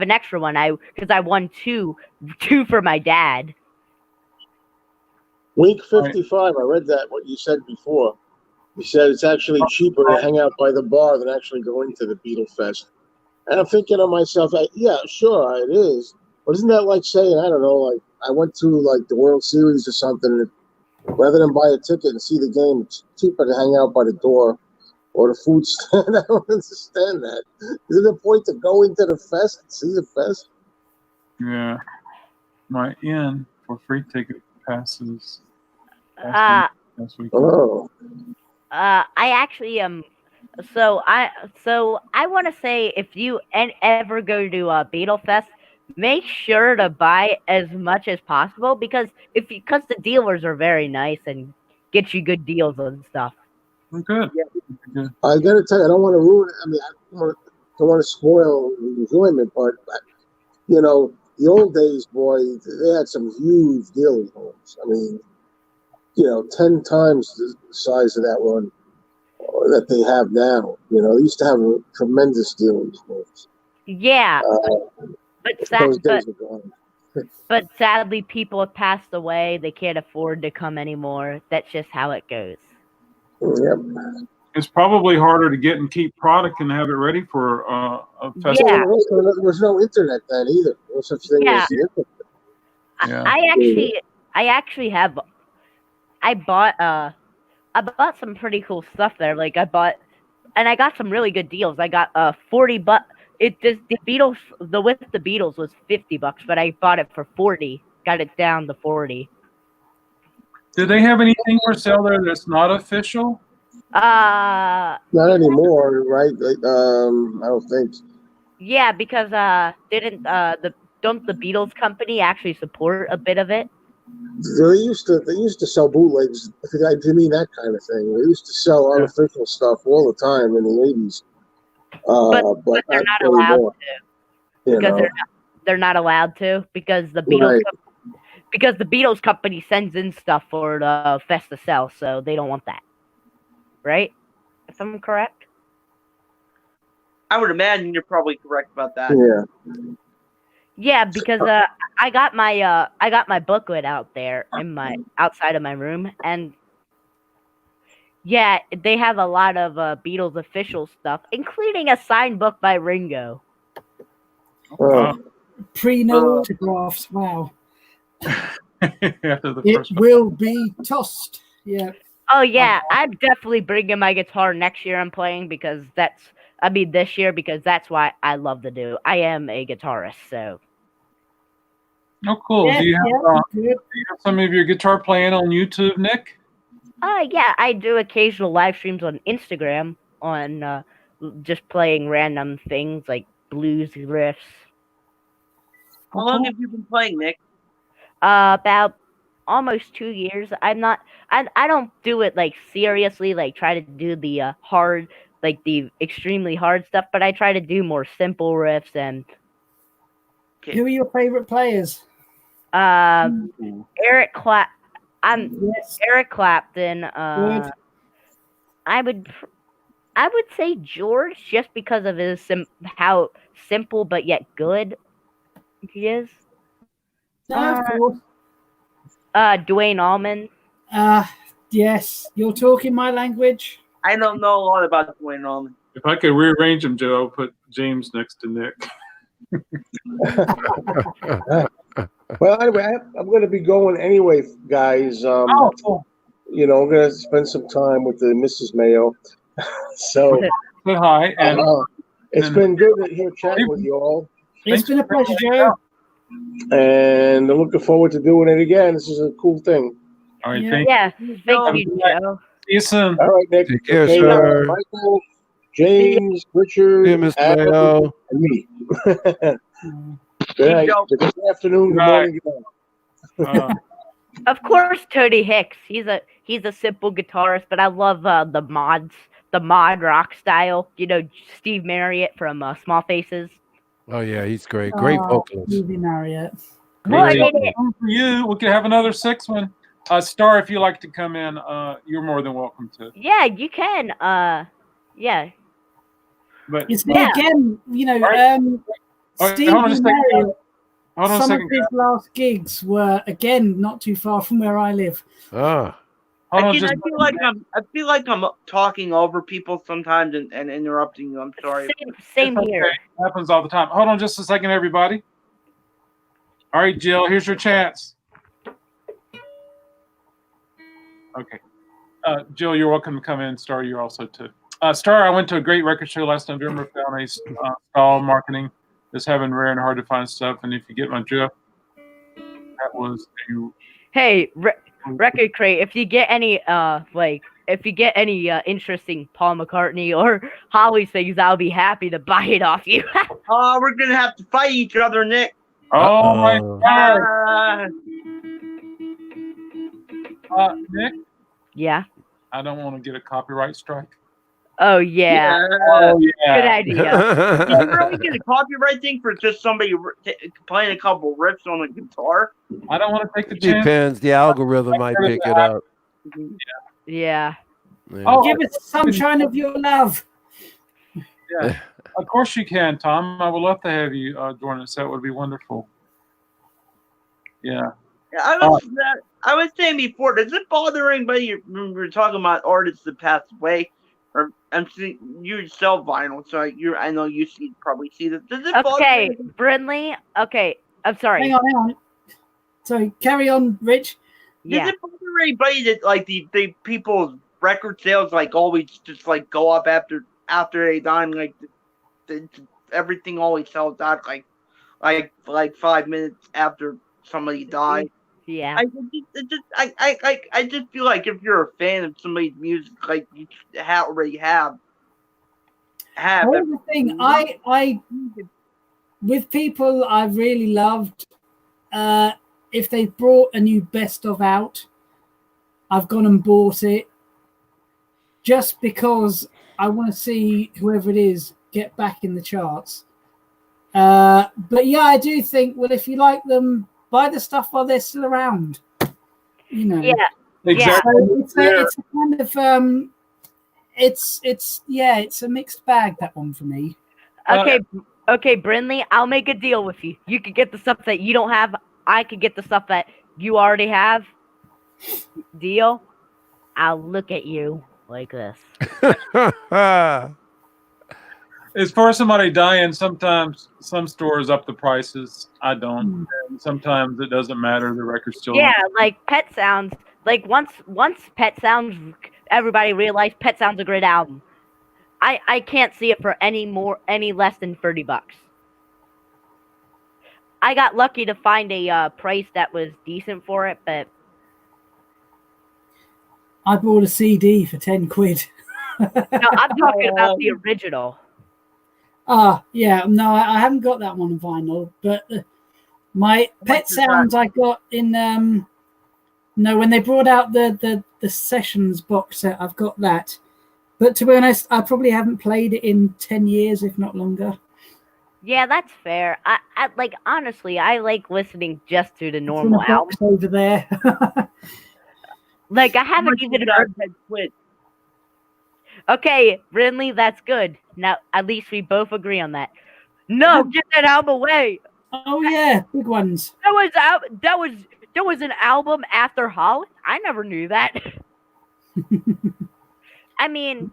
an extra one. Because I won two for my dad. Week 55, I read that, what you said before. You said it's actually cheaper to hang out by the bar than actually going to the Beatlefest. And I'm thinking to myself, yeah, sure, it is. But isn't that like saying, I don't know, like I went to like the World Series or something, and rather than buy a ticket and see the game, it's cheaper to hang out by the door or the food stand. I don't understand that. Is it a point to go into the fest and see the fest? Yeah. My inn for free ticket passes. I actually So I want to say if you ever go to Beatlefest, make sure to buy as much as possible because the dealers are very nice and get you good deals and stuff. Good. Yeah. I gotta tell you, I don't want to ruin it. I mean, I don't want to spoil the enjoyment, but the old days, boy, they had some huge dealing homes. I mean, 10 times the size of that one that they have now. They used to have a tremendous dealing homes. Yeah, Those days are gone. but sadly, people have passed away. They can't afford to come anymore. That's just how it goes. Yep. It's probably harder to get and keep product and have it ready for a festival. Yeah. There was no internet then either. No such thing as the internet. Yeah. I actually have. I bought some pretty cool stuff there. Like I got some really good deals. I got $40. The Beatles, with the Beatles was $50, but I bought it for 40. Got it down to 40. Do they have anything for sale there that's not official? Not anymore, right? I don't think. Yeah, because don't the Beatles company actually support a bit of it? They used to sell bootlegs. I mean that kind of thing. They used to sell unofficial stuff all the time in the 80s. But they're not anymore, allowed to. Because they're not allowed to because the Beatles because the Beatles company sends in stuff for the fest to sell, so they don't want that. Right? If I'm correct? I would imagine you're probably correct about that. Yeah. Yeah, because I got my booklet out there outside of my room, and yeah, they have a lot of Beatles official stuff, including a signed book by Ringo. Pre-no autographs. Wow. After the It first will be tossed. Yeah. Oh yeah, I'm definitely bringing my guitar next year. I'm playing this year because that's why I love to do. I am a guitarist, so. Oh, cool. Yeah, do you have some of your guitar playing on YouTube, Nick? Yeah, I do occasional live streams on Instagram on just playing random things like blues riffs. How long have you been playing, Nick? About almost 2 years. I don't do it like seriously, like try to do the hard, like the extremely hard stuff, but I try to do more simple riffs and. Okay. Who are your favorite players? Eric Clapton. Yes. Eric Clapton. Good. I would say George just because of his how simple but yet good he is. Of course. Dwayne Allman. Yes. You're talking my language. I don't know a lot about Dwayne Allman. If I could rearrange them, Joe, I'll put James next to Nick. Well, anyway, I'm going to be going anyway, guys. Cool. I'm going to spend some time with the Mrs. Mayo. So Say hi. And it's been good to hear chatting with you all. It's been a pleasure, Joe. And I'm looking forward to doing it again. This is a cool thing. all right, Yeah. thank you. Thank you, Joe. See you soon. All right, Nick. Take care, Okay, sir. Michael, James, Richard, See you, Mr. Adam, Mayo. and me. Good night. Good afternoon. Good morning. Good night. Of course, Tony Hicks. He's a simple guitarist, but I love the mod rock style. Steve Marriott from Small Faces. Oh yeah, he's great. Great vocalist. Stevie Marriott. Great. For you, we could have another 6th one. Star, if you like to come in, you're more than welcome to. Yeah, you can. Yeah. But You see, again, Stevie hold on a second. Marriott, Hold on a some second. of his last gigs were, again, not too far from where I live. Ah. Hold on I just feel like I'm talking over people sometimes and interrupting you. I'm sorry. Same It's here. okay. It happens all the time. Hold on just a second, everybody. All right, Jill, here's your chance. Okay. Jill, you're welcome to come in. Star, you're also too. Star, I went to a great record show last November. Found a stall marketing is having rare and hard to find stuff. And if you get my drift, that was Hey, Record Crate, if you get any interesting Paul McCartney or Holly things, I'll be happy to buy it off you. Oh, we're gonna have to fight each other, Nick. Oh my God. Uh, Nick, Yeah. I don't want to get a copyright strike. Oh yeah. Oh Good yeah. idea. Did you really get a copyright thing for just somebody playing a couple riffs on the guitar? I don't want to take the chance. Depends. The algorithm might pick it up. Yeah. Yeah. Oh, Give us sunshine of your love. yeah. Of course you can, Tom. I would love to have you join us. That would be wonderful. Yeah. Yeah, I was saying before, does it bother anybody when we were talking about artists that passed away? Or I'm seeing you sell vinyl, so I know you probably see this. Does it bother Okay, anybody? Brinley. Okay, I'm sorry. Hang on. Sorry, carry on, Rich. Yeah. Does it bother anybody that like the people's record sales like always just like go up after they die? And, like everything always sells out like 5 minutes after somebody dies. Yeah. I just feel like if you're a fan of somebody's music, like you already have. Well, the thing, I with people I really loved, if they brought a new best of out, I've gone and bought it just because I want to see whoever it is get back in the charts. But yeah, I do think, well, if you like them, buy the stuff while they're still around. You know. Yeah. Exactly. So it's a kind of it's a mixed bag, that one for me. Okay, Brinley, I'll make a deal with you. You could get the stuff that you don't have. I could get the stuff that you already have. Deal? I'll look at you like this. As far as somebody dying, sometimes some stores up the prices. I don't. And sometimes it doesn't matter. The record's still. Yeah, like Pet Sounds. Like once Pet Sounds, everybody realized Pet Sounds a great album. I can't see it for any less than $30. I got lucky to find a price that was decent for it, but I bought a CD for 10 quid. no, I'm talking about the original. Yeah, no, I haven't got that one on vinyl, but my Pet Sounds I got in when they brought out the Sessions box set, I've got that. But to be honest, I probably haven't played it in 10 years, if not longer. Yeah, that's fair. I like, honestly, I like listening just to the It's in normal a box album. over there. Like I haven't even heard. Okay, Brinley, that's good. Now at least we both agree on that. No, get that album away. Oh yeah, big ones. There was an album after Holland. I never knew that. I mean,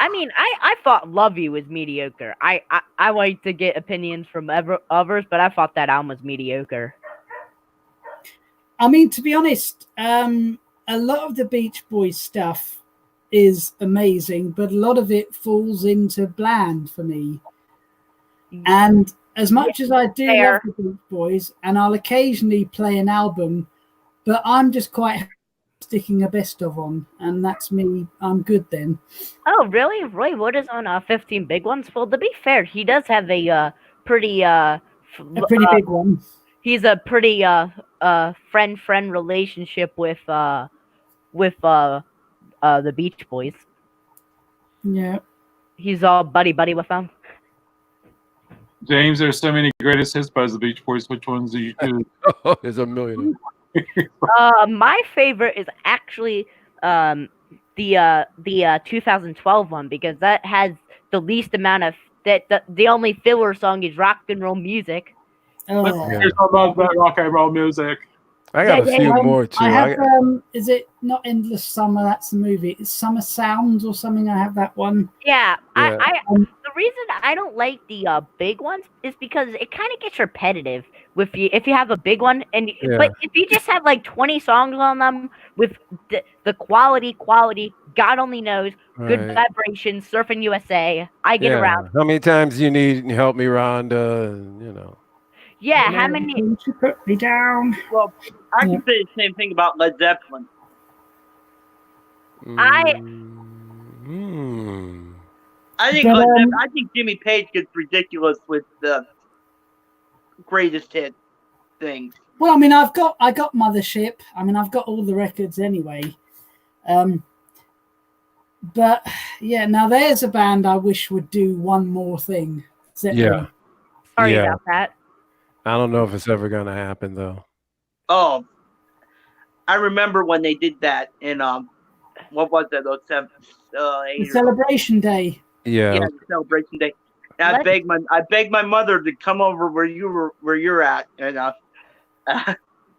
I thought Love You was mediocre. I like to get opinions from others, but I thought that album was mediocre. I mean, to be honest, a lot of the Beach Boys stuff is amazing, but a lot of it falls into bland for me. And as much as I do love the Beach Boys, and I'll occasionally play an album, but I'm just quite sticking a best of on, and that's me. I'm good then. Oh, really? Roy Wood is on 15 Big Ones? Well, to be fair, he does have a pretty big one. He's a pretty friend relationship with the Beach Boys. Yeah. He's all buddy with them. James, there's so many greatest hits by the Beach Boys. Which ones do you choose? There's a million. My favorite is actually the 2012 one, because that has the least amount of the only filler song is Rock and Roll Music. Oh. Here's about that rock and roll music. I got a few more too. I have, is it not Endless Summer? That's the movie. It's Summer Sounds or something. I have that one. Yeah, Yeah. The reason I don't like the big ones is because it kind of gets repetitive if you have a big one, and but if you just have like 20 songs on them with the quality, God only knows, good vibrations, Surfing USA, I get around. How many times do you need help me, Rhonda? You know. Yeah, how many? You put me down. Well, I can say the same thing about Led Zeppelin. I think Jimmy Page gets ridiculous with the greatest hit things. Well, I mean, I got Mothership. I mean, I've got all the records anyway. But yeah, now there's a band I wish would do one more thing. Zeppelin. Yeah. Sorry Yeah. about that. I don't know if it's ever gonna happen though. Oh, I remember when they did that in what was that? Those The 8 or Celebration Day. Yeah. yeah, the Celebration Day. And I begged my mother to come over where you're at, and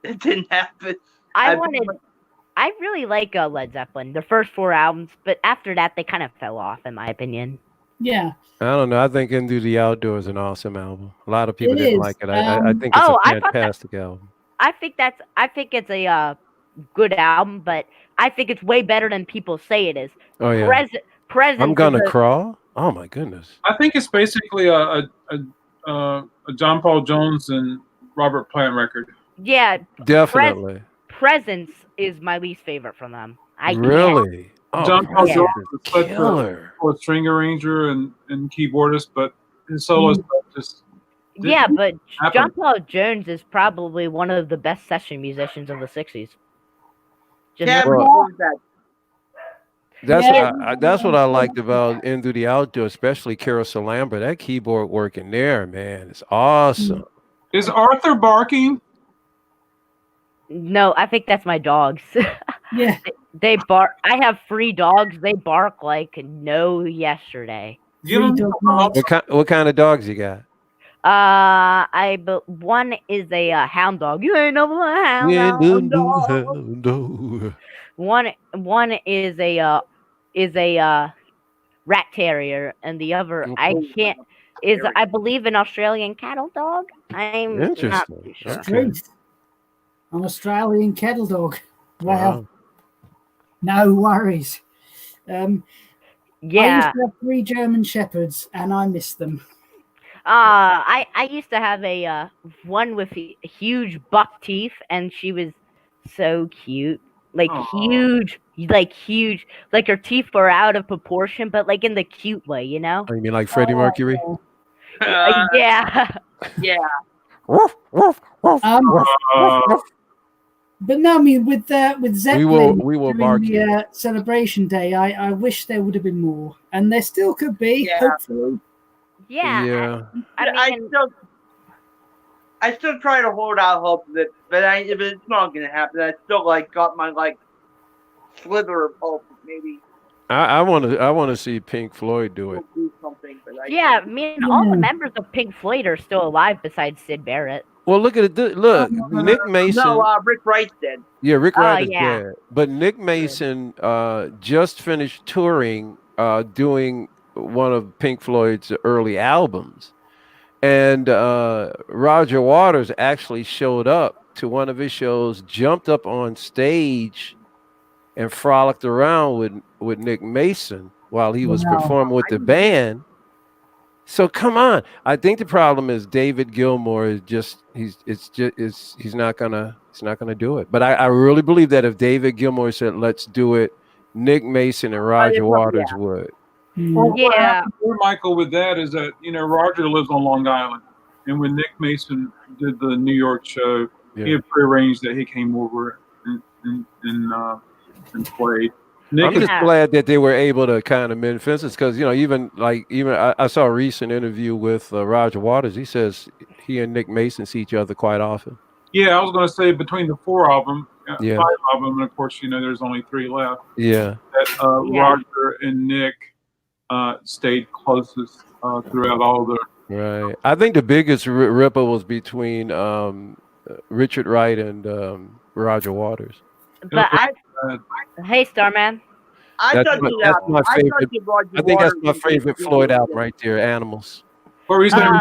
it didn't happen. I really like Led Zeppelin, the first 4 albums, but after that they kind of fell off, in my opinion. Yeah. I don't know. I think Into the Outdoors is an awesome album. A lot of people It didn't is. like it. I think it's Oh, a I thought that- fantastic album. I think it's a good album, but I think it's way better than people say it is. Oh yeah. Presence. I'm Gonna Crawl. Oh my goodness. I think it's basically a John Paul Jones and Robert Plant record. Yeah, Definitely. Presence is my least favorite from them. Really? Oh, John Paul yeah. Jones is such killer. a string arranger and keyboardist, but his solo stuff just Yeah, but happen. John Paul Jones is probably one of the best session musicians of the 60s. Just Yeah, Well- what was that? That's what I liked about Into the Outdoor, especially Carousel Lambert. That keyboard work in there, man, it's awesome. Is Arthur barking? No, I think that's my dogs. Yeah. They bark. I have 3 dogs. They bark like no yesterday. Give him Dog Night. What kind of dogs you got? One is a hound dog. You ain't know what a hound dog. One is a rat terrier, and the other I believe an Australian cattle dog. I'm not Interesting. too sure. Okay. Truth. An Australian kettle dog. Wow. No worries. I Yeah. used to have 3 German shepherds, and I miss them. I used to have a one with huge buck teeth, and she was so cute. Like Aw. huge, like her teeth were out of proportion, but like in the cute way, you know? Oh, you mean like Freddie Mercury? Yeah. Yeah. But no, I mean with Zeppelin, we will during bark the you. Celebration Day, I wish there would have been more, and there still could be. Yeah. Hopefully. Yeah. I mean, still try to hold out hope that, but if it's not gonna happen, I still got my slither of hope. Maybe I want to see Pink Floyd do it. we'll do something. But yeah, I mean, all the members of Pink Floyd are still alive besides Sid Barrett. Well, look at it. Look, Nick Mason. No, Rick Wright's dead. Yeah, Rick Wright is yeah. dead. But Nick Mason just finished touring, doing one of Pink Floyd's early albums. And Roger Waters actually showed up to one of his shows, jumped up on stage, and frolicked around with Nick Mason while he was performing with the band. So come on. I think the problem is David Gilmour is he's not gonna do it. But I really believe that if David Gilmour said let's do it, Nick Mason and Roger Waters would. Well, what Yeah. happened there, Michael, with that is that Roger lives on Long Island, and when Nick Mason did the New York show, he had prearranged that he came over and played. Nick I'm just glad that they were able to kind of mend fences because even I saw a recent interview with Roger Waters. He says he and Nick Mason see each other quite often. Yeah, I was going to say between the 4 of them, Yeah. 5 of them, and of course there's only 3 left. Yeah. That Roger and Nick stayed closest throughout all the. Right. I think the biggest ripple was between Richard Wright and Roger Waters. But hey, Starman. That's my favorite. I think that's my favorite Floyd album right there, Animals. What were you saying?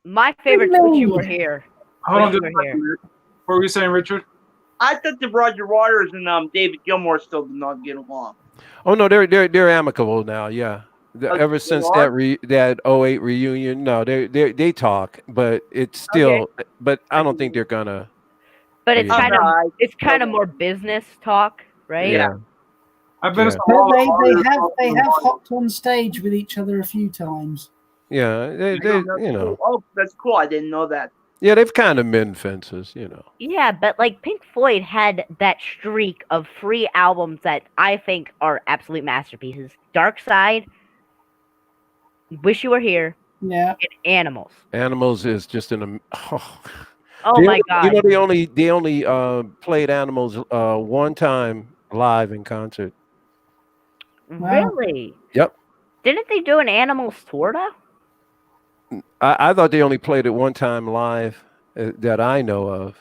My favorite was You Were Here. Hold on, You just Were a Here. second. What were you saying, Richard? I thought that Roger Waters and David Gilmour still did not get along. Oh no, they're amicable now. Yeah, ever since that 08 reunion, no, they talk, but it's still. But I don't think they're gonna. But it's kind of more business talk, right? Yeah. I've been. But they have hopped on stage with each other a few times. Yeah, they Oh, that's cool. I didn't know that. Yeah, they've kind of mend fences, you know. Yeah, but like Pink Floyd had that streak of 3 albums that I think are absolute masterpieces: Dark Side, Wish You Were Here, Yeah. and Animals. Animals is just Oh my god! You know, they only played Animals one time live in concert. Wow. Really? Yep. Didn't they do an Animals tour though? I thought they only played it one time live that I know of.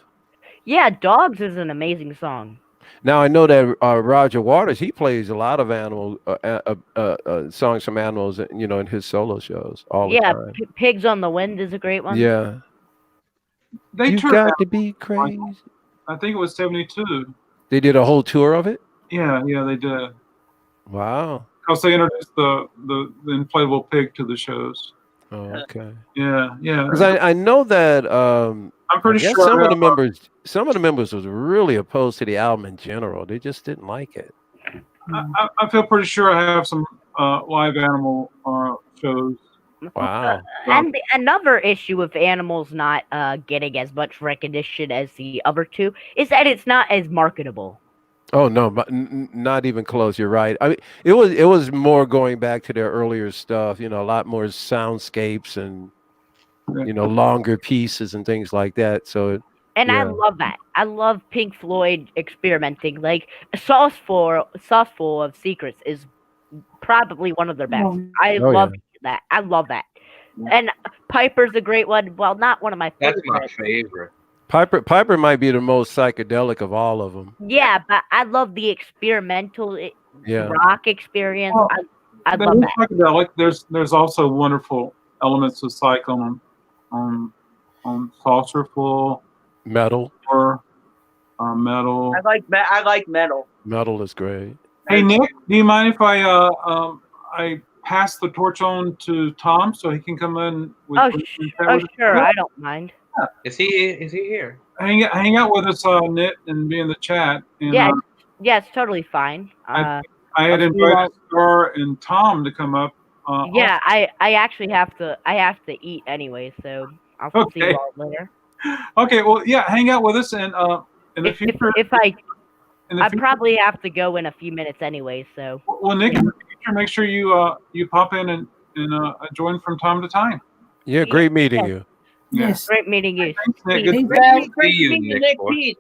Yeah, Dogs is an amazing song. Now I know that Roger Waters, he plays a lot of animal songs from Animals, you know, in his solo shows all the Yeah, time. Pigs on the Wind is a great one. Yeah, They you toured got out, to be crazy. I think it was 72. They did a whole tour of it. Yeah, they did. Wow. Because they introduced the inflatable pig to the shows. Oh, okay. Yeah. Because I know that I'm pretty I guess sure some of the members was really opposed to the album in general. They just didn't like it. I feel pretty sure I have some live animal shows. Wow. And another issue with Animals not getting as much recognition as the other two is that it's not as marketable. Oh no, not even close. You're right. I mean, it was more going back to their earlier stuff. You know, a lot more soundscapes and you know longer pieces and things like that. So. And I love that. I love Pink Floyd experimenting. Like Sauce Full of Secrets is probably one of their best. I love that. I love that. And Piper's a great one. Well, not one of my favorites. That's my favorite. Piper might be the most psychedelic of all of them. Yeah, but I love the experimental rock experience. Well, I love that. Psychedelic. There's also wonderful elements of psych on Saucerful. Metal. Or metal. I like metal. Metal is great. Hey Nick, do you mind if I pass the torch on to Tom so he can come in? Sure. I don't mind. Yeah. Is he here? Hang out with us, Nick, and be in the chat. And, yeah, it's totally fine. I had invited Star and Tom to come up. Yeah, I actually have to eat anyway, so I'll see you all later. Okay, well, yeah, hang out with us, and in the future, I probably have to go in a few minutes anyway. So, well, Nick, in the future, make sure you pop in and join from time to time. Yeah, great meeting you. Yes, great meeting you. Thanks, Nick. Great meeting you, Nick. Pete.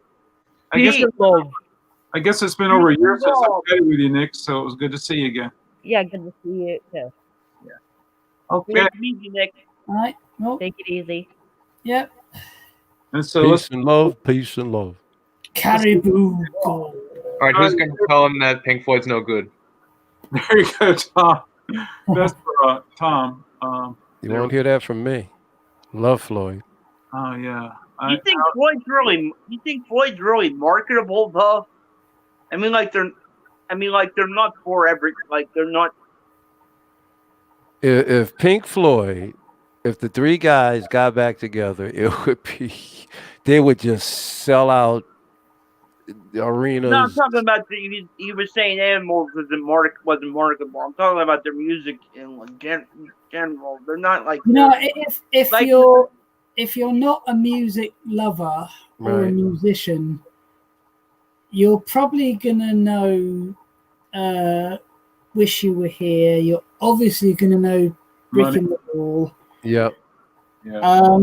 I guess it's been over a year since I played with you, Nick. So it was good to see you again. Yeah, good to see you too. Yeah. Okay. Great to meet you, Nick. All right. Well, take it easy. Yep. And so peace and love. Caribou Gold. All right, who's going to tell him that Pink Floyd's no good? There you go, Tom. That's for Tom. You won't hear that from me. Love Floyd. Oh yeah. You think Floyd's really marketable though? I mean, like they're not for every. Like they're not. If Pink Floyd, if the three guys got back together, it would be. They would just sell out arenas. No, I'm talking about he was saying Animals wasn't marketable. I'm talking about their music in general. They're not like if you're not a music lover or a musician, you're probably gonna know Wish You Were Here. You're obviously gonna know Brick in the Wall. Yep. Yeah.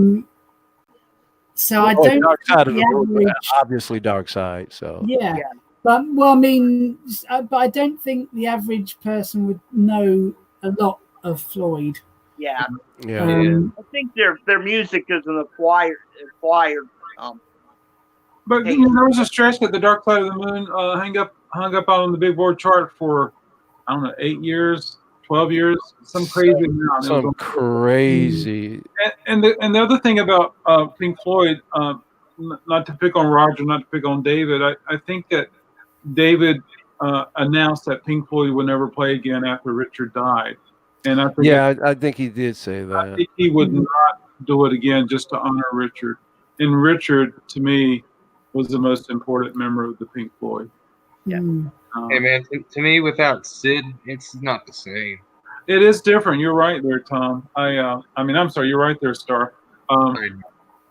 So I don't. Dark Side of the Moon, obviously Dark Side. So yeah. But I mean, but I don't think the average person would know a lot of Floyd. Yeah. Yeah. I think their music isn't acquired. But there was a stretch that the Dark Side of the Moon hung up on the Billboard chart for 8 years, 12 years, some crazy amount. Some crazy. And the other thing about Pink Floyd, not to pick on Roger, not to pick on David, I think that David announced that Pink Floyd would never play again after Richard died. And I think I think he did say that. I think he would not do it again just to honor Richard. And Richard, to me, was the most important member of the Pink Floyd. Yeah. Hey man, to me, without Sid, it's not the same. It is different. You're right there, Tom. I'm sorry. You're right there, Star.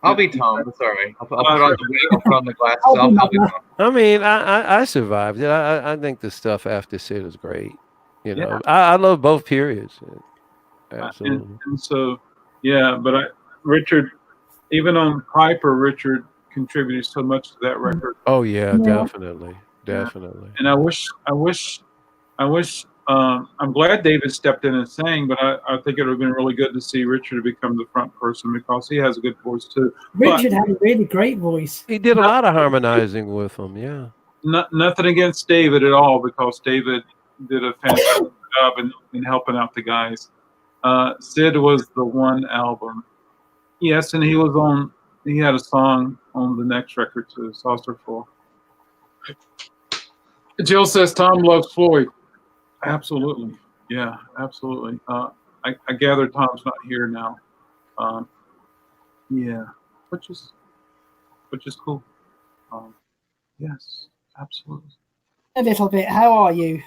I'll be Tom. It's all right. I'll put on the wig. I'll put on the glasses. I'll be Tom. I mean, I survived it. I think the stuff after Sid is great. You know, Yeah. I love both periods. Absolutely. And so, yeah, but Richard, even on Piper, Richard contributed so much to that record. Oh yeah, definitely. And I wish, I'm glad David stepped in and sang, but I think it would have been really good to see Richard become the front person because he has a good voice too. Richard had a really great voice. He did a lot of harmonizing with them. Yeah. Nothing against David at all, because David did a fantastic job in helping out the guys. Sid was the one album. Yes, and he had a song on the next record too, Saucerful. Jill says Tom loves Floyd. Absolutely. Yeah, absolutely. I gather Tom's not here now. Yeah, which is cool. Yes, absolutely. A little bit. How are you?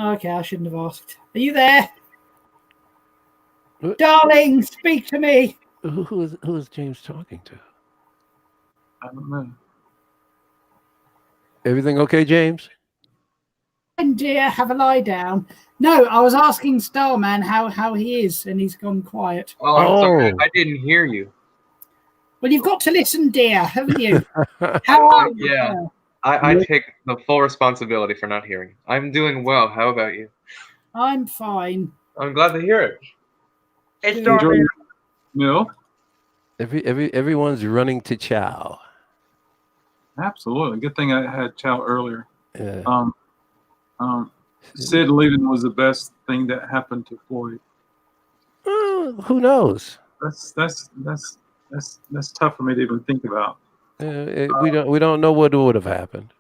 Okay, I shouldn't have asked. Are you there? Darling, speak to me. Who is James talking to? I don't know. Everything okay, James? And dear, have a lie down. No, I was asking Starman how he is, and he's gone quiet. Oh, I'm sorry. I didn't hear you. Well, you've got to listen, dear, haven't you? How are you? Yeah. I take the full responsibility for not hearing. I'm doing well. How about you? I'm fine. I'm glad to hear it. It's Enjoy Starman. your meal. Everyone's running to chow. Absolutely. Good thing I had chow earlier. Yeah. Sid leaving was the best thing that happened to Floyd. Who knows? That's tough for me to even think about. We don't know what would have happened.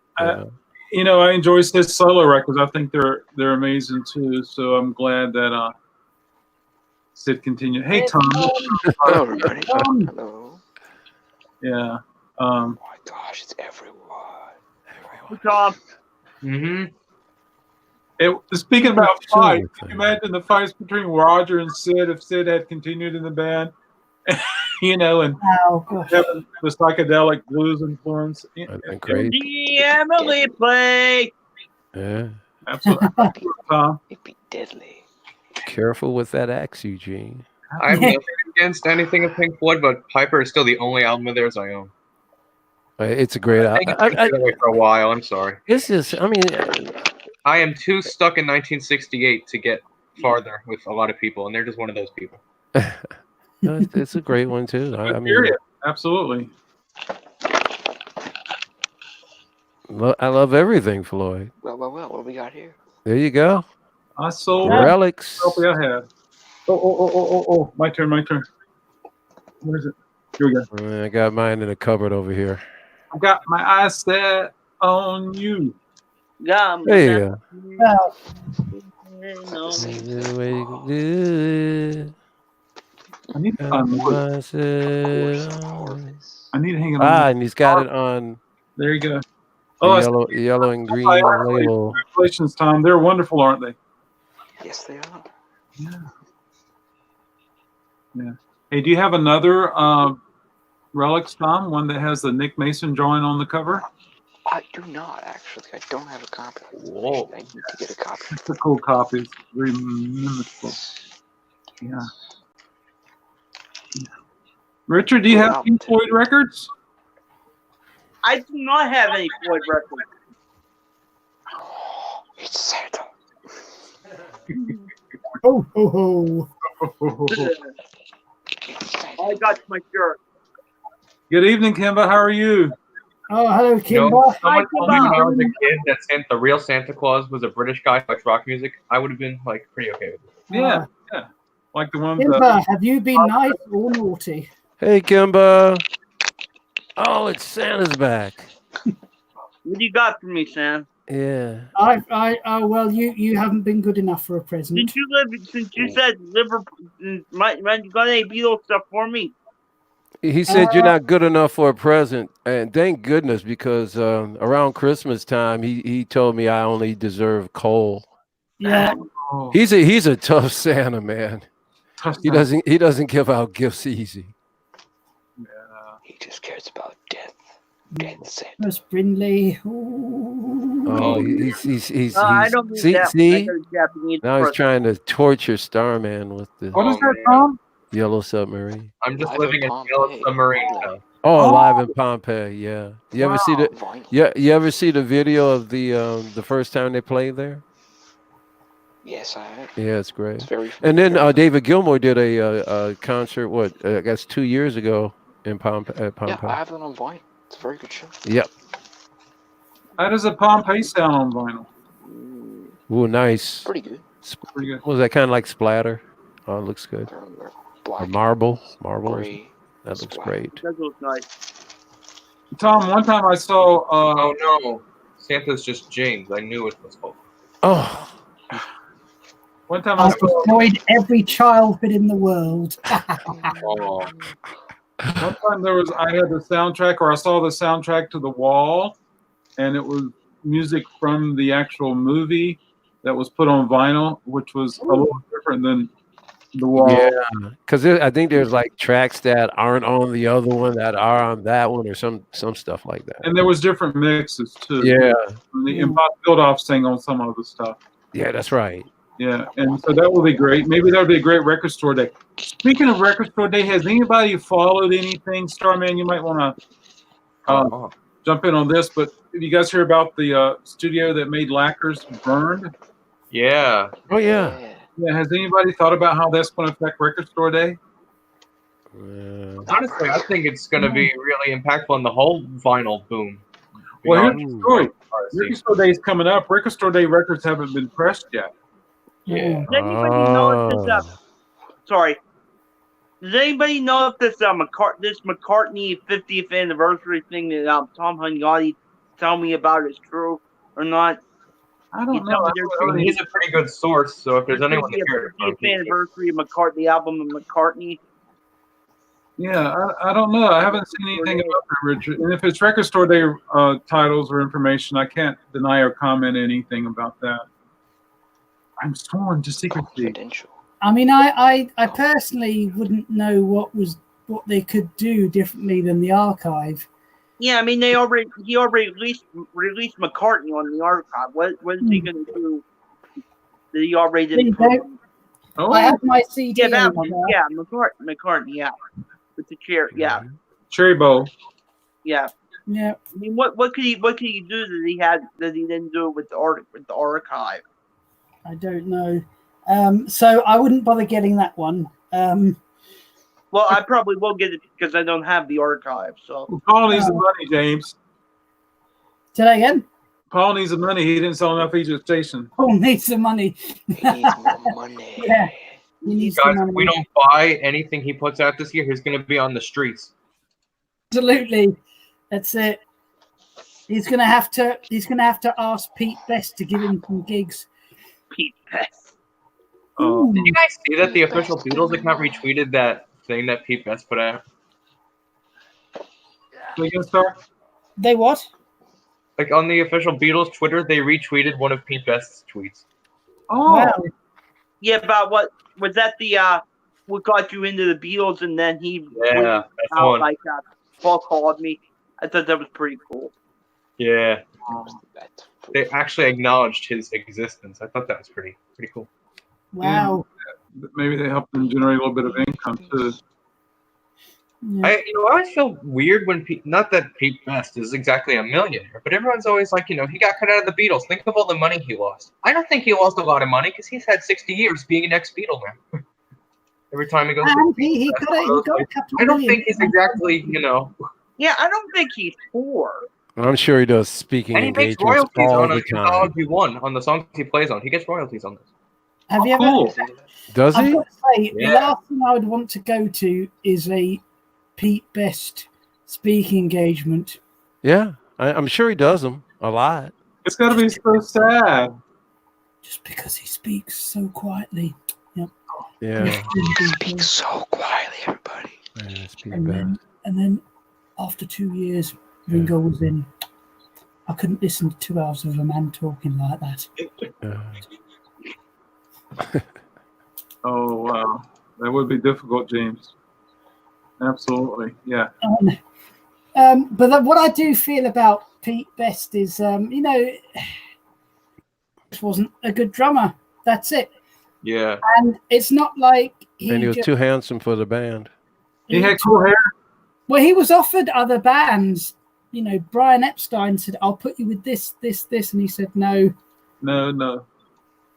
You know, I enjoy Sid's solo records. I think they're amazing too. So I'm glad that Sid continued. Hey Tom. Hello everybody. Hello. Yeah. Oh my gosh, it's everyone. Tom. Mm-hmm. Speaking about fights, can you imagine the fights between Roger and Sid if Sid had continued in the band? You know, and having the psychedelic blues influence. Great. The Emily play. Yeah. Absolutely. Tom. It'd be deadly. Careful with that axe, Eugene. I have nothing against anything of Pink Floyd, but Piper is still the only album of theirs I own. It's a great I think album. it's been that way for a while. I'm sorry. It's just, I mean, I am too stuck in 1968 to get farther with a lot of people, and they're just one of those people. it's a great one too. I mean, absolutely. I love everything, Floyd. Well, what do we got here? There you go. I sold relics. I had. Oh! My turn. Where is it? Here we go. I got mine in a cupboard over here. I got my eyes set on you. Yeah. There you Well, go. I need to find more. I need to hang it on. And he's got it on. There you go. Oh, yellow and green label. Congratulations, Tom. They're wonderful, aren't they? Yes, they are. Yeah. Hey, do you have another relics, Tom? One that has the Nick Mason drawing on the cover? I do not, actually. I don't have a copy. Whoa. I need to get a copy. It's a cool copy. It's very minimal. Yeah. Richard, do you have Pink Floyd records? I do not have any Floyd records. It's Santa. Oh. I got my shirt. Good evening, Kimba. How are you? Oh, hello, You Kimba. know, someone told me when I was a kid that the real Santa Claus was a British guy who likes rock music. I would have been like pretty okay with it. Yeah. Like the ones Kimba, have you been nice or naughty? Hey, Kimba. Oh, it's Santa's back. What do you got for me, Sam? Yeah. Well, you haven't been good enough for a present. Since you said Liverpool, you got any Beatles stuff for me? He said you're not good enough for a present, and thank goodness, because around Christmas time, he told me I only deserve coal. Yeah. Oh. He's a tough Santa, man. Touchdown. He doesn't give out gifts easy. Yeah. He just cares about death. Death Santa. Miss Brindley. Oh, he's I don't mean that. I see? got a Japanese Now he's person. trying to torture Starman with the What is Oh, that, man. Tom? yellow submarine. I'm just Live living in in Yellow Pompeii. Submarine. Oh. Oh, Alive in Pompeii, yeah. You ever see the Vine. you ever see the video of the first time they played there? Yes, I have. Yeah, it's great. It's very. And then very David Gilmour did a concert. I guess 2 years ago in Pompeii. Yeah, Pompeii. I have it on Vine. It's a very good show. Yep. How does a Pompeii sound on vinyl? Ooh, nice. Pretty good. Pretty good. Was that kind of like splatter? Oh, it looks good. They're Or black, marble. gray. That looks splatter. great. That looks nice. Tom, one time I saw. Oh no, Santa's just James. I knew it was called. Oh, One time I I've saw. destroyed every childhood in the world. Oh, One time I had the soundtrack, or I saw the soundtrack to The Wall, and it was music from the actual movie that was put on vinyl, which was a little different than The Wall. yeah. Because I think there's like tracks that aren't on the other one that are on that one, or some stuff like that. And there was different mixes too. Yeah. And Bob Geldof sang on some of the stuff. Yeah, that's right. Yeah, and so that would be great. Maybe that would be a great record store day. Speaking of record store day, has anybody followed anything? Starman, you might want to jump in on this, but did you guys hear about the studio that made Lacquers burned? yeah. Oh yeah. Yeah, has anybody thought about how that's going to affect record store day? Honestly, I think it's going to be really impactful in the whole vinyl boom. Well, here's Beyond the story. RC. Record store day is coming up. Record store day records haven't been pressed yet. Yeah. Does anybody know if this? Sorry. Does anybody know if this this McCartney 50th anniversary thing that Tom Hunyadi told me about is true or not? I don't know. I mean, he's a pretty good source, so if there's anyone that cares, 50th anniversary of McCartney album of McCartney. Yeah, I don't know. I haven't seen anything about that, Richard. And if it's record store day titles or information, I can't deny or comment anything about that. I'm sworn to secrecy. Confidential. I mean, I personally wouldn't know what they could do differently than the archive. Yeah, I mean he already released McCartney on the archive. What is he going to do? That he already didn't put on? Oh, I have my CD. Yeah, that one. over there. Yeah, McCartney. Yeah, with the chair. Yeah, Cherry Bowl. yeah. Yeah. I mean, what could he do that he didn't do it with the archive? I don't know. So I wouldn't bother getting that one. Well, I probably will get it because I don't have the archive. So Paul needs the money, James. Say that again. Paul needs the money. He didn't sell enough Egypt Station. Paul needs the money. He needs more money. Yeah. He needs the Guys, money. if we don't buy anything he puts out this year, he's going to be on the streets. Absolutely. That's it. He's gonna have to ask Pete Best to give him some gigs. Pete Best. Oh, Did you guys see that the official Beatles account retweeted that thing that Pete Best put out? They what? Like on the official Beatles Twitter, they retweeted one of Pete Best's tweets. Oh, Wow. Yeah, about what was that? The what got you into the Beatles, and then he Yeah, that's out one. like Paul called me. I thought that was pretty cool. Yeah, That- they actually acknowledged his existence. I thought that was pretty cool. Wow. maybe they help them generate a little bit of income too. Yeah. I always feel weird when not that Pete Best is exactly a millionaire, but everyone's always like, he got cut out of the Beatles. Think of all the money he lost. I don't think he lost a lot of money because he's had 60 years being an ex-Beatle now. Every time he goes, And he got a couple I don't million. think he's exactly, Yeah, I don't think he's poor. I'm sure he does speaking and he makes engagements royalties all on the a time. Anthology 1 on the songs he plays on. He gets royalties on this. Have you ever? Cool. Does I've he? got to say, Yeah. the last thing I would want to go to is a Pete Best speaking engagement. Yeah, I'm sure he does them a lot. It's got to be so sad. Just because he speaks so quietly. Yep. Yeah. Speak so quietly, everybody. Yeah, it's Pete And Best. then after 2 years, Ringo was in. I couldn't listen to 2 hours of a man talking like that. Yeah. Oh wow. That would be difficult, James. Absolutely, yeah. But what I do feel about Pete Best is, you know, this wasn't a good drummer. That's it. Yeah. And it's not like And he was too handsome for the band. He had cool hair. Well, he was offered other bands. You know, Brian Epstein said, "I'll put you with this," and he said no. No.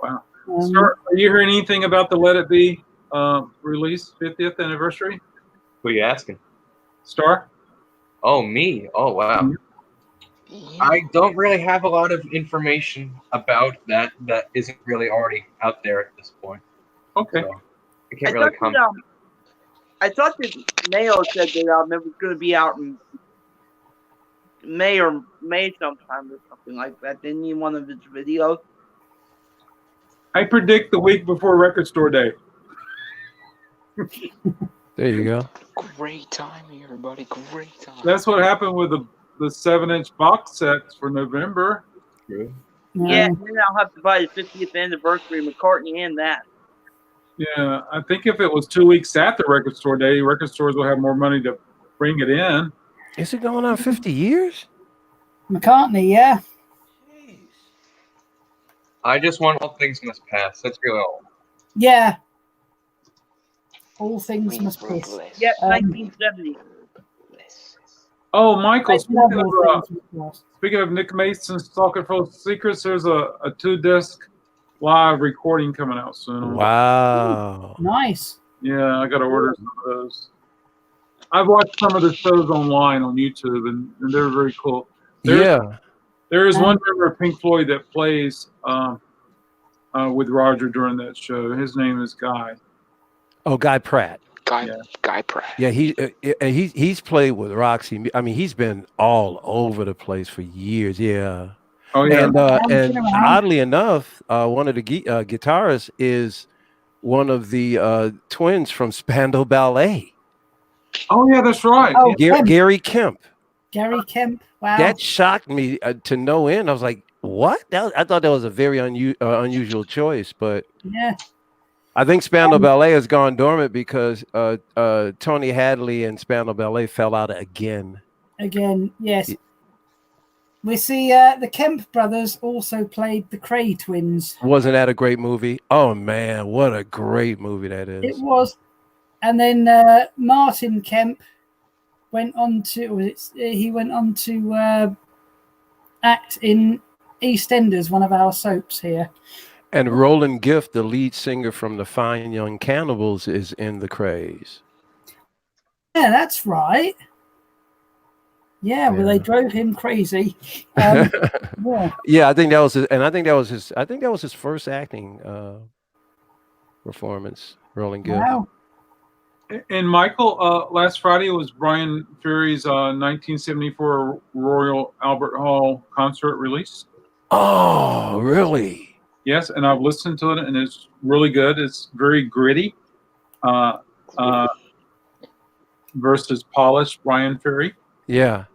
Wow. Sir, are you hearing anything about the Let It Be release 50th anniversary? Who are you asking? Star? Oh, me. Oh, wow. I don't really have a lot of information about that isn't really already out there at this point. Okay. So I can't really comment. I thought that Mayo said that it was going to be out in May sometime or something like that. Didn't he, one of his videos? I predict the week before Record Store Day. There you go. Great timing, everybody. Great timing. That's what happened with the 7-inch box sets for November. True. Yeah, and then I'll have to buy the 50th anniversary McCartney and that. Yeah, I think if it was 2 weeks after Record Store Day, record stores will have more money to bring it in. Is it going on 50 years? McCartney, yeah. I just want all things must pass. That's really all. Yeah. All things must pass. Yeah, 1970. Oh, Michael, Love speaking of Nick Mason's Talking Full Secrets, there's a 2-disc live recording coming out soon. Wow. Nice. Yeah, I got to order some of those. I've watched some of the shows online on YouTube, and they're very cool. There is one member of Pink Floyd that plays with Roger during that show. His name is Guy. Oh, Guy Pratt. Guy Pratt. Yeah, he's played with Roxy. I mean, he's been all over the place for years. Yeah. Oh yeah. And oddly enough, one of the guitarists is one of the twins from Spandau Ballet. Oh yeah, that's right. Oh, Gary Kemp. Gary Kemp. Wow. That shocked me to no end. I was like, "What?" I thought that was a very unusual choice, but yeah. I think Spandau Ballet has gone dormant because Tony Hadley and Spandau Ballet fell out again. Again, yes. We see the Kemp brothers also played the Cray twins. Wasn't that a great movie? Oh man, what a great movie that is. It was. And then Martin Kemp went on to act in EastEnders, one of our soaps here. And Roland Gift, the lead singer from the Fine Young Cannibals, is in The Craze. Yeah, that's right. Yeah, well, they drove him crazy. Yeah, I think that was his first acting performance. Roland Gift. Wow. And Michael, last Friday was Brian Ferry's 1974 Royal Albert Hall concert release. Oh, really? Yes, and I've listened to it, and it's really good. It's very gritty versus polished Brian Ferry. Yeah.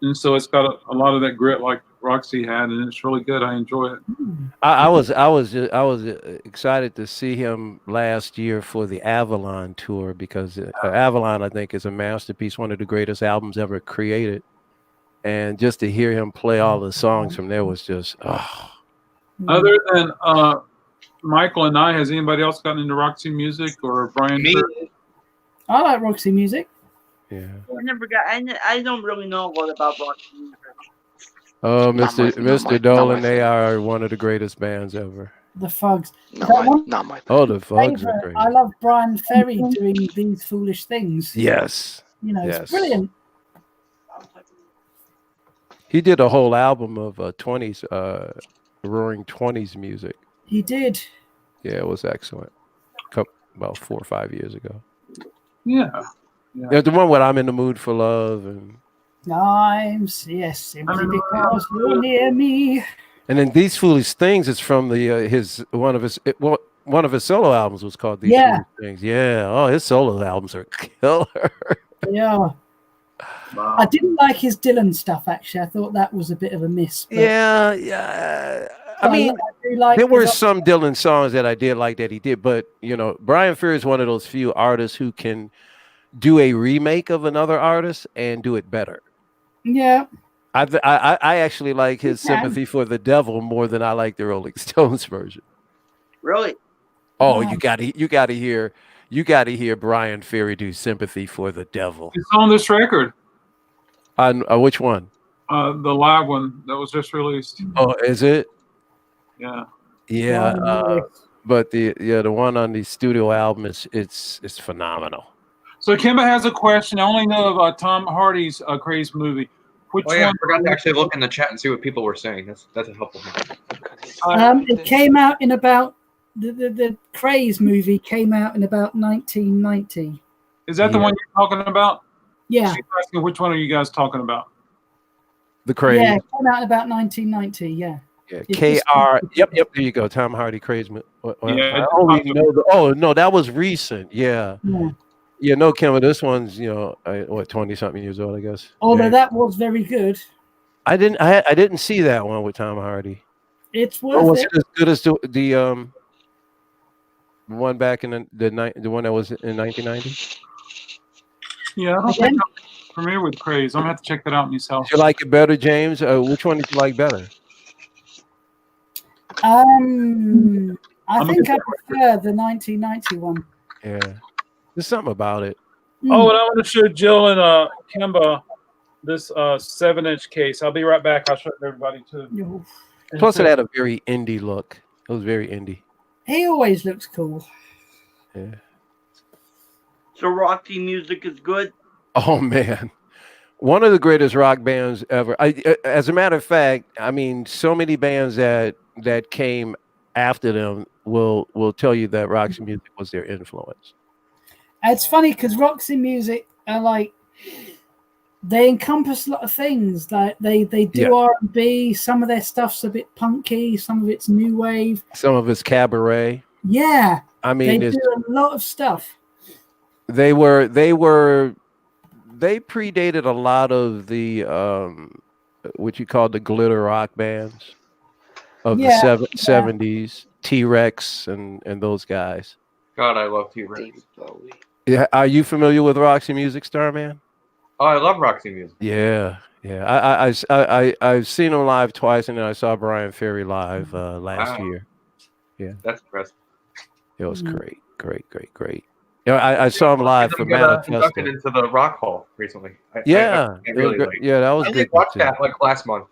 And so it's got a lot of that grit like Roxy had, and it's really good. I enjoy it. I was excited to see him last year for the Avalon tour because Avalon, I think, is a masterpiece, one of the greatest albums ever created. And just to hear him play all the songs from there was just, Other than Michael and I, has anybody else gotten into Roxy music or Brian? I like Roxy music. Yeah. I don't really know a lot about Roxy music. Oh, Mr. Dolan, they are one of the greatest bands ever. The Fugs. Not my Oh, the Fugs are great. I love Brian Ferry doing These Foolish Things. Yes. You know, it's brilliant. He did a whole album of 20s, Roaring 20s music. He did. Yeah, it was excellent. About 4 or 5 years ago. Yeah. There's the one where I'm in the mood for love and simply because you're near me. And then These Foolish Things is from the one of his solo albums was called These Foolish Things. Yeah. Oh, his solo albums are killer. Yeah. Wow. I didn't like his Dylan stuff actually. I thought that was a bit of a miss. Yeah. I mean, do like there were his- some Dylan songs that I did like that he did, but you know, Brian Ferry is one of those few artists who can do a remake of another artist and do it better. Yeah. I actually like his He can. Sympathy for the Devil more than I like the Rolling Stones version. Really? Oh, Yeah. you gotta hear Brian Ferry do Sympathy for the Devil. It's on this record, On which one? the live one that was just released. Oh, is it? Yeah. Yeah, Brian but the one on the studio album is it's phenomenal. So Kimba has a question. I only know of Tom Hardy's Craze movie. Which Oh yeah, I one? forgot to actually look in the chat and see what people were saying. That's a helpful thing. It came out in about the Craze movie came out in about 1990. Is that the Yeah. one you're talking about? Yeah. She's asking which one are you guys talking about? The Craze. Yeah, it came out in about 1990. Yeah. Yeah, It's KR. just- Yep. There you go. Tom Hardy Craze. Yeah, I only know oh no, that was recent. Yeah. Yeah. Yeah, no, Kim, this one's, you know, 20-something years old, I guess. Although Yeah. that was very good. I didn't see that one with Tom Hardy. It's Or worth was it. it as good as the one back in the one that was in 1990? Yeah, I don't Again? think I'm familiar with Craze. I'm gonna have to check that out myself. Did you like it better, James? Which one did you like better? I I'm think I gonna- prefer the 1990 one. Yeah, there's something about it. Oh, and I want to show Jill and Kimba this 7-inch case. I'll be right back. I'll show it to everybody too. Mm. Plus, it had a very indie look. It was very indie. He always looks cool. Yeah. So Roxy Music is good. Oh man, one of the greatest rock bands ever. As a matter of fact, I mean, so many bands that came after them will tell you that Roxy Music was their influence. It's funny because Roxy Music are like they encompass a lot of things. Like they do Yeah. R&B. Some of their stuff's a bit punky. Some of it's new wave. Some of it's cabaret. Yeah, I they mean, do a lot of stuff. they predated a lot of the what you call the glitter rock bands of Yeah, the 70s, T-Rex and those guys. God, I love T-Rex. David Bowie. Yeah, are you familiar with Roxy Music, Starman? Oh, I love Roxy Music. Yeah. I've seen him live twice, and then I saw Brian Ferry live last Wow. year. That's impressive. It was Mhm. great. Yeah, I saw him live for Inducted Manifesto. into the Rock Hall recently. Yeah, I it was really great. like. Yeah, that was I good. did watch too. that like last month.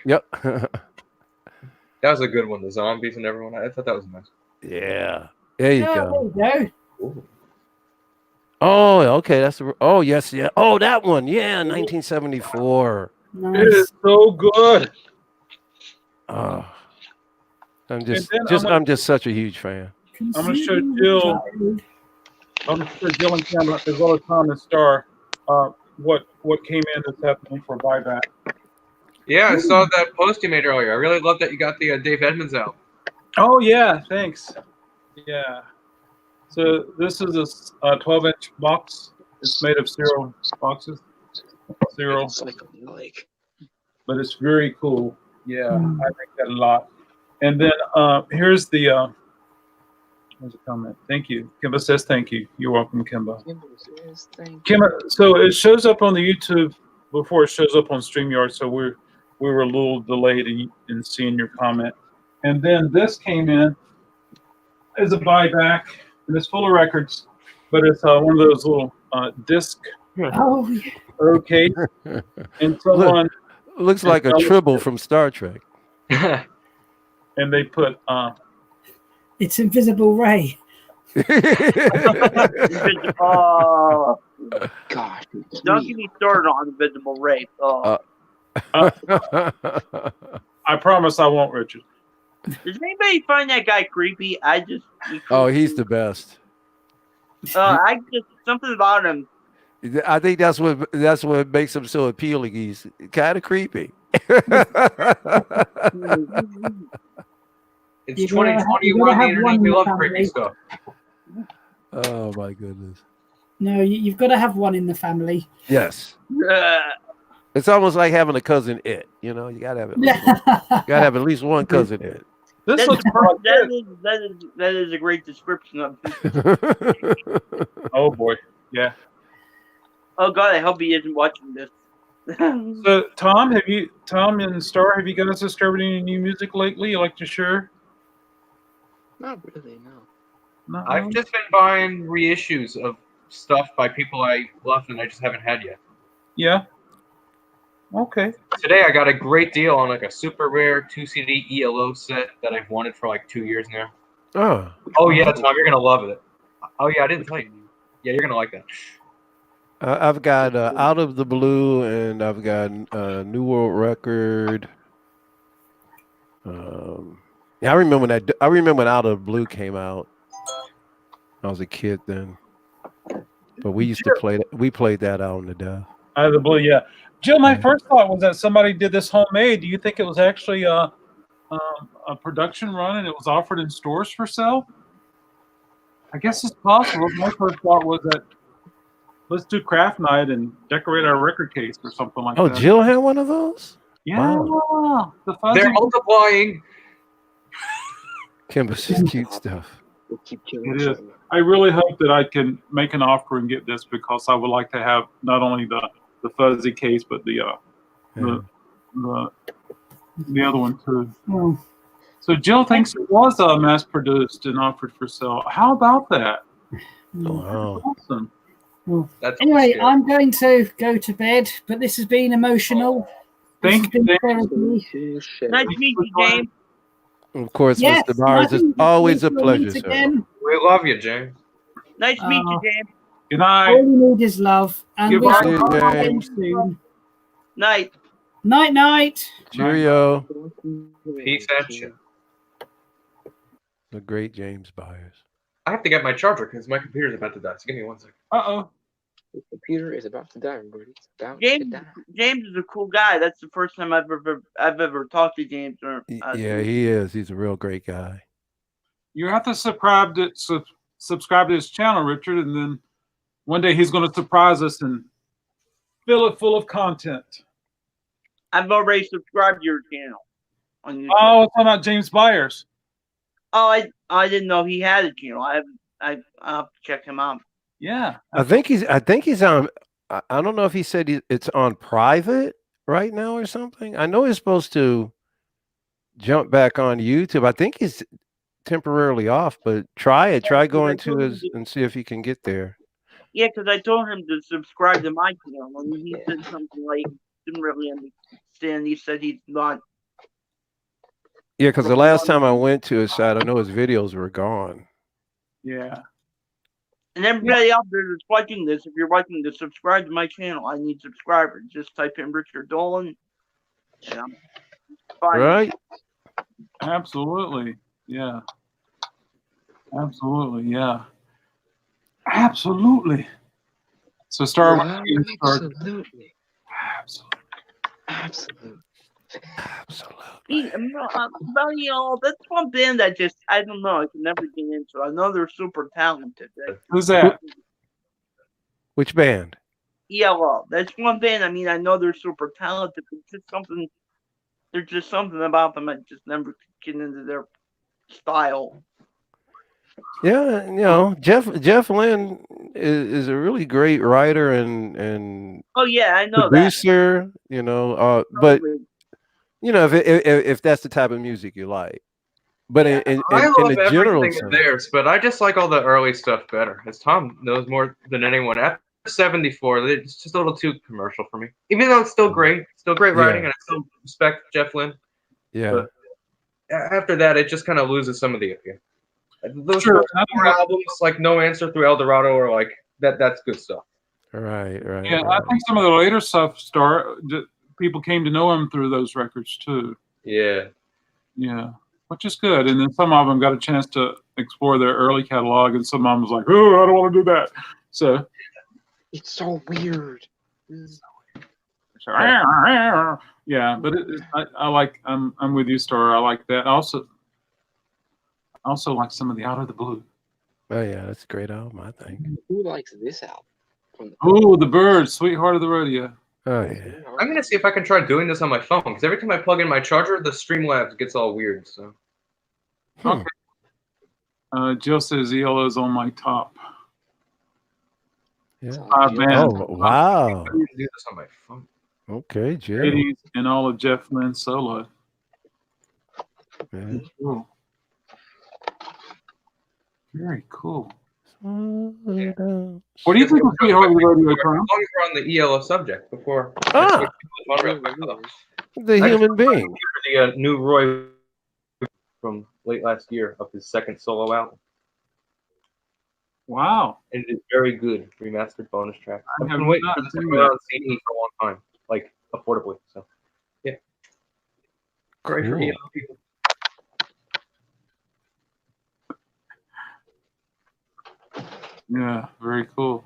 Yep. That was a good one. The zombies and everyone. I thought that was nice. Yeah. There you go. Oh, there you go. Ooh. Oh, okay. Oh, yes, yeah. Oh, that one. Yeah, 1974. It Nice. is so good. Oh, I'm then I'm just such a huge fan. I'm gonna show Jill. I'm gonna show Jill and Kimba as well as Tom and Star what came in that's happening for buyback. Yeah, I saw that post you made earlier. I really love that you got the Dave Edmunds out. Oh yeah, thanks. Yeah. So this is a 12-inch box. It's made of cereal boxes. Cereal, It's like but it's very cool. Yeah, I like that a lot. And then here's the there's a comment. Thank you. Kimba says thank you. You're welcome, Kimba. Kimba, so it shows up on the YouTube before it shows up on StreamYard, so we were a little delayed in seeing your comment. And then this came in as a buyback, and it's full of records, but it's one of those little disc Oh, yeah. okay. And someone Looks like a Tribble from Star Trek. and they put It's Invisible Ray. Oh, God. don't get me started on Invisible Ray. Oh. I promise I won't, Richard. Does anybody find that guy creepy? Oh, he's the best. I just something about him. I think that's what makes him so appealing. He's kind of creepy. It's You gotta have- 2020. you We're gotta on the have internet. one We in love the creepy family. stuff. Oh my goodness. No, you've got to have one in the family. Yes. It's almost like having a cousin It. You know, you gotta have at least one, gotta have at least one cousin It. This looks like that is a great description of it. oh boy, yeah. Oh God, I hope he isn't watching this. So Tom and Star, have you guys discovered any new music lately you like to share? Not really, no. No? I've just been buying reissues of stuff by people I love and I just haven't had yet. Yeah. Okay. Today I got a great deal on like a super rare 2 CD ELO set that I've wanted for like 2 years now. Oh yeah, Tom, you're gonna love it. Oh yeah, I didn't tell you. Yeah, you're gonna like that. I've got Out of the Blue, and I've got New World Record. Yeah, I remember when Out of the Blue came out. I was a kid then, but we used to play that. We played that out on the death. Out of the Blue, yeah. Jill, my first thought was that somebody did this homemade. Do you think it was actually a production run and it was offered in stores for sale? I guess it's possible. My first thought was that let's do craft night and decorate our record case or something like that. Oh, Jill had one of those? Yeah. Wow. The fuzzy. They're multiplying. Kimba's is cute stuff. We'll keep killing It is. I really hope that I can make an offer and get this because I would like to have not only the fuzzy case but the other one too. Oh. So Jill thinks it was mass produced and offered for sale. How about that? Wow. Awesome. That's Anyway, scary. I'm going to go to bed, but this has been emotional. This Thank has you. been James. therapy. Nice to meet you, James. Of course, Yes, Mr. Myers, it's always a nice to pleasure, meet sir. again. We love you, James. Nice to meet you, James. Good All night. we need is love, and we Goodbye. shall See you, see again James. soon. Night. Night, night. Cheerio. Peace out, you. The great James Byers. I have to get my charger because my computer's about to die. So give me 1 second. Uh-oh. The computer is about to die, everybody. It's about James to die. James is a cool guy. That's the first time I've ever talked to James. Yeah, he is. He's a real great guy. You have to subscribe to his channel, Richard, and then one day he's going to surprise us and fill it full of content. I've already subscribed to your channel on YouTube. Oh, talking about James Byers. Oh, I didn't know he had a channel. I'll have to check him out. Yeah. I think he's on. I don't know if he said it's on private right now or something. I know he's supposed to jump back on YouTube. I think he's temporarily off, but try it. Try going to his and see if you can get there. Yeah, because I told him to subscribe to my channel, and he said something like didn't really understand. He said he's not. Yeah, because the last time I went to his site, I know his videos were gone. Yeah. And everybody out there that's watching this, if you're watching this, subscribe to my channel. I need subscribers. Just type in Richard Dolan. And I'm fine. Right? Absolutely. Yeah. Absolutely. Yeah. Absolutely. So Star Wars. Absolutely. Absolutely. Absolutely. That's one band that just, I don't know, I can never get into. I know they're super talented. Who's that? Which band? ELO. That's one band. I mean, I know they're super talented, but just something. There's just something about them I just never get into their style. Yeah, you know, Jeff Lynne is a really great writer and Oh yeah, I know producer. You know, but you know, if that's the type of music you like, but in I love the general everything sense, of theirs, but I just like all the early stuff better. As Tom knows more than anyone. After 74, it's just a little too commercial for me. Even though it's still great writing, and I still respect Jeff Lynne. Yeah. But after that, it just kind of loses some of the appeal. Those Sure. four albums, like No Answer Through El Dorado, are like that's good stuff. Right. Yeah, I think some of the later stuff people came to know him through those records too. Yeah. Yeah, which is good. And then some of them got a chance to explore their early catalog, and some of them was like, "Oh, I don't want to do that." So It's so weird. yeah, but I like. I'm with you, Star. I like that. I also like some of the Out of the Blue. Oh yeah, that's a great album, I think. Who likes this album? Oh, the Birds, Sweetheart of the Rodeo. Oh yeah. I'm gonna see if I can try doing this on my phone because every time I plug in my charger, the Streamlabs gets all weird. So. Hmm. Jill says ELO's on my top. Yeah. Man. Oh wow. I need to do this on my phone. Okay, Jill. 80s and all of Jeff Lynne's solo. Yeah. Cool. Very cool. Yeah. What do you think of Sweetheart Radio, Tom? As long as we're on the ELO subject before. Ah, the human being. The new Roy from late last year of his second solo album. Wow. And it is very good. Remastered bonus track. I've have been waiting not for this to seen come that. out on CD for a long time. Like, affordably. So, yeah. Great for Cool. ELO people. Yeah, very cool.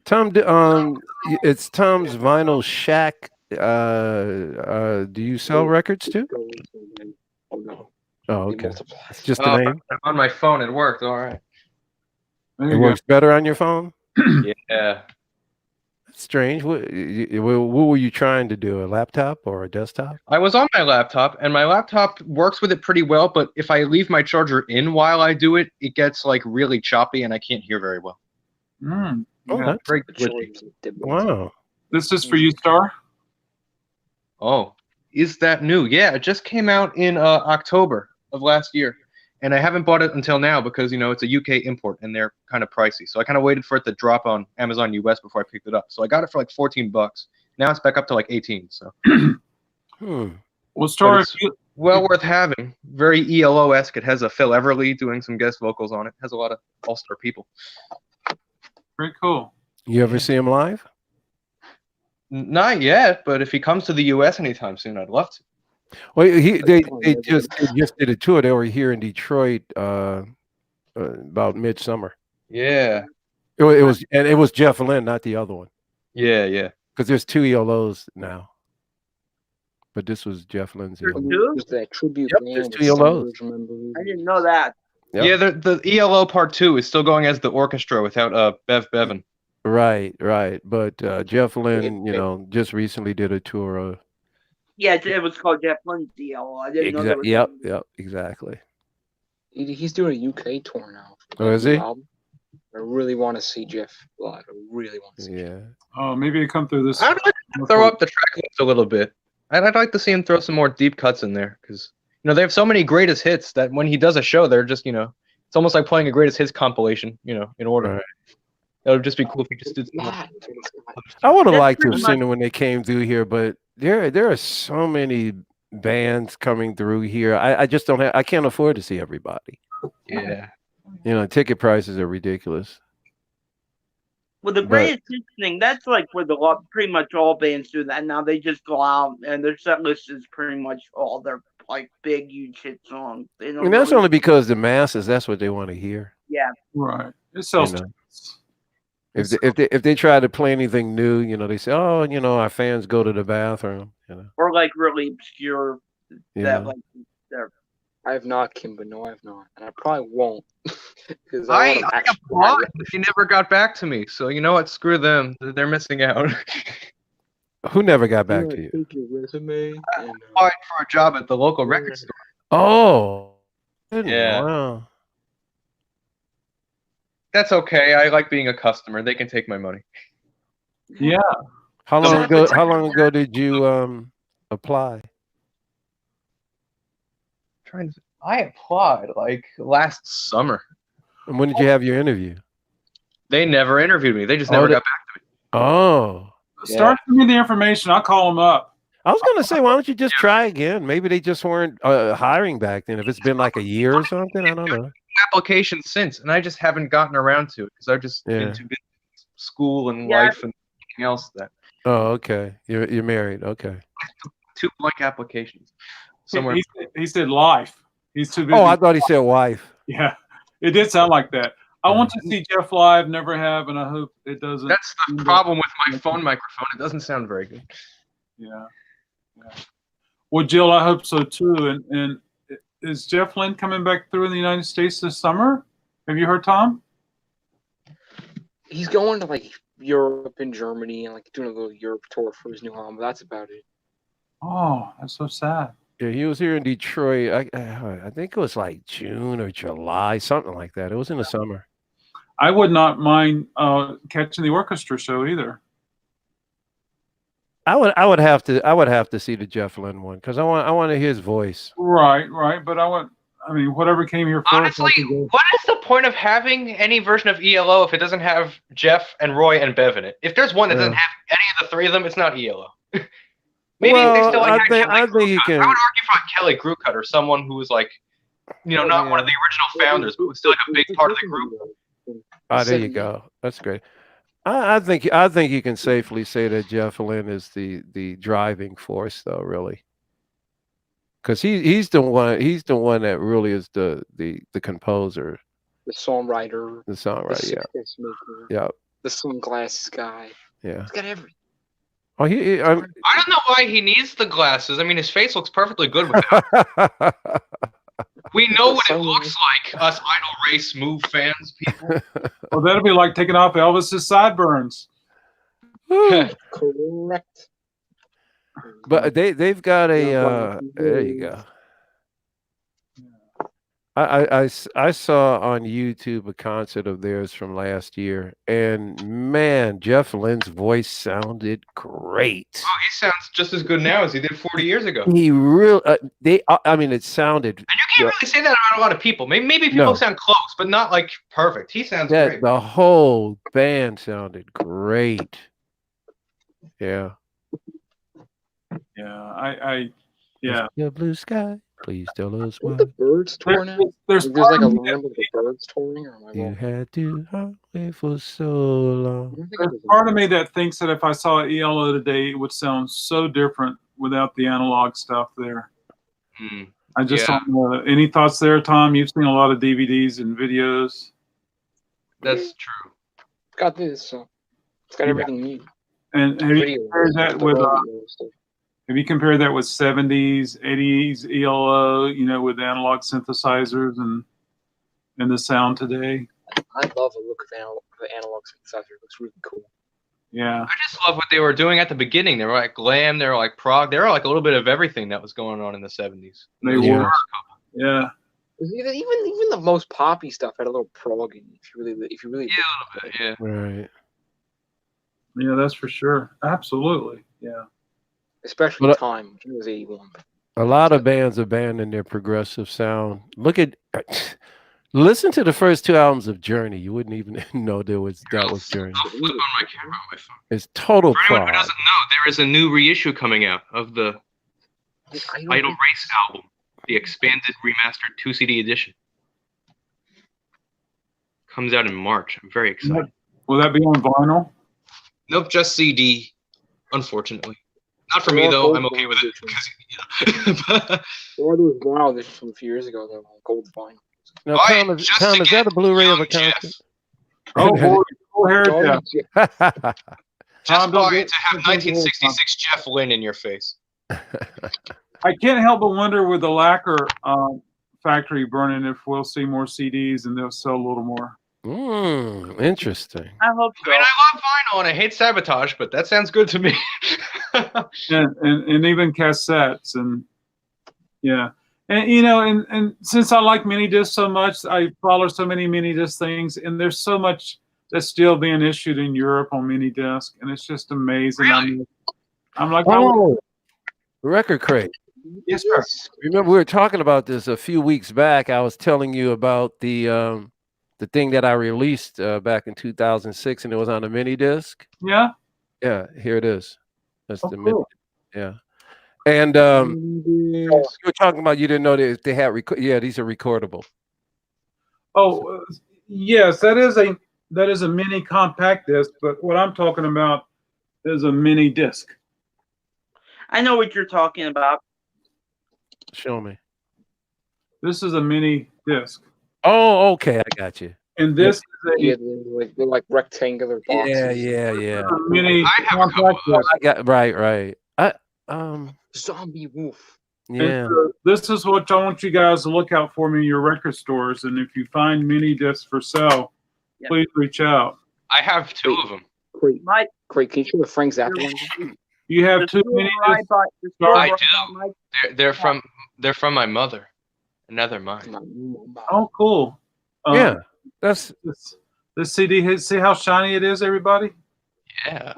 Tom, it's Tom's Vinyl Shack. Do you sell records too? Oh no. Oh, They okay. multiply. It's just the name. On my phone, it worked. All right. There It you go. works better on your phone. Yeah. That's strange. What were you trying to do? A laptop or a desktop? I was on my laptop, and my laptop works with it pretty well, but if I leave my charger in while I do it, it gets like really choppy and I can't hear very well. Mm, Oh, yeah. that's, Very The glitchy. choice of the wow. This is for you, Star. Oh, is that new? Yeah, it just came out in October of last year, and I haven't bought it until now because, you know, it's a UK import and they're kind of pricey. So I kind of waited for it to drop on Amazon US before I picked it up. So I got it for like $14. Now it's back up to like 18. So Hmm. Well, Star, But if you, well worth having. Very ELO-esque. It has a Phil Everly doing some guest vocals on it. Has a lot of all-star people. very cool. You ever see him live? Not yet, but if he comes to the US anytime soon, I'd love to. Well, they just did a tour. They were here in Detroit about midsummer. Yeah. It was Jeff Lynne, not the other one, Yeah, yeah. because there's two ELOs now. But this was Jeff Lynne's ELO. Two? There's that tribute Yep, band. there's with two ELOs. Sanders, remember? I didn't know that. Yep. Yeah, the ELO Part 2 is still going as the orchestra without Bev Bevan. Right. But Jeff Lynne, you know, just recently did a tour. Yeah, it was called Jeff Lynne's DL. I didn't know there was. Yep, exactly. He's doing a UK tour now. Oh, is he? Album. I really want to see Jeff live. I really want to see. Yeah. Oh, maybe it come through this. I'd like to throw up the track list a little bit. I'd like to see him throw some more deep cuts in there because, you know, they have so many greatest hits that when he does a show, they're just, you know, it's almost like playing a greatest hits compilation, you know, in order. Right. It would just be cool if he just did some more. I would have That's liked to have pretty seen them when they came through here, but there are so many bands coming through here. I just don't have. I can't afford to see everybody. Yeah. You know, ticket prices are ridiculous. Well, the But- greatest hits thing, that's like where pretty much all bands do that now. They just go out and their set list is pretty much all their like big, huge hit songs. They don't And that's really- only because the masses. That's what they want to hear. Yeah. Right. It sells. You know. tickets. If they try to play anything new, you know, they say, oh, you know, our fans go to the bathroom. You know. Or like really obscure Yeah. that like they're I have not, Kimber. No, I have not, and I probably won't. 'Cause I wanna actually- applied, but he never got back to me. So you know what? Screw them. They're missing out. Who never got back to you? Take your resume. And, Applied for a job at the local record store. Oh. Yeah. Wow. That's okay. I like being a customer. They can take my money. Yeah. How long ago did you apply? I applied like last summer. And when did you have your interview? They never interviewed me. They just Oh, never they- got back to me. Oh. Start giving me the information. I'll call them up. I was gonna say, why don't you just try again? Maybe they just weren't hiring back then. If it's been like a year or something, I don't know. Application since, and I just haven't gotten around to it because I've just Yeah. been too busy with school and Yeah. life and anything else. That Oh, okay. You're married. Okay. 2 blank applications somewhere. He said life. He's too busy. Oh, I thought he said wife. Yeah. It did sound like that. I want to see Jeff live. Never have, and I hope it doesn't. That's the problem with my phone microphone. It doesn't sound very good. Yeah. Well, Jill, I hope so too. And is Jeff Lynne coming back through in the United States this summer? Have you heard, Tom? He's going to like Europe and Germany and like doing a little Europe tour for his new album. But that's about it. Oh, that's so sad. Yeah, he was here in Detroit. I think it was like June or July, something like that. It was in the summer. I would not mind catching the orchestra show either. I would have to see the Jeff Lynne one because I want to hear his voice. Right. But I mean, whatever came here first. Honestly, what is the point of having any version of ELO if it doesn't have Jeff and Roy and Bev in it? If there's one that doesn't have any of the three of them, it's not ELO. Maybe if they still like I think you can. I would argue for Kelly Grucut or someone who was like, not one of the original founders, but was still like a big part of the group. Oh, there you go. That's great. I think you can safely say that Jeff Lynne is the driving force, though, really, because he's the one that really is the composer, the songwriter, yeah, the sunglasses guy. Yeah, he's got everything. Oh, I don't know why he needs the glasses. I mean, his face looks perfectly good without. We know what it looks like, us Idol Race Move fans, people. Well, that'll be like taking off Elvis's sideburns. Correct. But they've got a there you go. I saw on YouTube a concert of theirs from last year, and man, Jeff Lynne's voice sounded great. Oh, he sounds just as good now as he did 40 years ago. He really, I mean, it sounded. And you can't really say that about a lot of people. Maybe people sound close, but not like perfect. He sounds great. The whole band sounded great. Yeah. Yeah, yeah. Your blue sky. Please tell us why. The Birds touring now? There's like a line of the Birds touring, or am I wrong? You had to wait for so long. There's part of me that thinks that if I saw ELO today, it would sound so different without the analog stuff there. I just don't know. Any thoughts there, Tom? You've seen a lot of DVDs and videos. That's true. It's got this, so it's got everything you need. And have you compared that with have you compared that with 70s, 80s ELO, with analog synthesizers and the sound today? I love the look of the analog synthesizer. It looks really cool. Yeah. I just love what they were doing at the beginning. They were like glam, they were like prog, they were like a little bit of everything that was going on in the 70s. They were. Yeah. Even the most poppy stuff had a little prog in it, if you really a little bit, yeah. Right. Yeah, that's for sure. Absolutely. Yeah. Especially Time, which was 81. A lot of bands abandon their progressive sound. Listen to the first two albums of Journey. You wouldn't even know that was Journey. I'll flip on my camera on my phone. It's total For anyone who doesn't know, there is a new reissue coming out of the Idol Race album, the expanded remastered 2 CD edition. Comes out in March. I'm very excited. Will that be on vinyl? Nope, just CD, unfortunately. Not for me, though. I'm okay with it. There were those vinyl editions from a few years ago, though, gold vinyl. Now, Tom, is that a Blu-ray of a concert? Oh, boy. Go ahead, Jeff. Just buy it to have 1966 Jeff Lynne in your face. I can't help but wonder with the lacquer factory burning if we'll see more CDs and they'll sell a little more. Interesting. I hope so. I mean, I love vinyl and I hate Sabotage, but that sounds good to me. and even cassettes and and since I like mini discs so much, I follow so many mini disc things, and there's so much that's still being issued in Europe on mini disc, and it's just amazing. Really? I'm like, Record Crate. Yes, sir. Remember we were talking about this a few weeks back. I was telling you about the thing that I released back in 2006, and it was on a mini disc. Yeah. Yeah, here it is. That's the cool. Yeah. And you were talking about you didn't know that they had these are recordable. Oh, yes, that is a mini compact disc, but what I'm talking about is a mini disc. I know what you're talking about. Show me. This is a mini disc. Oh, okay, I got you. And this is they're like rectangular boxes. Yeah. Mini I have a couple of those. right. Zombie Wolf. Yeah. So this is what I want you guys to look out for me in your record stores. And if you find mini discs for sale, please reach out. I have 2 of them. Great. My Great. Can you show the Frank Zappa one? You have the 2 store mini where I discs. bought the store I where do. I bought my They're from my mother. Another mine. Oh, cool. Yeah. That's this CD. See how shiny it is, everybody. Yeah.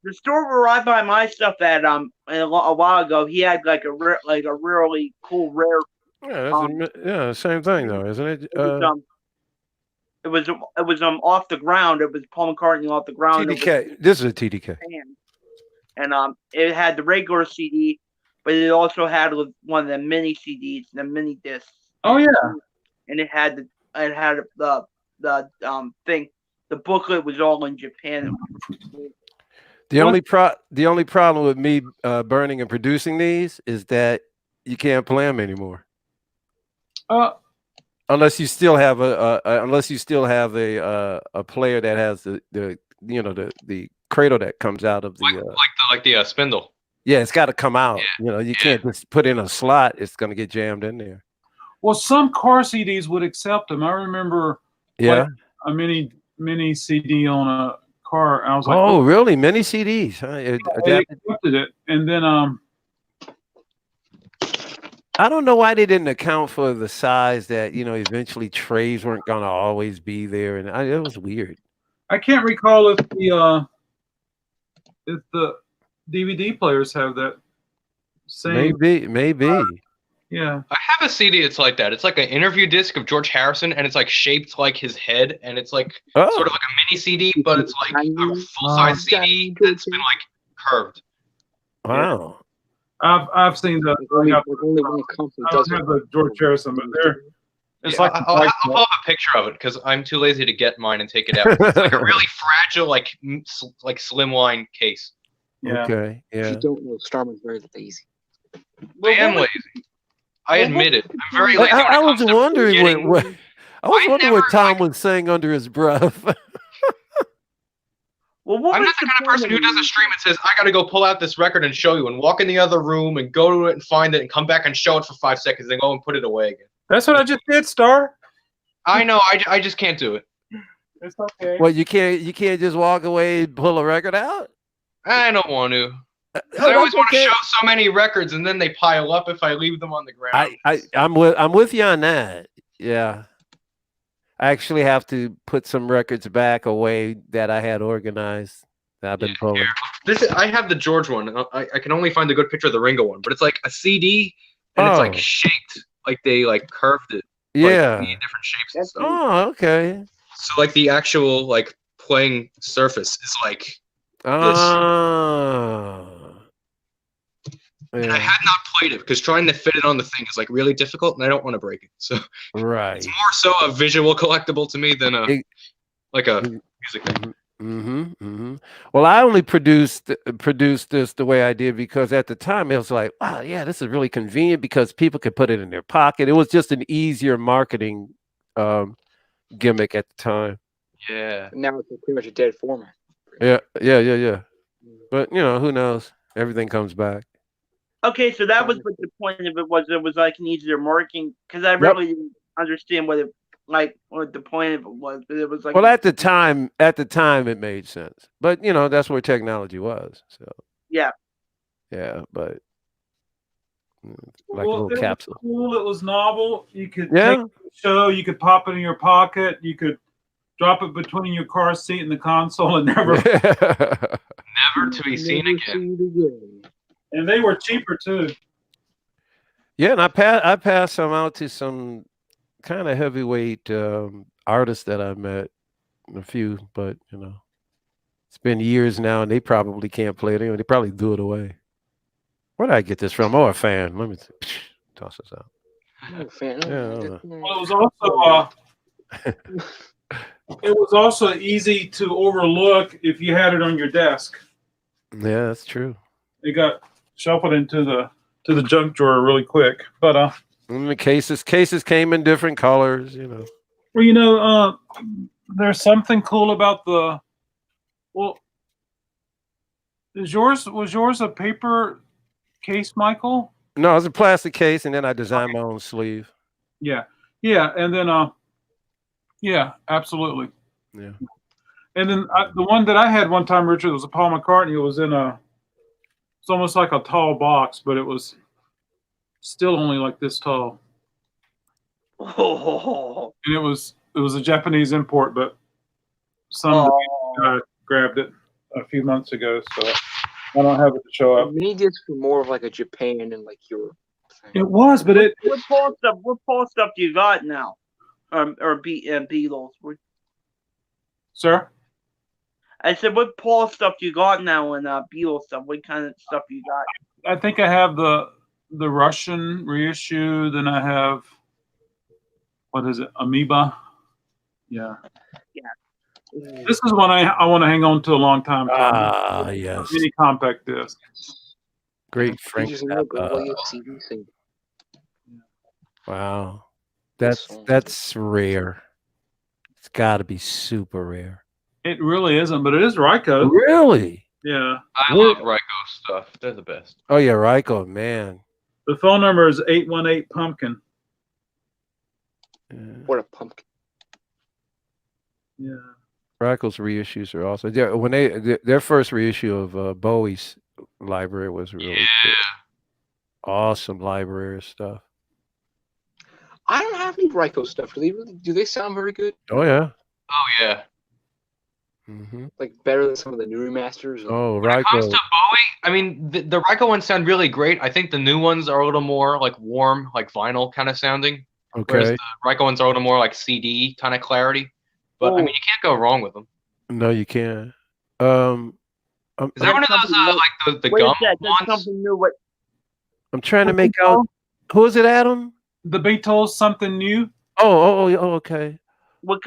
the store where I buy my stuff at a while ago. He had like a really cool rare. yeah, same thing though, isn't it? It was off the ground. It was Paul McCartney off the ground. TDK. This is a TDK. And it had the regular CD, but it also had one of the mini CDs, the mini discs. Oh yeah. And it had the thing. The booklet was all in Japan. The only problem with me burning and producing these is that you can't play them anymore. Unless you still have a player that has the cradle that comes out of the like the spindle. Yeah, it's got to come out. Yeah. You can't just put in a slot. It's going to get jammed in there. Well, some car CDs would accept them. I remember a mini CD on a car. I was like, oh, really? Mini CDs? They accepted it, and then I don't know why they didn't account for the size that eventually trays weren't going to always be there, and it was weird. I can't recall if the DVD players have that same. Maybe. Yeah. I have a CD. It's like that. It's like an interview disc of George Harrison, and it's like shaped like his head, and it's like sort of like a mini CD, but it's like a full size CD that's been like curved. Wow. I've seen the. Only one company I does don't have the George Harrison, but it's Yeah, like I'll pull up a picture of it because I'm too lazy to get mine and take it out. It's like a really fragile, like slimline case. Yeah. Okay. Yeah. If you don't know, Starman's very lazy. I am lazy. I admit it. I'm very lazy. I was wondering what Tom like, was saying under his breath. Well, I'm not the kind of person who does a stream and says, I got to go pull out this record and show you, and walk in the other room and go to it and find it and come back and show it for 5 seconds, then go and put it away again. That's what I just did, Star. I know. I just can't do it. It's okay. Well, you can't just walk away and pull a record out? I don't want to. I always want to show so many records, and then they pile up if I leave them on the ground. I'm with you on that. Yeah. I actually have to put some records back away that I had organized that I've been pulling. I have the George one. I can only find a good picture of the Ringo one, but it's like a CD, and it's like shaped, like they like curved it. Yeah. Like, in different shapes and stuff. Oh, okay. So like the actual like playing surface is like this. And I had not played it because trying to fit it on the thing is like really difficult, and I don't want to break it. So it's more so a visual collectible to me than a music thing. Well, I only produced this the way I did because at the time it was like, wow, yeah, this is really convenient because people could put it in their pocket. It was just an easier marketing gimmick at the time. Yeah. Now it's pretty much a dead format. Yeah. But who knows? Everything comes back. Okay, so that was what the point of it was. It was like an easier marketing because I really didn't understand what the point of it was. But it was like, well, at the time, it made sense. But that's where technology was. So yeah, but like a little capsule. It was cool. It was novel. You could take the show. You could pop it in your pocket. You could drop it between your car seat and the console, and never to be seen again. And they were cheaper too. Yeah, and I passed some out to some kind of heavyweight artists that I met, a few, but it's been years now, and they probably can't play it anymore. They probably threw it away. Where did I get this from? Oh, a fan. Let me toss this out. No fan. Well, it was also easy to overlook if you had it on your desk. Yeah, that's true. It got shuffled into the junk drawer really quick, but and the cases came in different colors, Well, there's something cool about was yours a paper case, Michael? No, it's a plastic case, and then I designed my own sleeve. Yeah, and then yeah, absolutely. Yeah. And then the one that I had one time, Richard, was a Paul McCartney. It was in it's almost like a tall box, but it was still only like this tall. Oh. And it was a Japanese import, but some guy grabbed it a few months ago, so I don't have it to show up. Mini discs were more of like a Japan and like Europe thing. It was, but What Paul stuff do you got now? Or Beatles? Sir? I said, what Paul stuff you got now and Beatles stuff? What kind of stuff you got? I think I have the Russian reissue. Then I have, what is it, Amoeba? Yeah. This is one I want to hang on to a long time. Ah, yes. Mini compact disc. Great Frank Zappa. Wow. That's rare. It's got to be super rare. It really isn't, but it is Ryko. Really? Yeah. I love Ryko stuff. They're the best. Oh yeah, Ryko, man. The phone number is 818 Pumpkin. Yeah. What a pumpkin. Yeah. Ryko's reissues are awesome. When their first reissue of Bowie's library was really good. Awesome library of stuff. I don't have any Ryko stuff. Do they sound very good? Oh yeah. Oh yeah. Mm-hmm. Like better than some of the new remasters? Oh, When it comes Ryko. to Bowie, I mean, the Ryko ones sound really great. I think the new ones are a little more like warm, like vinyl kind of sounding. Whereas Okay. the Ryko ones are a little more like CD kind of clarity. But I mean, you can't go wrong with them. No, you can't. Is that one of those like the What is gum that? That's ones? something new. What? I'm trying to make out. Who is it, Adam? The Beatles, something new. Oh, okay. What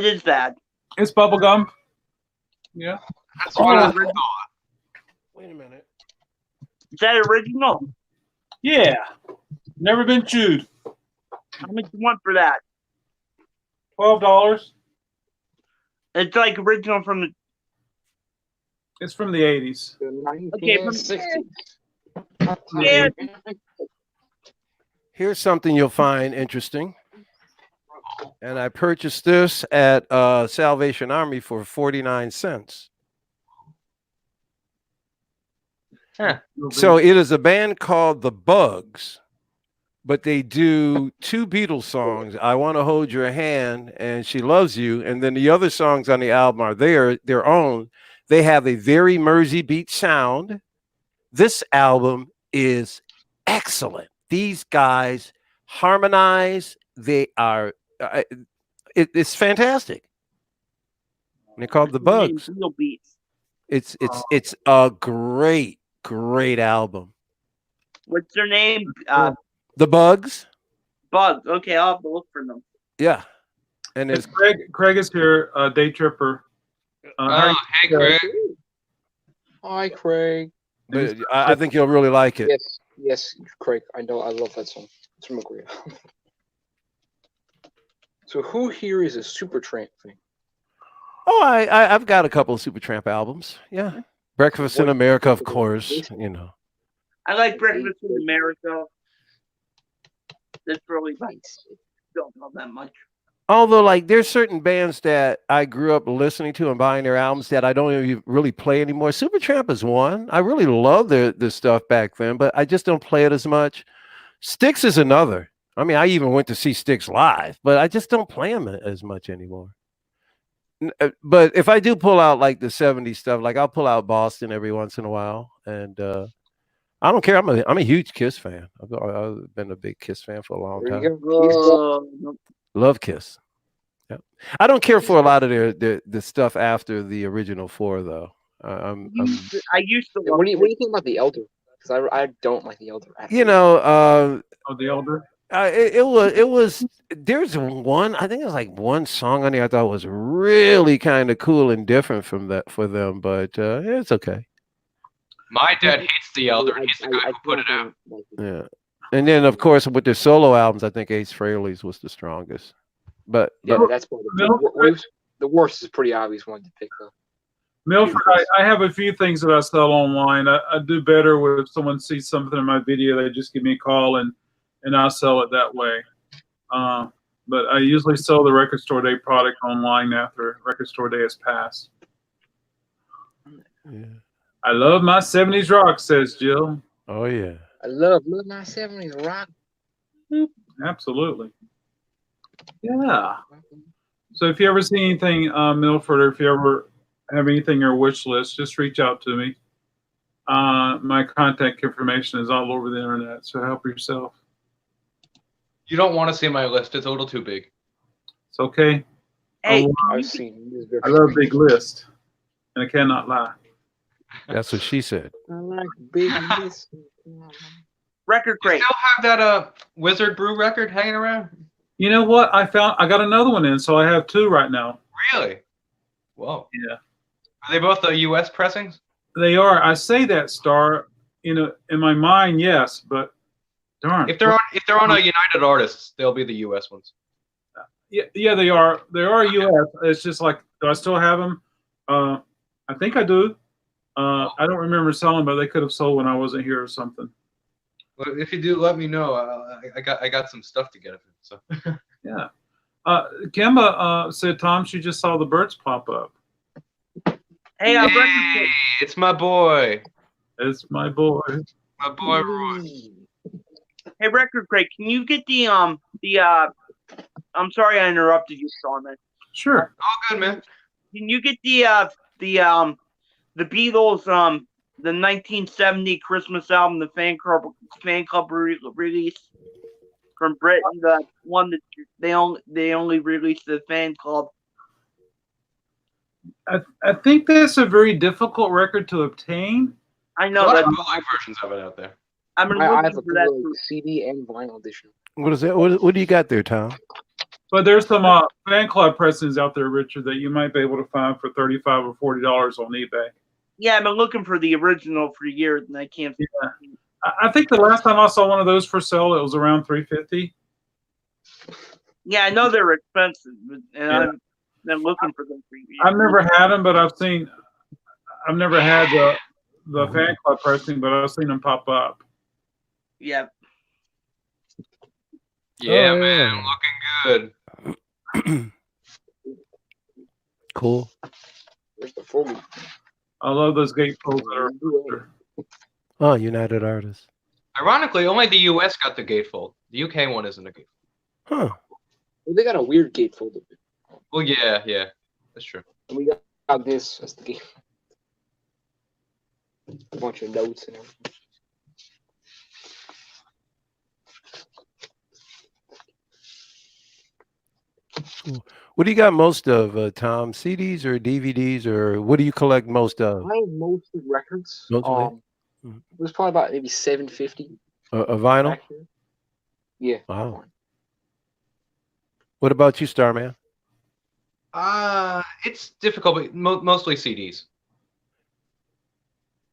is that? It's bubblegum. Yeah. That's what I thought. Wait a minute. Is that original? Yeah. Never been chewed. How much you want for that? $12. It's like original from the. It's from the 80s. Okay, from 60s. Yeah. Here's something you'll find interesting. And I purchased this at Salvation Army for 49 cents. Huh. So it is a band called The Bugs, but they do two Beatles songs, I Want to Hold Your Hand and She Loves You. And then the other songs on the album are their own. They have a very Mersey beat sound. This album is excellent. These guys harmonize. They are, it's fantastic. And they're called The Bugs. It's a great album. What's their name? The Bugs. Bugs. Okay, I'll have to look for them. Yeah. And It's there's Craig is here, Day Tripper. Hey, Craig. Hi, Craig. but I think you'll really like it. Yes, Craig. I know. I love that song. It's from a great album. So who here is a Supertramp fan? Oh, I've got a couple of Supertramp albums. Yeah. Breakfast in America, of course, you know. I like Breakfast in America. That's really nice. Don't know that much. Although, like, there's certain bands that I grew up listening to and buying their albums that I don't even really play anymore. Supertramp is one. I really loved their stuff back then, but I just don't play it as much. Styx is another. I mean, I even went to see Styx live, but I just don't play them as much anymore. But if I do pull out like the 70s stuff, like I'll pull out Boston every once in a while, and I don't care. I'm a huge Kiss fan. I've been a big Kiss fan for a long time. Love Kiss. Yep. I don't care for a lot of the stuff after the original four, though. I used to. What do you think about the Elder? Because I don't like the Elder. You know, The Elder. it was. There's one. I think it was like one song on there I thought was really kind of cool and different from that for them, but it's okay. My dad hates the Elder. He's the guy who put it out. Yeah. And then, of course, with their solo albums, I think Ace Frehley's was the strongest. But yeah, that's the worst is a pretty obvious one to pick, though. Milford, I have a few things that I sell online. I do better with if someone sees something in my video, they just give me a call and I'll sell it that way. But I usually sell the Record Store Day product online after Record Store Day has passed. Yeah. I love my 70s rock, says Jill. Oh yeah. I love my 70s rock. Absolutely. Yeah. So if you ever see anything, Milford, or if you ever have anything on your wish list, just reach out to me. My contact information is all over the internet, so help yourself. You don't want to see my list. It's a little too big. It's okay. Hey, I've seen this I love a big list, and I cannot lie. That's what she said. I like big lists. Record You Crate. still have that Wizard Brew record hanging around? You know what? I got another one in, so I have two right now. Really? Whoa. Yeah. Are they both the U.S. pressings? They are. I say that, Star, in my mind, yes, but darn. If they're on a United Artists, they'll be the U.S. ones. Yeah, they are. They are U.S. It's just like, do I still have them? I think I do. I don't remember selling, but they could have sold when I wasn't here or something. Well, if you do, let me know. I got some stuff to get of it. So. Yeah. Kemba said, Tom, she just saw the birds pop up. Hey, I'm Record Hey, Crate. it's my boy. It's my boy. My boy Roy. Hey, Record Crate. Can you get the I'm sorry I interrupted you, Sean. Sure. All good, man. Can you get the Beatles the 1970 Christmas album, the fan club release from Britain, the one that they only released the fan club. I think that's a very difficult record to obtain. I A know lot that. of bootleg versions of it out there. I've been I looking have a for that. bootleg CD and vinyl edition. What is that? What do you got there, Tom? But there's some fan club pressings out there, Richard, that you might be able to find for $35 or $40 on eBay. Yeah, I've been looking for the original for years, and I can't. Yeah. I think the last time I saw one of those for sale, it was around $350. Yeah, I know they're expensive, and Yeah. I've been looking for them for years. I've never had them, but I've never had the fan club pressing, but I've seen them pop up. Yeah. Yeah, Oh, man, yeah. looking good. Cool. Where's the full? I love those gatefolds that are. Oh, United Artists. Ironically, only the U.S. got the gatefold. The UK one isn't a gatefold. Huh. They got a weird gatefold. Well, yeah, that's true. And we got this as the gatefold. A bunch of notes and everything. Cool. What do you got most of, Tom? CDs or DVDs, or what do you collect most of? I have mostly records. Mostly? It was probably about maybe 750. A vinyl? back here. Yeah. Wow. What about you, Starman? It's difficult, but mostly CDs.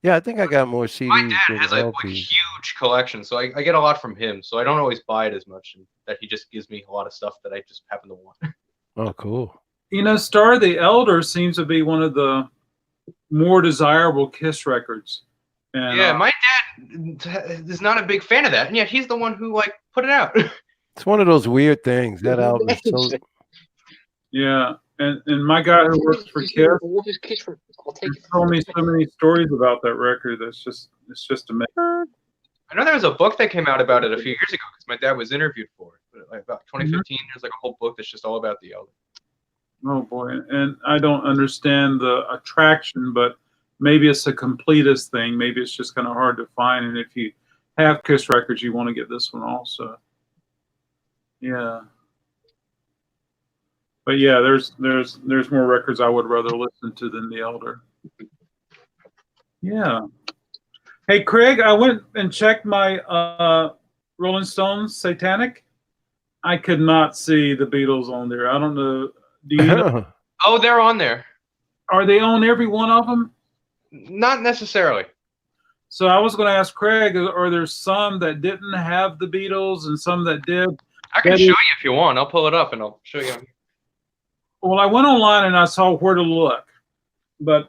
Yeah, I think I got more CDs My dad than has a LPs. huge collection, so I get a lot from him. So I don't always buy it as much, and that he just gives me a lot of stuff that I just happen to want. Oh, cool. Star the Elder seems to be one of the more desirable Kiss records. And, Yeah, my dad is not a big fan of that, and yet he's the one who put it out. It's one of those weird things. That album is so. yeah, and my guy who works for Kiss What is Kiss for? I'll take it. told me so many stories about that record. It's just amazing. I know there was a book that came out about it a few years ago because my dad was interviewed for it. But about 2015, there's a whole book that's just all about the Elder. Oh boy, and I don't understand the attraction, but maybe it's a completist thing. Maybe it's just kind of hard to find. And if you have Kiss records, you want to get this one also. Yeah. But yeah, there's more records I would rather listen to than the Elder. Yeah. Hey Craig, I went and checked my Rolling Stones Satanic. I could not see the Beatles on there. I don't know. Do you know? Oh, they're on there. Are they on every one of them? Not necessarily. So I was going to ask Craig, are there some that didn't have the Beatles and some that did? I can That show is- you if you want. I'll pull it up and I'll show you. Well, I went online and I saw where to look. But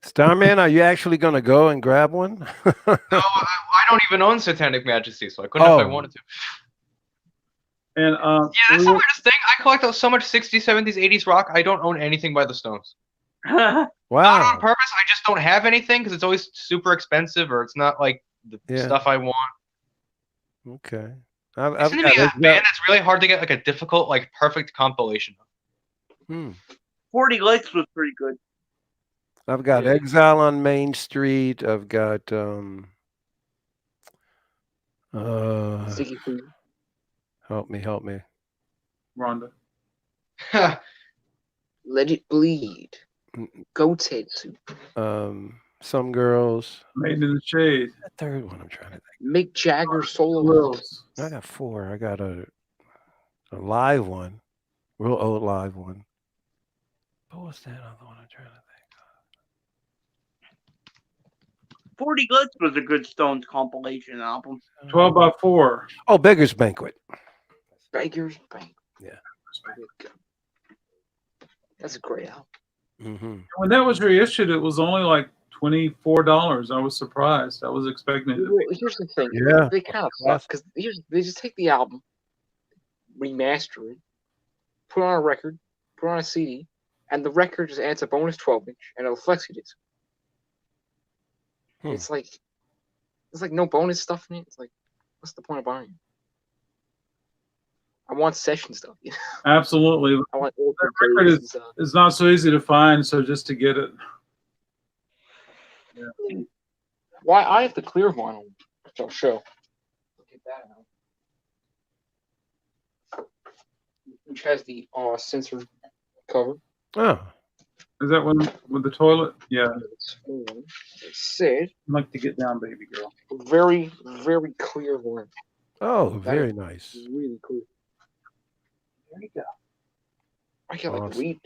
Starman, are you actually going to go and grab one? No, I don't even own Satanic Majesty, so I couldn't if I wanted to. And Yeah, that's the weirdest thing. I collect so much 60s, 70s, 80s rock. I don't own anything by the Stones. Not Wow. on purpose. I just don't have anything because it's always super expensive or it's not like the stuff I want. Okay. It's gonna be a band that's really hard to get like a difficult, like perfect compilation of. 40 Licks was pretty good. I've got Exile on Main Street. I've got Sticky Food. help me. Rhonda. Let It Bleed. Goat's Head Soup. Some Girls. Made in the Shade. The third one I'm trying to think. Mick Jagger solo. Wills. I got 4. I got a live one. Real old live one. What was that other one I'm trying to think? 40 Licks was a good Stones compilation album. 12 by 4. Oh, Beggar's Banquet. Beggar's Banquet. Yeah. That's a great album. Mm-hmm. When that was reissued, it was only like $24. I was surprised. I was expecting it. Here's the thing. Yeah. They kind of suck because they just take the album, remaster it, put it on a record, put it on a CD, and the record just adds a bonus 12-inch and a flexi disc. It's like no bonus stuff in it. It's like, what's the point of buying it? I want session stuff. Absolutely. I want old that record is not so easy to find, so just to get it. Yeah. Why I have the clear vinyl, which I'll show. Look at that now. Which has the censored cover. Oh. Is that one with the toilet? Yeah. It said. I'd like to get down, baby girl. Very, very clear one. Oh, very nice. Really clear. There you go. I can like read.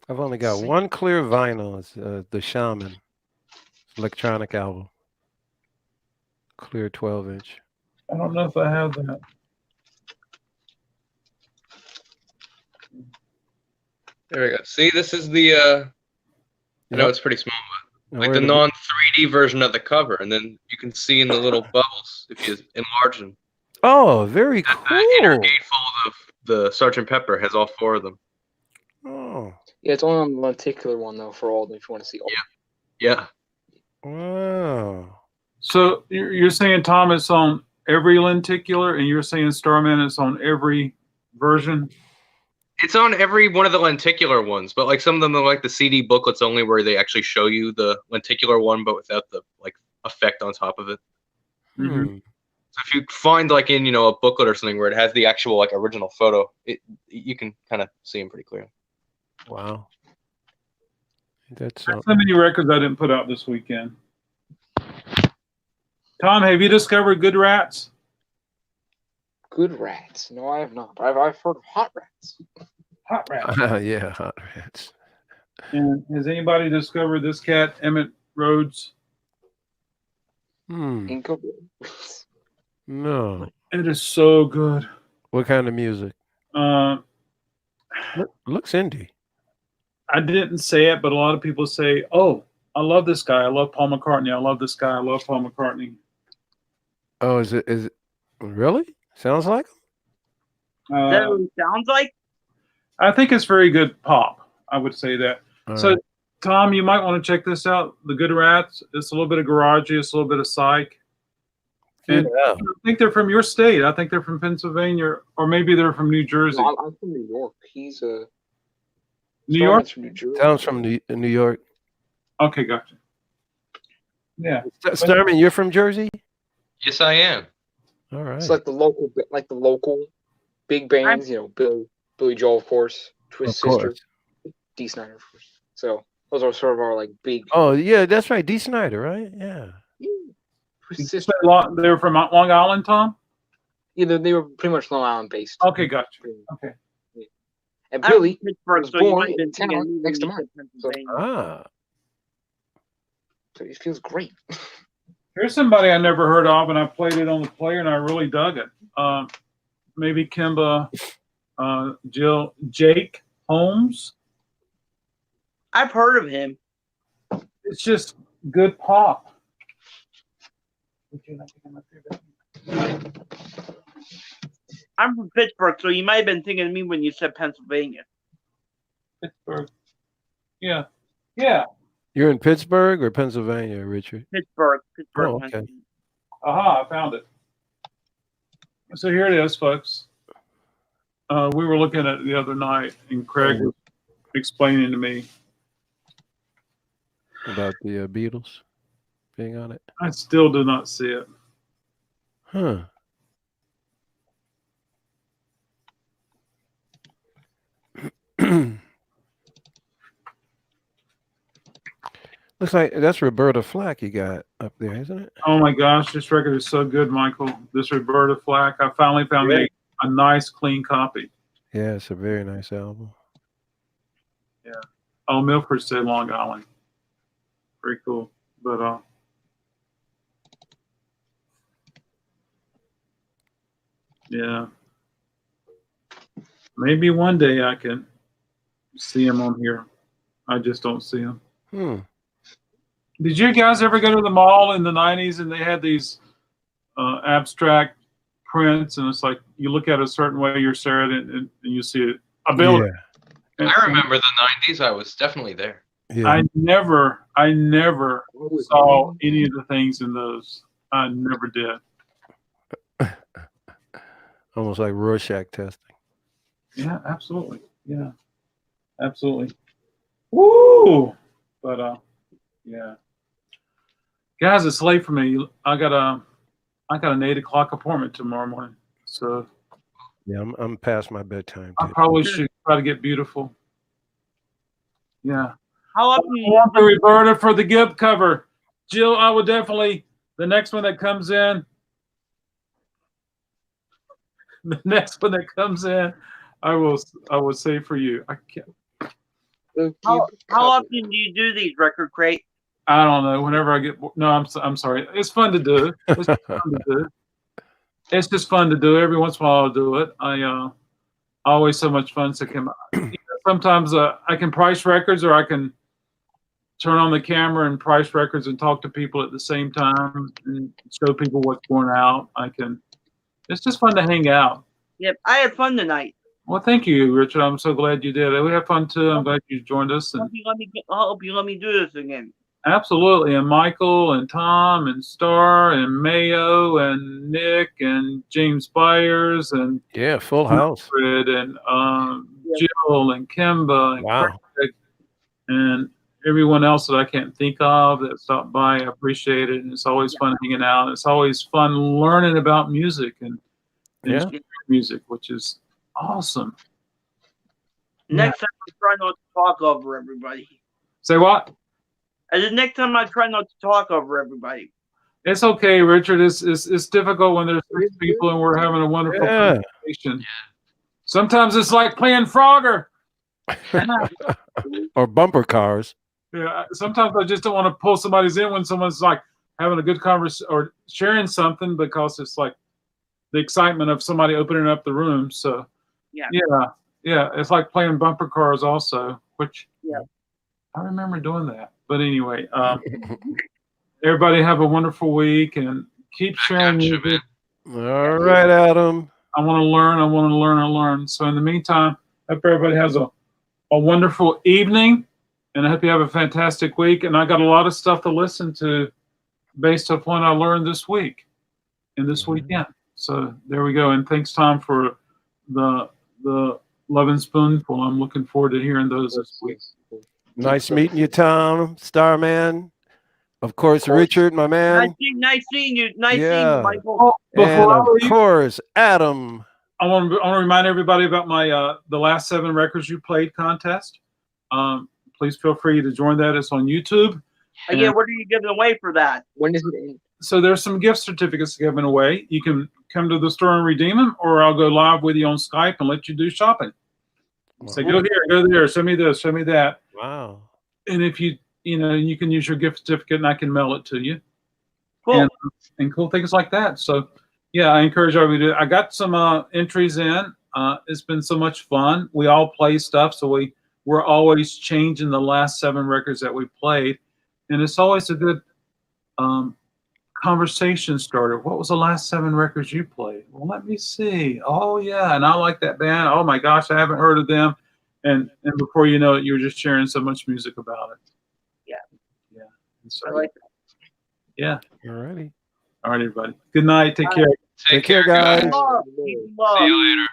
I've only got one clear vinyl. It's the Shaman electronic album. Clear 12-inch. I don't know if I have that. There we go. See, this is the I know it's pretty small, but like the non-3D version of the cover, and then you can see in the little bubbles if you enlarge them. Oh, very cool. The inner gatefold of the Sgt. Pepper has all 4 of them. Oh. Yeah, it's only on the lenticular one though for all of them if you want to see all. Yeah. Wow. So you're saying, Tom, it's on every lenticular, and you're saying, Starman, it's on every version? It's on every one of the lenticular ones, but like some of them are like the CD booklets only, where they actually show you the lenticular one, but without the like effect on top of it. Mm-hmm. So if you find like in a booklet or something where it has the actual like original photo, you can kind of see them pretty clearly. Wow. That's so many records I didn't put out this weekend. Tom, have you discovered Good Rats? Good Rats? No, I have not. I've heard of Hot Rats. Hot Rats. Yeah, Hot Rats. And has anybody discovered this cat, Emmett Rhodes? No. It is so good. What kind of music? Looks indie. I didn't say it, but a lot of people say, "Oh, I love this guy. I love Paul McCartney. I love this guy. I love Paul McCartney." Oh, is it really? Sounds like him? Is that what it sounds like? I think it's very good pop. I would say that. All so, right. Tom, you might want to check this out. The Good Rats. It's a little bit of garagey. It's a little bit of psych. And I think they're from your state. I think they're from Pennsylvania, or maybe they're from New Jersey. No, I'm from New York. He's New York. From New Jersey. Sounds from New York. Okay, gotcha. Yeah. Starman, you're from Jersey? Yes, I am. All right. It's like the local big bands. Billy Joel, of course, Twist Of Sister, course. Dee Snider, of course. So those are sort of our like big. Oh yeah, that's right. Dee Snider, right? Yeah. They're from Long Island, Tom? Yeah, they were pretty much Long Island based. Okay, gotcha. Okay. Yeah. And Billy was so you born might in have seen town it next to when mine. you So, said so it feels great. Here's somebody I never heard of, and I played it on the player, and I really dug it. Maybe Kimba, Jake Holmes. I've heard of him. It's just good pop. I'm from Pittsburgh, so you might have been thinking of me when you said Pennsylvania. Pittsburgh. Yeah. Yeah. You're in Pittsburgh or Pennsylvania, Richard? Pittsburgh. Oh, okay. Pennsylvania. Aha, I found it. So here it is, folks. We were looking at it the other night, and Craig was explaining to me. About the Beatles being on it? I still do not see it. Huh. Looks like that's Roberta Flack you got up there, isn't it? Oh my gosh, this record is so good, Michael. This Roberta Flack. I finally found a nice, clean copy. Yeah, it's a very nice album. Yeah. Oh, Milford said Long Island. Very cool. But yeah. Maybe one day I can see him on here. I just don't see him. Did you guys ever go to the mall in the 90s and they had these abstract prints, and it's like you look at it a certain way, you're staring at it, and you see it. A building. Yeah. I remember the 90s. I was definitely there. Yeah. I never saw any of the things in those. I never did. Almost like Rorschach testing. Yeah, absolutely. Yeah, absolutely. Woo! But yeah, guys, it's late for me. I got an 8 o'clock appointment tomorrow morning, so Yeah, I'm past my bedtime. I probably should try to get beautiful. Yeah. How I often? want the Roberta for the gift cover, Jill. I would definitely the next one that comes in. The next one that comes in, I will say for you. I can't. How often do you do these, Record Crate? I don't know. Whenever I get no, I'm sorry. It's fun to do. It's just fun to do. It's just fun to do. Every once in a while, I'll do it. I always so much fun. So sometimes I can price records, or I can turn on the camera and price records and talk to people at the same time and show people what's going out. It's just fun to hang out. Yep, I had fun tonight. Well, thank you, Richard. I'm so glad you did. We had fun too. I'm glad you joined us. And I hope you let me do this again. absolutely. And Michael and Tom and Star and Mayo and Nick and James Byers and Yeah, full house. Fred and Jill and Kimba and Wow. Craig and everyone else that I can't think of that stopped by. I appreciate it. And it's always fun hanging out. It's always fun learning about music and Yeah. music, which is awesome. Next time I try not to talk over everybody. Say what? And the next time I try not to talk over everybody. It's okay, Richard. It's difficult when there's 6 people and we're having a wonderful Yeah. conversation. Sometimes it's like playing Frogger. Or bumper cars. Yeah, sometimes I just don't want to pull somebody's in when someone's like having a good conversation or sharing something, because it's like the excitement of somebody opening up the room. So yeah, it's like playing bumper cars also, which I remember doing that. But anyway, everybody have a wonderful week and keep sharing. Music. All right, Adam. I want to learn. So in the meantime, I hope everybody has a wonderful evening, and I hope you have a fantastic week. And I got a lot of stuff to listen to based on what I learned this week and this weekend. So there we go. And thanks, Tom, for the Love and Spoonful. I'm looking forward to hearing those this week. Nice meeting you, Tom, Starman. Of course, Richard, my man. Nice seeing you. Nice seeing Yeah. you, Michael. Oh, And before I of leave, course, Adam. I want to remind everybody about my the last 7 records you played contest. Please feel free to join that. It's on YouTube. Yeah, what are you giving away for that? When does it end? So there's some gift certificates given away. You can come to the store and redeem them, or I'll go live with you on Skype and let you do shopping. Say, go here, go there, show me this, show me that. Wow. And if you can use your gift certificate and I can mail it to you. Cool. And cool things like that. So yeah, I encourage everybody to do it. I got some entries in. It's been so much fun. We all play stuff, so we we're always changing the last 7 records that we played, and it's always a good conversation starter. What was the last 7 records you played? Well, let me see. Oh yeah, and I like that band. Oh my gosh, I haven't heard of them. And before you know it, you're just sharing so much music about it. Yeah. Yeah. And so, I like that. yeah. Alrighty. All right, everybody. Good night. Take care. Take care, guys. Love. Love. See you later.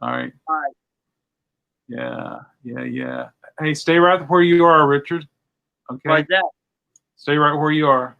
All right. Bye. Yeah. Hey, stay right where you are, Richard. Okay. Like that. Stay right where you are.